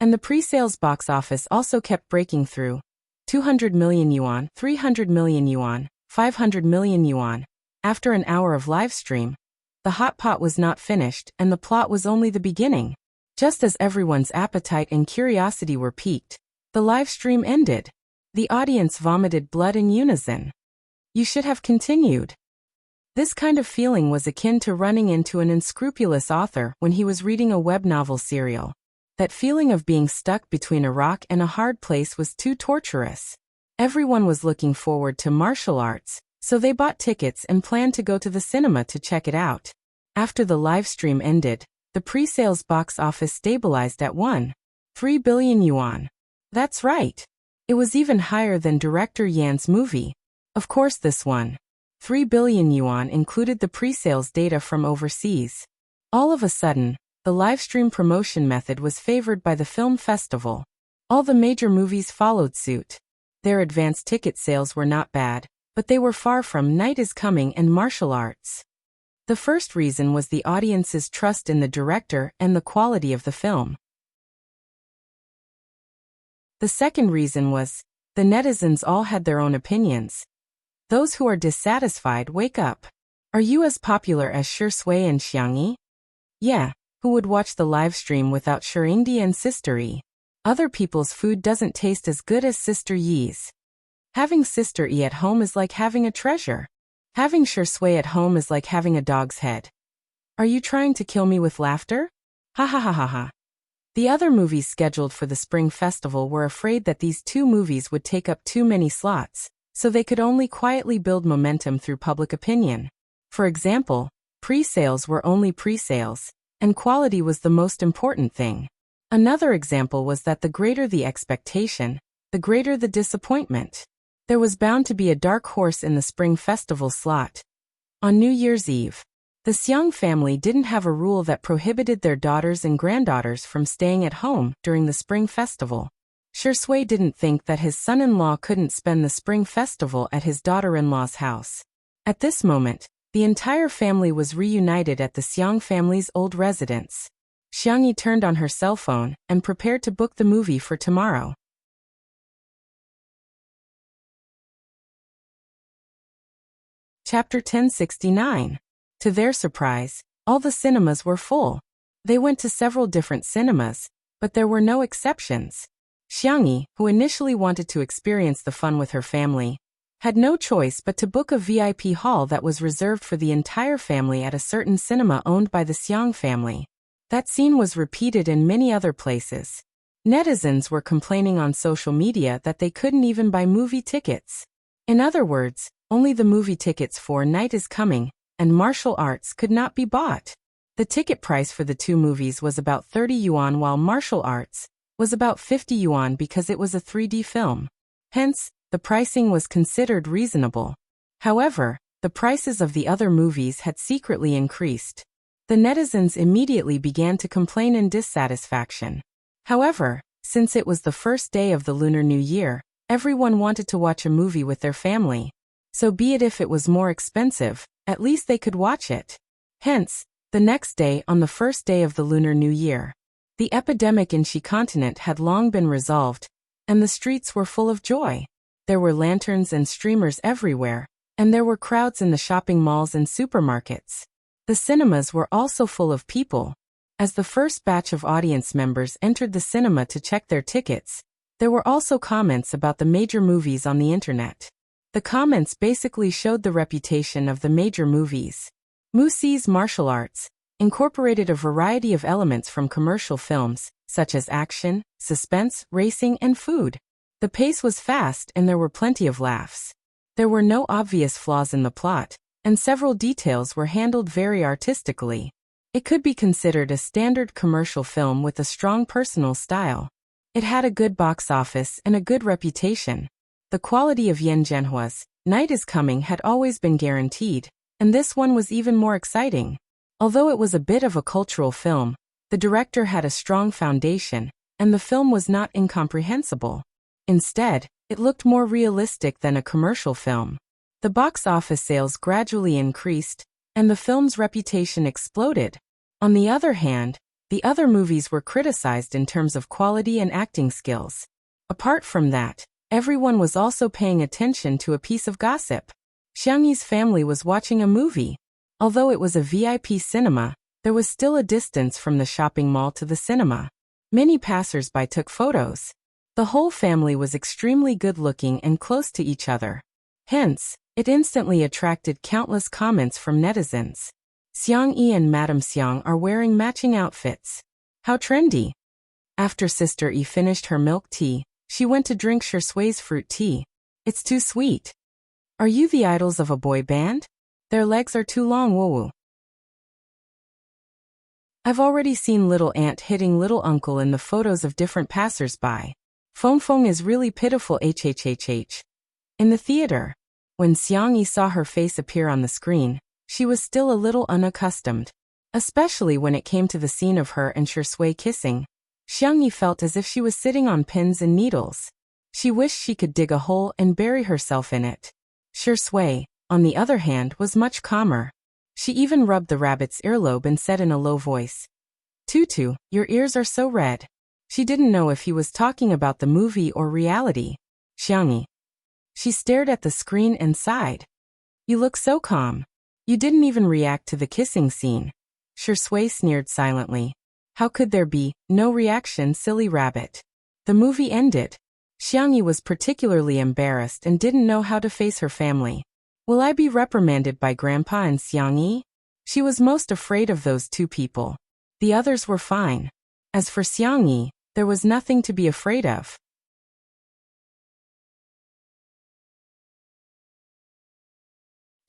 And the pre-sales box office also kept breaking through. 200 million yuan, 300 million yuan, 500 million yuan. After an hour of livestream, the hot pot was not finished and the plot was only the beginning. Just as everyone's appetite and curiosity were piqued, the livestream ended. The audience vomited blood in unison. You should have continued. This kind of feeling was akin to running into an unscrupulous author when he was reading a web novel serial. That feeling of being stuck between a rock and a hard place was too torturous. Everyone was looking forward to martial arts, so they bought tickets and planned to go to the cinema to check it out. After the live stream ended, the pre-sales box office stabilized at 1.3 billion yuan. That's right. It was even higher than director Yan's movie. Of course this 1.3 billion yuan included the pre-sales data from overseas. All of a sudden, The livestream promotion method was favored by the film festival. All the major movies followed suit. Their advance ticket sales were not bad, but they were far from Night is Coming and martial arts. The first reason was the audience's trust in the director and the quality of the film. The second reason was, the netizens all had their own opinions. Those who are dissatisfied wake up. Are you as popular as Shi Sui and Xiang Yi? Yeah, who would watch the live stream without Shi and Sister Yi? Other people's food doesn't taste as good as Sister Yi's. Having Sister Yi at home is like having a treasure. Having Shi Sui at home is like having a dog's head. Are you trying to kill me with laughter? Ha ha ha ha ha. The other movies scheduled for the Spring Festival were afraid that these two movies would take up too many slots, so they could only quietly build momentum through public opinion. For example, pre-sales were only pre-sales, and quality was the most important thing. Another example was that the greater the expectation, the greater the disappointment. There was bound to be a dark horse in the Spring Festival slot. On New Year's Eve, the Xiang family didn't have a rule that prohibited their daughters and granddaughters from staying at home during the Spring Festival. Shi Sui didn't think that his son-in-law couldn't spend the Spring Festival at his daughter-in-law's house. At this moment, the entire family was reunited at the Xiang family's old residence. Xiang Yi turned on her cell phone and prepared to book the movie for tomorrow. Chapter 1069. To their surprise, all the cinemas were full. They went to several different cinemas, but there were no exceptions. Xiang Yi, who initially wanted to experience the fun with her family, had no choice but to book a VIP hall that was reserved for the entire family at a certain cinema owned by the Xiang family. That scene was repeated in many other places. Netizens were complaining on social media that they couldn't even buy movie tickets. In other words, only the movie tickets for Night is Coming and martial arts could not be bought. The ticket price for the two movies was about 30 yuan, while martial arts was about 50 yuan because it was a 3D film. Hence, the pricing was considered reasonable. However, the prices of the other movies had secretly increased. The netizens immediately began to complain in dissatisfaction. However, since it was the first day of the Lunar New Year, everyone wanted to watch a movie with their family. So be it if it was more expensive, at least they could watch it. Hence, the next day on the first day of the Lunar New Year, the epidemic in Xi continent had long been resolved, and the streets were full of joy. There were lanterns and streamers everywhere, and there were crowds in the shopping malls and supermarkets. The cinemas were also full of people. As the first batch of audience members entered the cinema to check their tickets, there were also comments about the major movies on the internet. The comments basically showed the reputation of the major movies. Musi's martial arts incorporated a variety of elements from commercial films, such as action, suspense, racing, and food. The pace was fast and there were plenty of laughs. There were no obvious flaws in the plot, and several details were handled very artistically. It could be considered a standard commercial film with a strong personal style. It had a good box office and a good reputation. The quality of Yan Zhenhua's Night is Coming had always been guaranteed, and this one was even more exciting. Although it was a bit of a cultural film, the director had a strong foundation, and the film was not incomprehensible. Instead, it looked more realistic than a commercial film. The box office sales gradually increased, and the film's reputation exploded. On the other hand, the other movies were criticized in terms of quality and acting skills. Apart from that, everyone was also paying attention to a piece of gossip. Xiang Yi's family was watching a movie. Although it was a VIP cinema, there was still a distance from the shopping mall to the cinema. Many passers-by took photos. The whole family was extremely good-looking and close to each other. Hence, it instantly attracted countless comments from netizens. Xiang Yi and Madame Xiang are wearing matching outfits. How trendy! After Sister Yi finished her milk tea, she went to drink Shi Sui's fruit tea. It's too sweet. Are you the idols of a boy band? Their legs are too long, woo-woo. I've already seen little aunt hitting little uncle in the photos of different passers-by. Feng Feng is really pitiful hhhh. In the theater, when Xiang Yi saw her face appear on the screen, she was still a little unaccustomed. Especially when it came to the scene of her and Shui kissing. Xiangyi felt as if she was sitting on pins and needles. She wished she could dig a hole and bury herself in it. Shui, on the other hand, was much calmer. She even rubbed the rabbit's earlobe and said in a low voice, "Tutu, your ears are so red." She didn't know if he was talking about the movie or reality. Xiangyi. She stared at the screen and sighed. "You look so calm. You didn't even react to the kissing scene." Shui sneered silently. "How could there be no reaction, silly rabbit?" The movie ended. Xiangyi was particularly embarrassed and didn't know how to face her family. Will I be reprimanded by Grandpa and Xiangyi? She was most afraid of those two people. The others were fine. As for Xiangyi, there was nothing to be afraid of.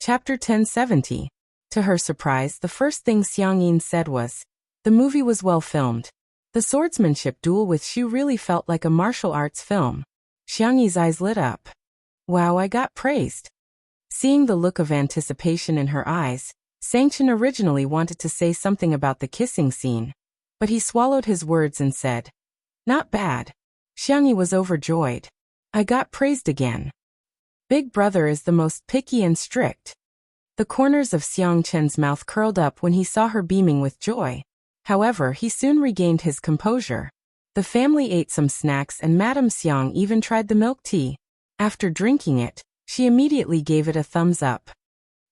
Chapter 1070. To her surprise, the first thing Xiangyin said was, "The movie was well filmed. The swordsmanship duel with Shu really felt like a martial arts film." Xiangyi's eyes lit up. "Wow, I got praised." Seeing the look of anticipation in her eyes, Sangchen originally wanted to say something about the kissing scene, but he swallowed his words and said, "Not bad." Xiangyi was overjoyed. "I got praised again. Big brother is the most picky and strict." The corners of Xiang Chen's mouth curled up when he saw her beaming with joy. However, he soon regained his composure. The family ate some snacks and Madame Xiang even tried the milk tea. After drinking it, she immediately gave it a thumbs up.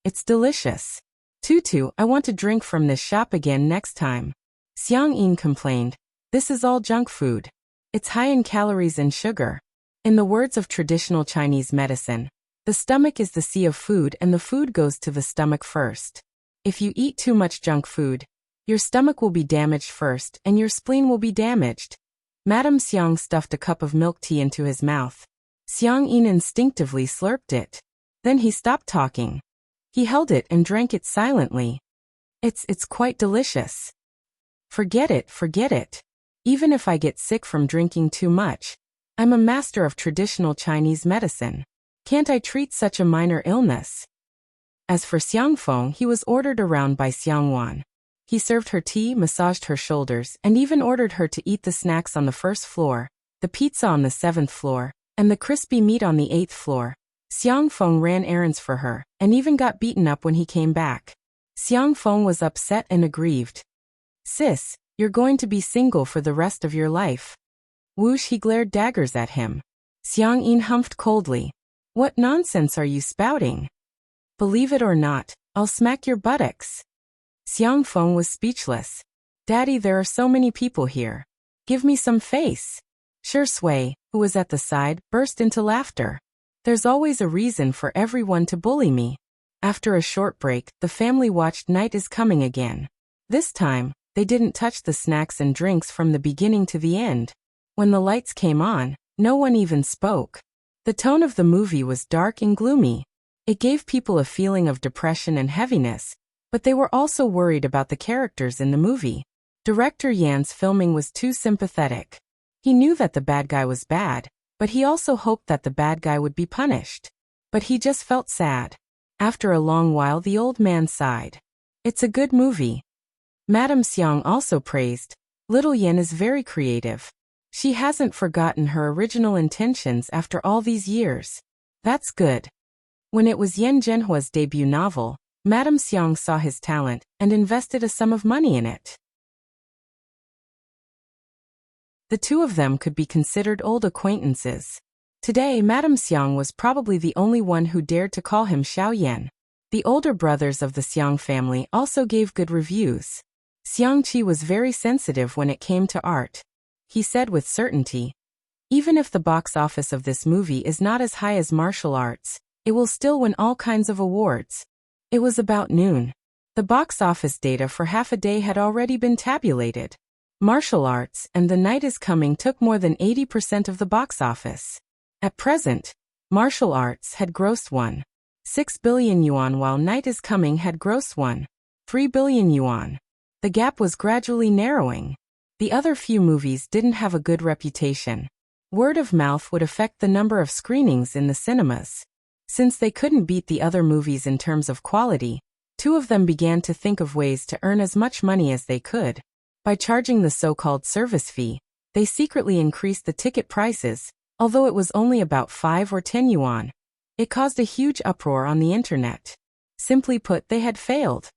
"It's delicious. Tutu, I want to drink from this shop again next time." Xiang Yin complained, "This is all junk food. It's high in calories and sugar." In the words of traditional Chinese medicine, the stomach is the sea of food and the food goes to the stomach first. If you eat too much junk food, your stomach will be damaged first and your spleen will be damaged. Madame Xiang stuffed a cup of milk tea into his mouth. Xiang Yin instinctively slurped it. Then he stopped talking. He held it and drank it silently. It's quite delicious." Forget it. Even if I get sick from drinking too much, I'm a master of traditional Chinese medicine. Can't I treat such a minor illness? As for Xiangfeng, he was ordered around by Xiangwan. He served her tea, massaged her shoulders, and even ordered her to eat the snacks on the first floor, the pizza on the 7th floor, and the crispy meat on the 8th floor. Xiangfeng ran errands for her, and even got beaten up when he came back. Xiangfeng was upset and aggrieved. "Sis, you're going to be single for the rest of your life." Whoosh, he glared daggers at him. Xiang Yin humphed coldly. "What nonsense are you spouting? Believe it or not, I'll smack your buttocks." Xiangfeng was speechless. "Daddy, there are so many people here. Give me some face." Shui, who was at the side, burst into laughter. "There's always a reason for everyone to bully me." After a short break, the family watched Night is Coming again. This time, they didn't touch the snacks and drinks from the beginning to the end. When the lights came on, no one even spoke. The tone of the movie was dark and gloomy. It gave people a feeling of depression and heaviness, but they were also worried about the characters in the movie. Director Yan's filming was too sympathetic. He knew that the bad guy was bad, but he also hoped that the bad guy would be punished. But he just felt sad. After a long while, the old man sighed. "It's a good movie." Madame Xiang also praised. "Little Yan is very creative. She hasn't forgotten her original intentions after all these years. That's good." When it was Yan Zhenhua's debut novel, Madame Xiang saw his talent and invested a sum of money in it. The two of them could be considered old acquaintances. Today, Madame Xiang was probably the only one who dared to call him Xiao Yan. The older brothers of the Xiang family also gave good reviews. Xiang Qi was very sensitive when it came to art. He said with certainty, "Even if the box office of this movie is not as high as martial arts, it will still win all kinds of awards." It was about noon. The box office data for half a day had already been tabulated. Martial arts and The Night is Coming took more than 80% of the box office. At present, martial arts had grossed 1.6 billion yuan while Night is Coming had grossed 1.3 billion yuan. The gap was gradually narrowing. The other few movies didn't have a good reputation. Word of mouth would affect the number of screenings in the cinemas. Since they couldn't beat the other movies in terms of quality, Two of them began to think of ways to earn as much money as they could. By charging the so-called service fee, they secretly increased the ticket prices, although it was only about 5 or 10 yuan. It caused a huge uproar on the internet. Simply put, they had failed.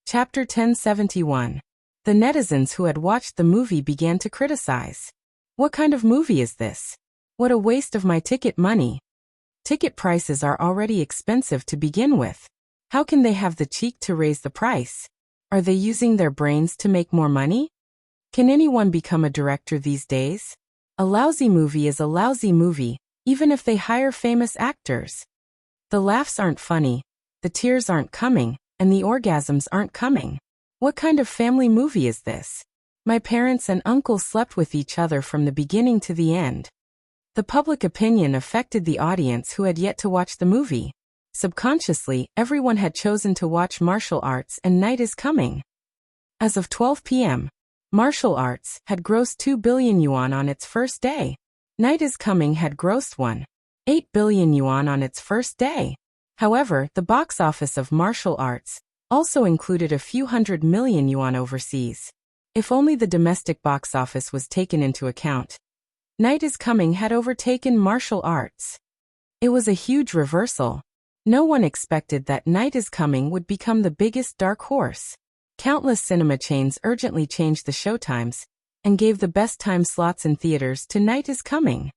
Chapter 1071. The netizens who had watched the movie began to criticize. What kind of movie is this? What a waste of my ticket money. Ticket prices are already expensive to begin with. How can they have the cheek to raise the price? Are they using their brains to make more money? Can anyone become a director these days? A lousy movie is a lousy movie, even if they hire famous actors. The laughs aren't funny, the tears aren't coming, and the orgasms aren't coming. What kind of family movie is this? My parents and uncle slept with each other from the beginning to the end. The public opinion affected the audience who had yet to watch the movie. Subconsciously, everyone had chosen to watch martial arts and Night is Coming. As of 12 p.m., martial arts had grossed 2 billion yuan on its first day. Night is Coming had grossed 1.8 billion yuan on its first day. However, the box office of martial arts also included a few hundred million yuan overseas. If only the domestic box office was taken into account. Night is Coming had overtaken martial arts. It was a huge reversal. No one expected that Night is Coming would become the biggest dark horse. Countless cinema chains urgently changed the showtimes and gave the best time slots in theaters to Night is Coming.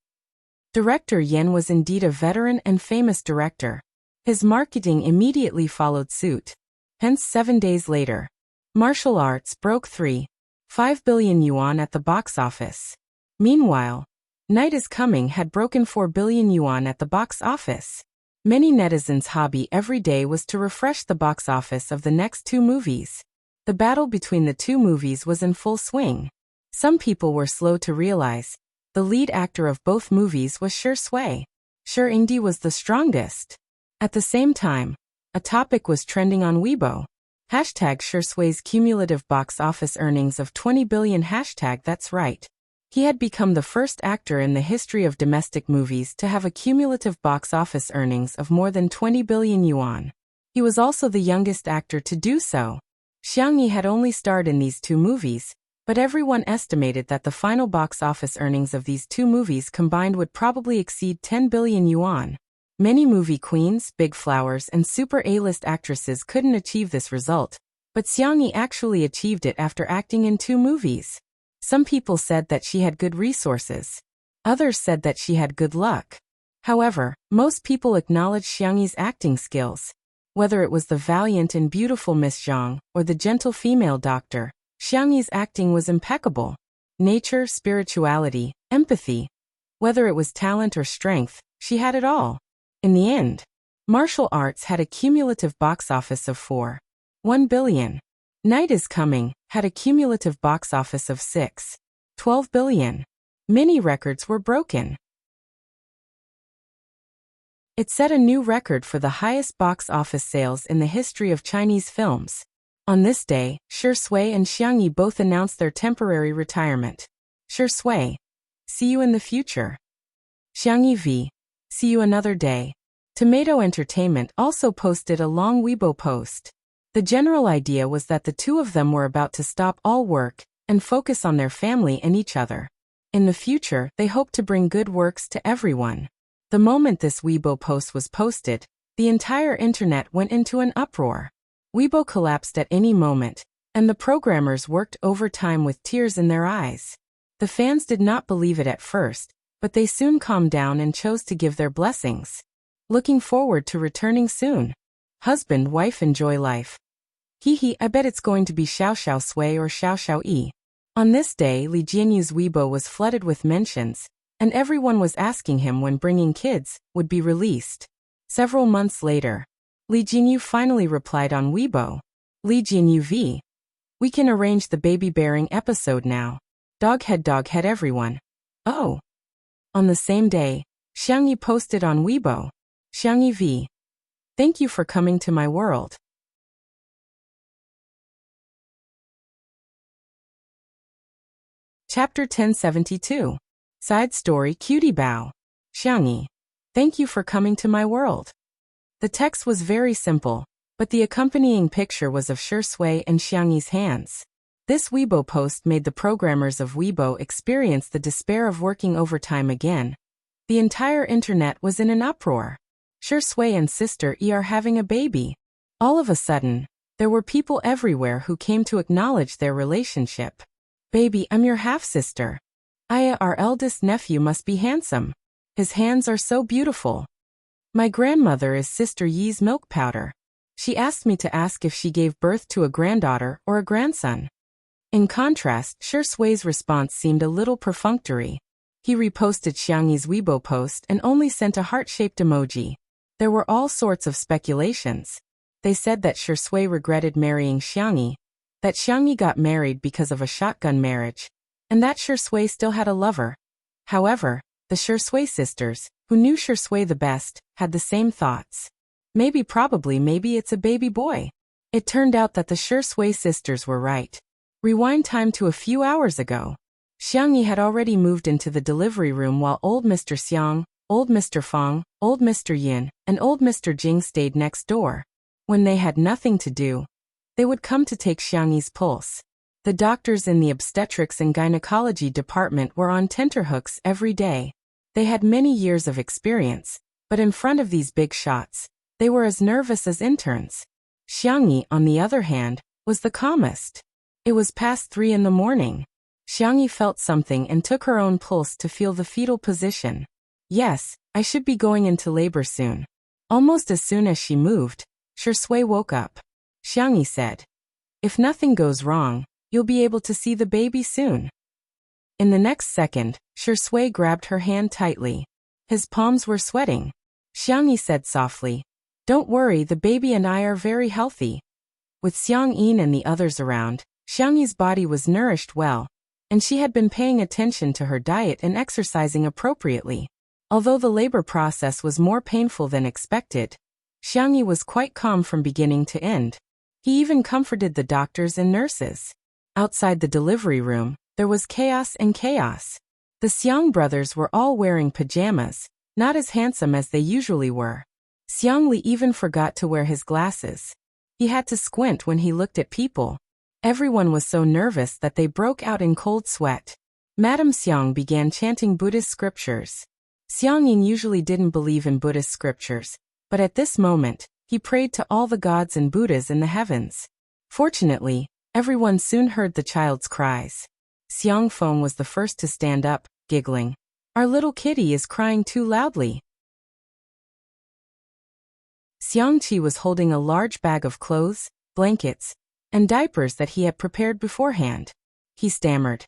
Director Yen was indeed a veteran and famous director. His marketing immediately followed suit. Hence 7 days later, martial arts broke 3.5 billion yuan at the box office. Meanwhile, Night is Coming had broken 4 billion yuan at the box office. Many netizens' hobby every day was to refresh the box office of the next two movies. The battle between the two movies was in full swing. Some people were slow to realize the lead actor of both movies was Shi Sui. Shi Ingdi was the strongest. At the same time, a topic was trending on Weibo. Hashtag Shi Sui's cumulative box office earnings of 20 billion. Hashtag that's right. He had become the first actor in the history of domestic movies to have a cumulative box office earnings of more than 20 billion yuan. He was also the youngest actor to do so. Xiang Yi had only starred in these two movies, but everyone estimated that the final box office earnings of these two movies combined would probably exceed 10 billion yuan. Many movie queens, big flowers, and super A-list actresses couldn't achieve this result, but Xiang Yi actually achieved it after acting in two movies. Some people said that she had good resources. Others said that she had good luck. However, most people acknowledged Xiang Yi's acting skills. Whether it was the valiant and beautiful Miss Zhang or the gentle female doctor, Xiang Yi's acting was impeccable. Nature, spirituality, empathy. Whether it was talent or strength, she had it all. In the end, martial arts had a cumulative box office of 4.1 billion. Night is Coming had a cumulative box office of 6.12 billion. Many records were broken. It set a new record for the highest box office sales in the history of Chinese films. On this day, Shi Sui and Xiang Yi both announced their temporary retirement. Shi Sui, see you in the future. Xiang Yi v, see you another day. Tomato Entertainment also posted a long Weibo post. The general idea was that the two of them were about to stop all work and focus on their family and each other. In the future, they hoped to bring good works to everyone. The moment this Weibo post was posted, the entire internet went into an uproar. Weibo collapsed at any moment, and the programmers worked overtime with tears in their eyes. The fans did not believe it at first, but they soon calmed down and chose to give their blessings. Looking forward to returning soon. Husband, wife enjoy life. Hee, I bet it's going to be Xiao Xiao Sui or Xiao Xiao Yi. On this day, Li Jianyu's Weibo was flooded with mentions, and everyone was asking him when Bringing Kids would be released. Several months later, Li Jianyu finally replied on Weibo. Li Jianyu v. We can arrange the baby-bearing episode now. Dog head everyone. Oh. On the same day, Xiang Yi posted on Weibo. Xiang Yi v. Thank you for coming to my world. Chapter 1072. Side Story Cutie Bao. Xiangyi, thank you for coming to my world. The text was very simple, but the accompanying picture was of Shui and Xiangyi's hands. This Weibo post made the programmers of Weibo experience the despair of working overtime again. The entire internet was in an uproar. Shui and sister E are having a baby. All of a sudden, there were people everywhere who came to acknowledge their relationship. Baby, I'm your half-sister. Aya, our eldest nephew, must be handsome. His hands are so beautiful. My grandmother is Sister Yi's milk powder. She asked me to ask if she gave birth to a granddaughter or a grandson. In contrast, Shui's response seemed a little perfunctory. He reposted Xiangyi's Weibo post and only sent a heart-shaped emoji. There were all sorts of speculations. They said that Shui regretted marrying Xiangyi, that Xiangyi got married because of a shotgun marriage, and that Shui still had a lover. However, the Shui sisters, who knew Shui the best, had the same thoughts. Maybe it's a baby boy. It turned out that the Shui sisters were right. Rewind time to a few hours ago. Xiangyi had already moved into the delivery room while old Mr. Xiang, old Mr. Feng, old Mr. Yin, and old Mr. Jing stayed next door. When they had nothing to do, they would come to take Xiangyi's pulse. The doctors in the obstetrics and gynecology department were on tenterhooks every day. They had many years of experience, but in front of these big shots, they were as nervous as interns. Xiangyi, on the other hand, was the calmest. It was past 3 in the morning. Xiangyi felt something and took her own pulse to feel the fetal position. Yes, I should be going into labor soon. Almost as soon as she moved, Shui woke up. Xiangyi said, if nothing goes wrong, you'll be able to see the baby soon. In the next second, Shui grabbed her hand tightly. His palms were sweating. Xiangyi said softly, don't worry, the baby and I are very healthy. With Xiang Yin and the others around, Xiangyi's body was nourished well, and she had been paying attention to her diet and exercising appropriately. Although the labor process was more painful than expected, Xiangyi was quite calm from beginning to end. He even comforted the doctors and nurses. Outside the delivery room, there was chaos and chaos. The Xiang brothers were all wearing pajamas, not as handsome as they usually were. Xiang Li even forgot to wear his glasses. He had to squint when he looked at people. Everyone was so nervous that they broke out in cold sweat. Madame Xiang began chanting Buddhist scriptures. Xiang Yin usually didn't believe in Buddhist scriptures, but at this moment, he prayed to all the gods and Buddhas in the heavens. Fortunately, everyone soon heard the child's cries. Xiang Feng was the first to stand up, giggling. Our little kitty is crying too loudly. Xiang Qi was holding a large bag of clothes, blankets, and diapers that he had prepared beforehand. He stammered,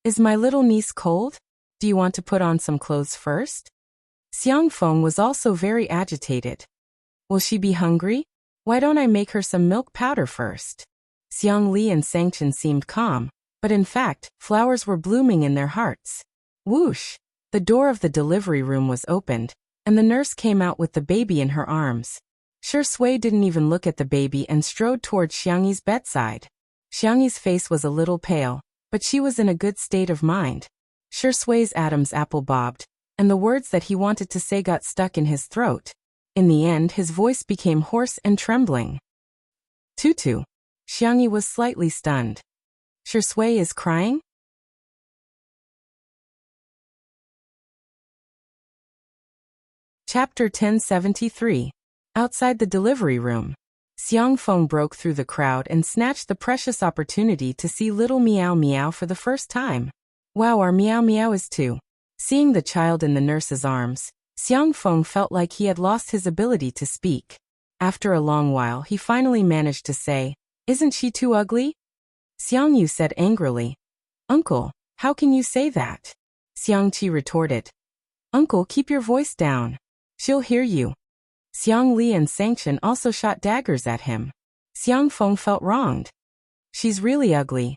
is my little niece cold? Do you want to put on some clothes first? Xiang Feng was also very agitated. Will she be hungry? Why don't I make her some milk powder first? Xiang Li and Sangchen seemed calm, but in fact, flowers were blooming in their hearts. Whoosh! The door of the delivery room was opened, and the nurse came out with the baby in her arms. Shui didn't even look at the baby and strode towards Xiangyi's bedside. Xiangyi's face was a little pale, but she was in a good state of mind. Shui's Adam's apple bobbed, and the words that he wanted to say got stuck in his throat. In the end, his voice became hoarse and trembling. Tutu. Xiangyi was slightly stunned. Shui is crying? Chapter 1073. Outside the delivery room. Xiang Feng broke through the crowd and snatched the precious opportunity to see little Meow Meow for the first time. Wow, our Meow Meow is 2. Seeing the child in the nurse's arms, Xiang Feng felt like he had lost his ability to speak. After a long while, he finally managed to say, isn't she too ugly? Xiang Yu said angrily. Uncle, how can you say that? Xiang Qi retorted. Uncle, keep your voice down. She'll hear you. Xiang Li and Sangchen also shot daggers at him. Xiang Feng felt wronged. She's really ugly.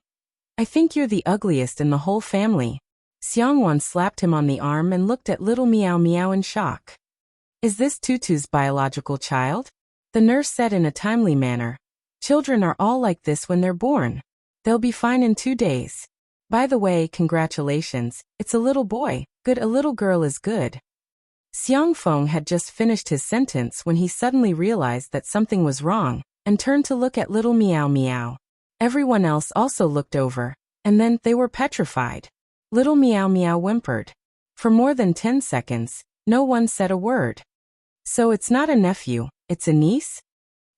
I think you're the ugliest in the whole family. Xiang Wan slapped him on the arm and looked at little Meow Meow in shock. Is this Tutu's biological child? The nurse said in a timely manner. Children are all like this when they're born. They'll be fine in 2 days. By the way, congratulations, it's a little boy. Good, a little girl is good. Xiang Feng had just finished his sentence when he suddenly realized that something was wrong, and turned to look at little Meow Meow. Everyone else also looked over, and then they were petrified. Little Meow Meow whimpered. For more than 10 seconds, no one said a word. So it's not a nephew, it's a niece?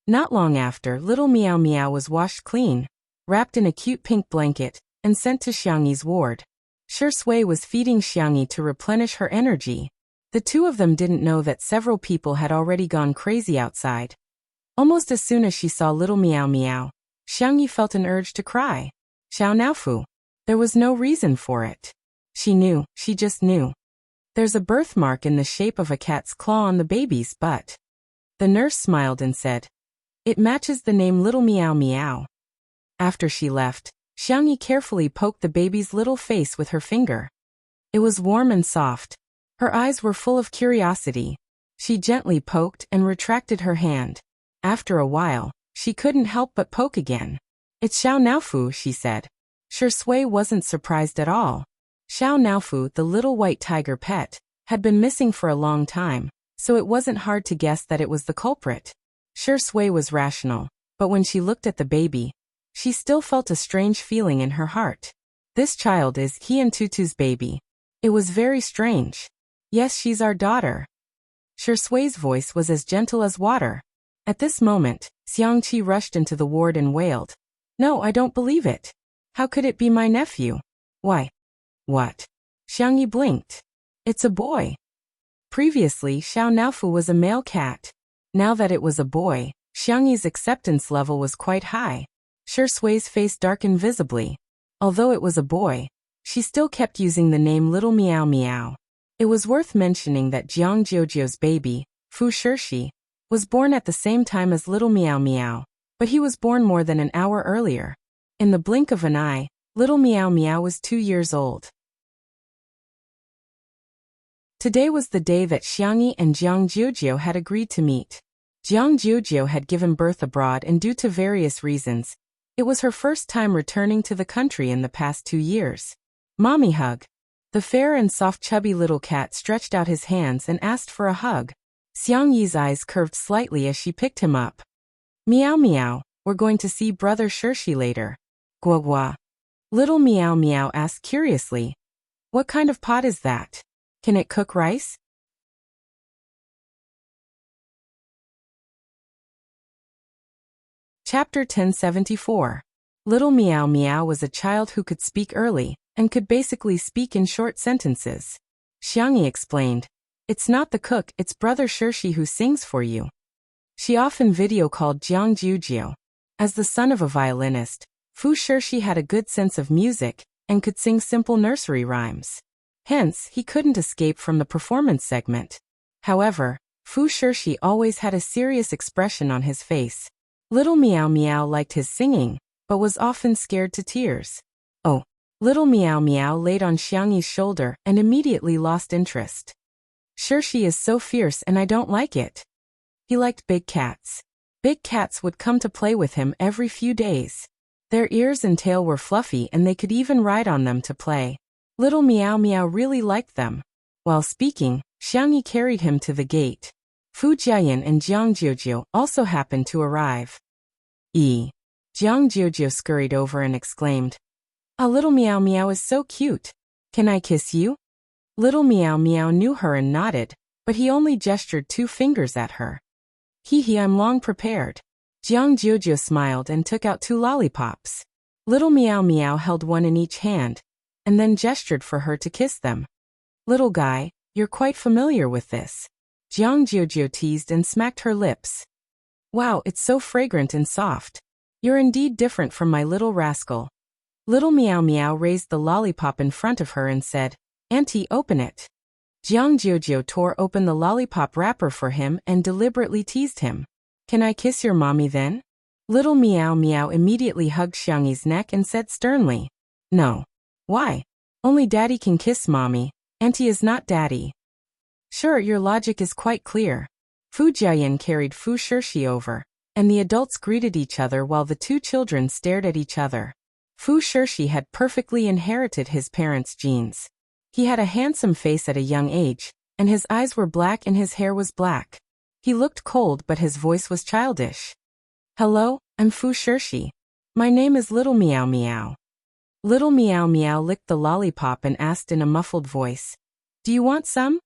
Not long after, little Meow Meow was washed clean, wrapped in a cute pink blanket, and sent to Xiangyi's ward. Shi Sui was feeding Xiangyi to replenish her energy. The two of them didn't know that several people had already gone crazy outside. Almost as soon as she saw little Meow Meow, Xiangyi felt an urge to cry. Xiao Naofu. There was no reason for it. She knew, she just knew. There's a birthmark in the shape of a cat's claw on the baby's butt. The nurse smiled and said, it matches the name Little Meow Meow. After she left, Xiangyi carefully poked the baby's little face with her finger. It was warm and soft. Her eyes were full of curiosity. She gently poked and retracted her hand. After a while, she couldn't help but poke again. It's Xiao Naofu, she said. Shi Sui wasn't surprised at all. Xiao Naofu, the little white tiger pet, had been missing for a long time, so it wasn't hard to guess that it was the culprit. Shi Sui was rational, but when she looked at the baby, she still felt a strange feeling in her heart. This child is Qian Tutu's baby. It was very strange. Yes, she's our daughter. Shi Sui's voice was as gentle as water. At this moment, Xiangqi rushed into the ward and wailed. No, I don't believe it. How could it be my nephew? Why? What? Xiangyi blinked. It's a boy. Previously, Xiao Naofu was a male cat. Now that it was a boy, Xiangyi's acceptance level was quite high. Shi Sui's face darkened visibly. Although it was a boy, she still kept using the name Little Meow Meow. It was worth mentioning that Jiang Jiujiu's baby, Fu Shirshi, was born at the same time as Little Meow Meow, but he was born more than an hour earlier. In the blink of an eye, Little Meow Meow was 2 years old. Today was the day that Xiangyi and Jiang Jiujiu had agreed to meet. Jiang Jiujiu had given birth abroad and due to various reasons, it was her first time returning to the country in the past 2 years. Mommy hug. The fair and soft chubby little cat stretched out his hands and asked for a hug. Xiangyi's eyes curved slightly as she picked him up. Meow Meow, we're going to see Brother Shirshi later. Gua Gua. Little Meow Meow asked curiously. What kind of pot is that? Can it cook rice? Chapter 1074. Little Meow Meow was a child who could speak early, and could basically speak in short sentences. Xiangyi explained, it's not the cook, it's Brother Shirshi who sings for you. She often video-called Jiang Jiujiu. As the son of a violinist, Fu Shirshi had a good sense of music, and could sing simple nursery rhymes. Hence, he couldn't escape from the performance segment. However, Fu Shirshi always had a serious expression on his face. Little Meow Meow liked his singing, but was often scared to tears. Oh. Little Meow Meow laid on Xiangyi's shoulder and immediately lost interest. Shirshi is so fierce and I don't like it. He liked big cats. Big cats would come to play with him every few days. Their ears and tail were fluffy and they could even ride on them to play. Little Meow Meow really liked them. While speaking, Xiangyi carried him to the gate. Fu Jiayan and Jiang Jiujiu also happened to arrive. Jiang Jiujiu scurried over and exclaimed, "Ah, Little Meow Meow is so cute. Can I kiss you?" Little Meow Meow knew her and nodded, but he only gestured 2 fingers at her. Hee, I'm long prepared. Jiang Jiujiu smiled and took out 2 lollipops. Little Meow Meow held one in each hand, and then gestured for her to kiss them. Little guy, you're quite familiar with this. Jiang Jiujiu teased and smacked her lips. Wow, it's so fragrant and soft. You're indeed different from my little rascal. Little Meow Meow raised the lollipop in front of her and said, Auntie, open it. Jiang Jiujiu tore open the lollipop wrapper for him and deliberately teased him. Can I kiss your mommy then? Little Meow Meow immediately hugged Xiangyi's neck and said sternly, No. Why? Only daddy can kiss mommy. Auntie is not daddy. Sure, your logic is quite clear. Fu Jiayan carried Fu Shirshi over, and the adults greeted each other while the 2 children stared at each other. Fu Shirshi had perfectly inherited his parents' genes. He had a handsome face at a young age, and his eyes were black and his hair was black. He looked cold but his voice was childish. Hello, I'm Fu Shirshi. My name is Little Meow Meow. Little Meow Meow licked the lollipop and asked in a muffled voice, Do you want some?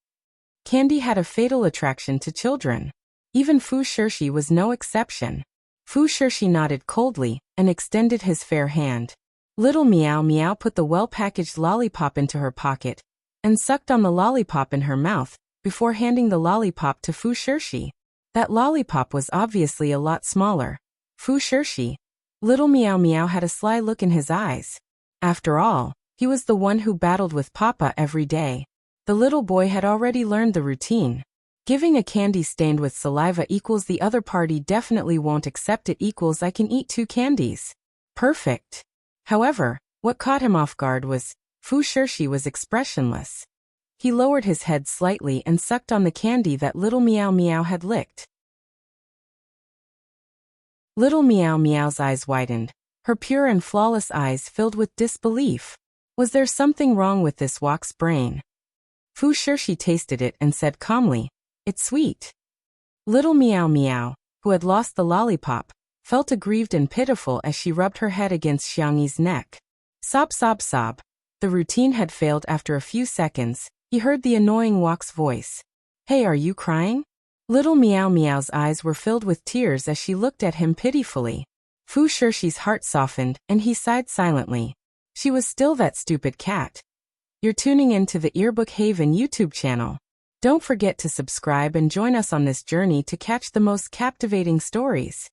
Candy had a fatal attraction to children. Even Fu Shirshi was no exception. Fu Shirshi nodded coldly and extended his fair hand. Little Meow Meow put the well-packaged lollipop into her pocket and sucked on the lollipop in her mouth before handing the lollipop to Fu Shirshi. That lollipop was obviously a lot smaller. Fu Shirshi. Little Meow Meow had a sly look in his eyes. After all, he was the one who battled with Papa every day. The little boy had already learned the routine. Giving a candy stained with saliva equals the other party definitely won't accept it equals I can eat 2 candies. Perfect. However, what caught him off guard was, Fu Shirshi was expressionless. He lowered his head slightly and sucked on the candy that Little Meow Meow had licked. Little Meow Meow's eyes widened. Her pure and flawless eyes filled with disbelief. Was there something wrong with this Wok's brain? Fu Shirshi tasted it and said calmly, It's sweet. Little Meow Meow, who had lost the lollipop, felt aggrieved and pitiful as she rubbed her head against Xiangyi's neck. Sob sob sob. The routine had failed after a few seconds. He heard the annoying Wok's voice. Hey, are you crying? Little Meow Meow's eyes were filled with tears as she looked at him pitifully. Fu Shirshi's heart softened and he sighed silently. She was still that stupid cat. You're tuning in to the Earbook Haven YouTube channel. Don't forget to subscribe and join us on this journey to catch the most captivating stories.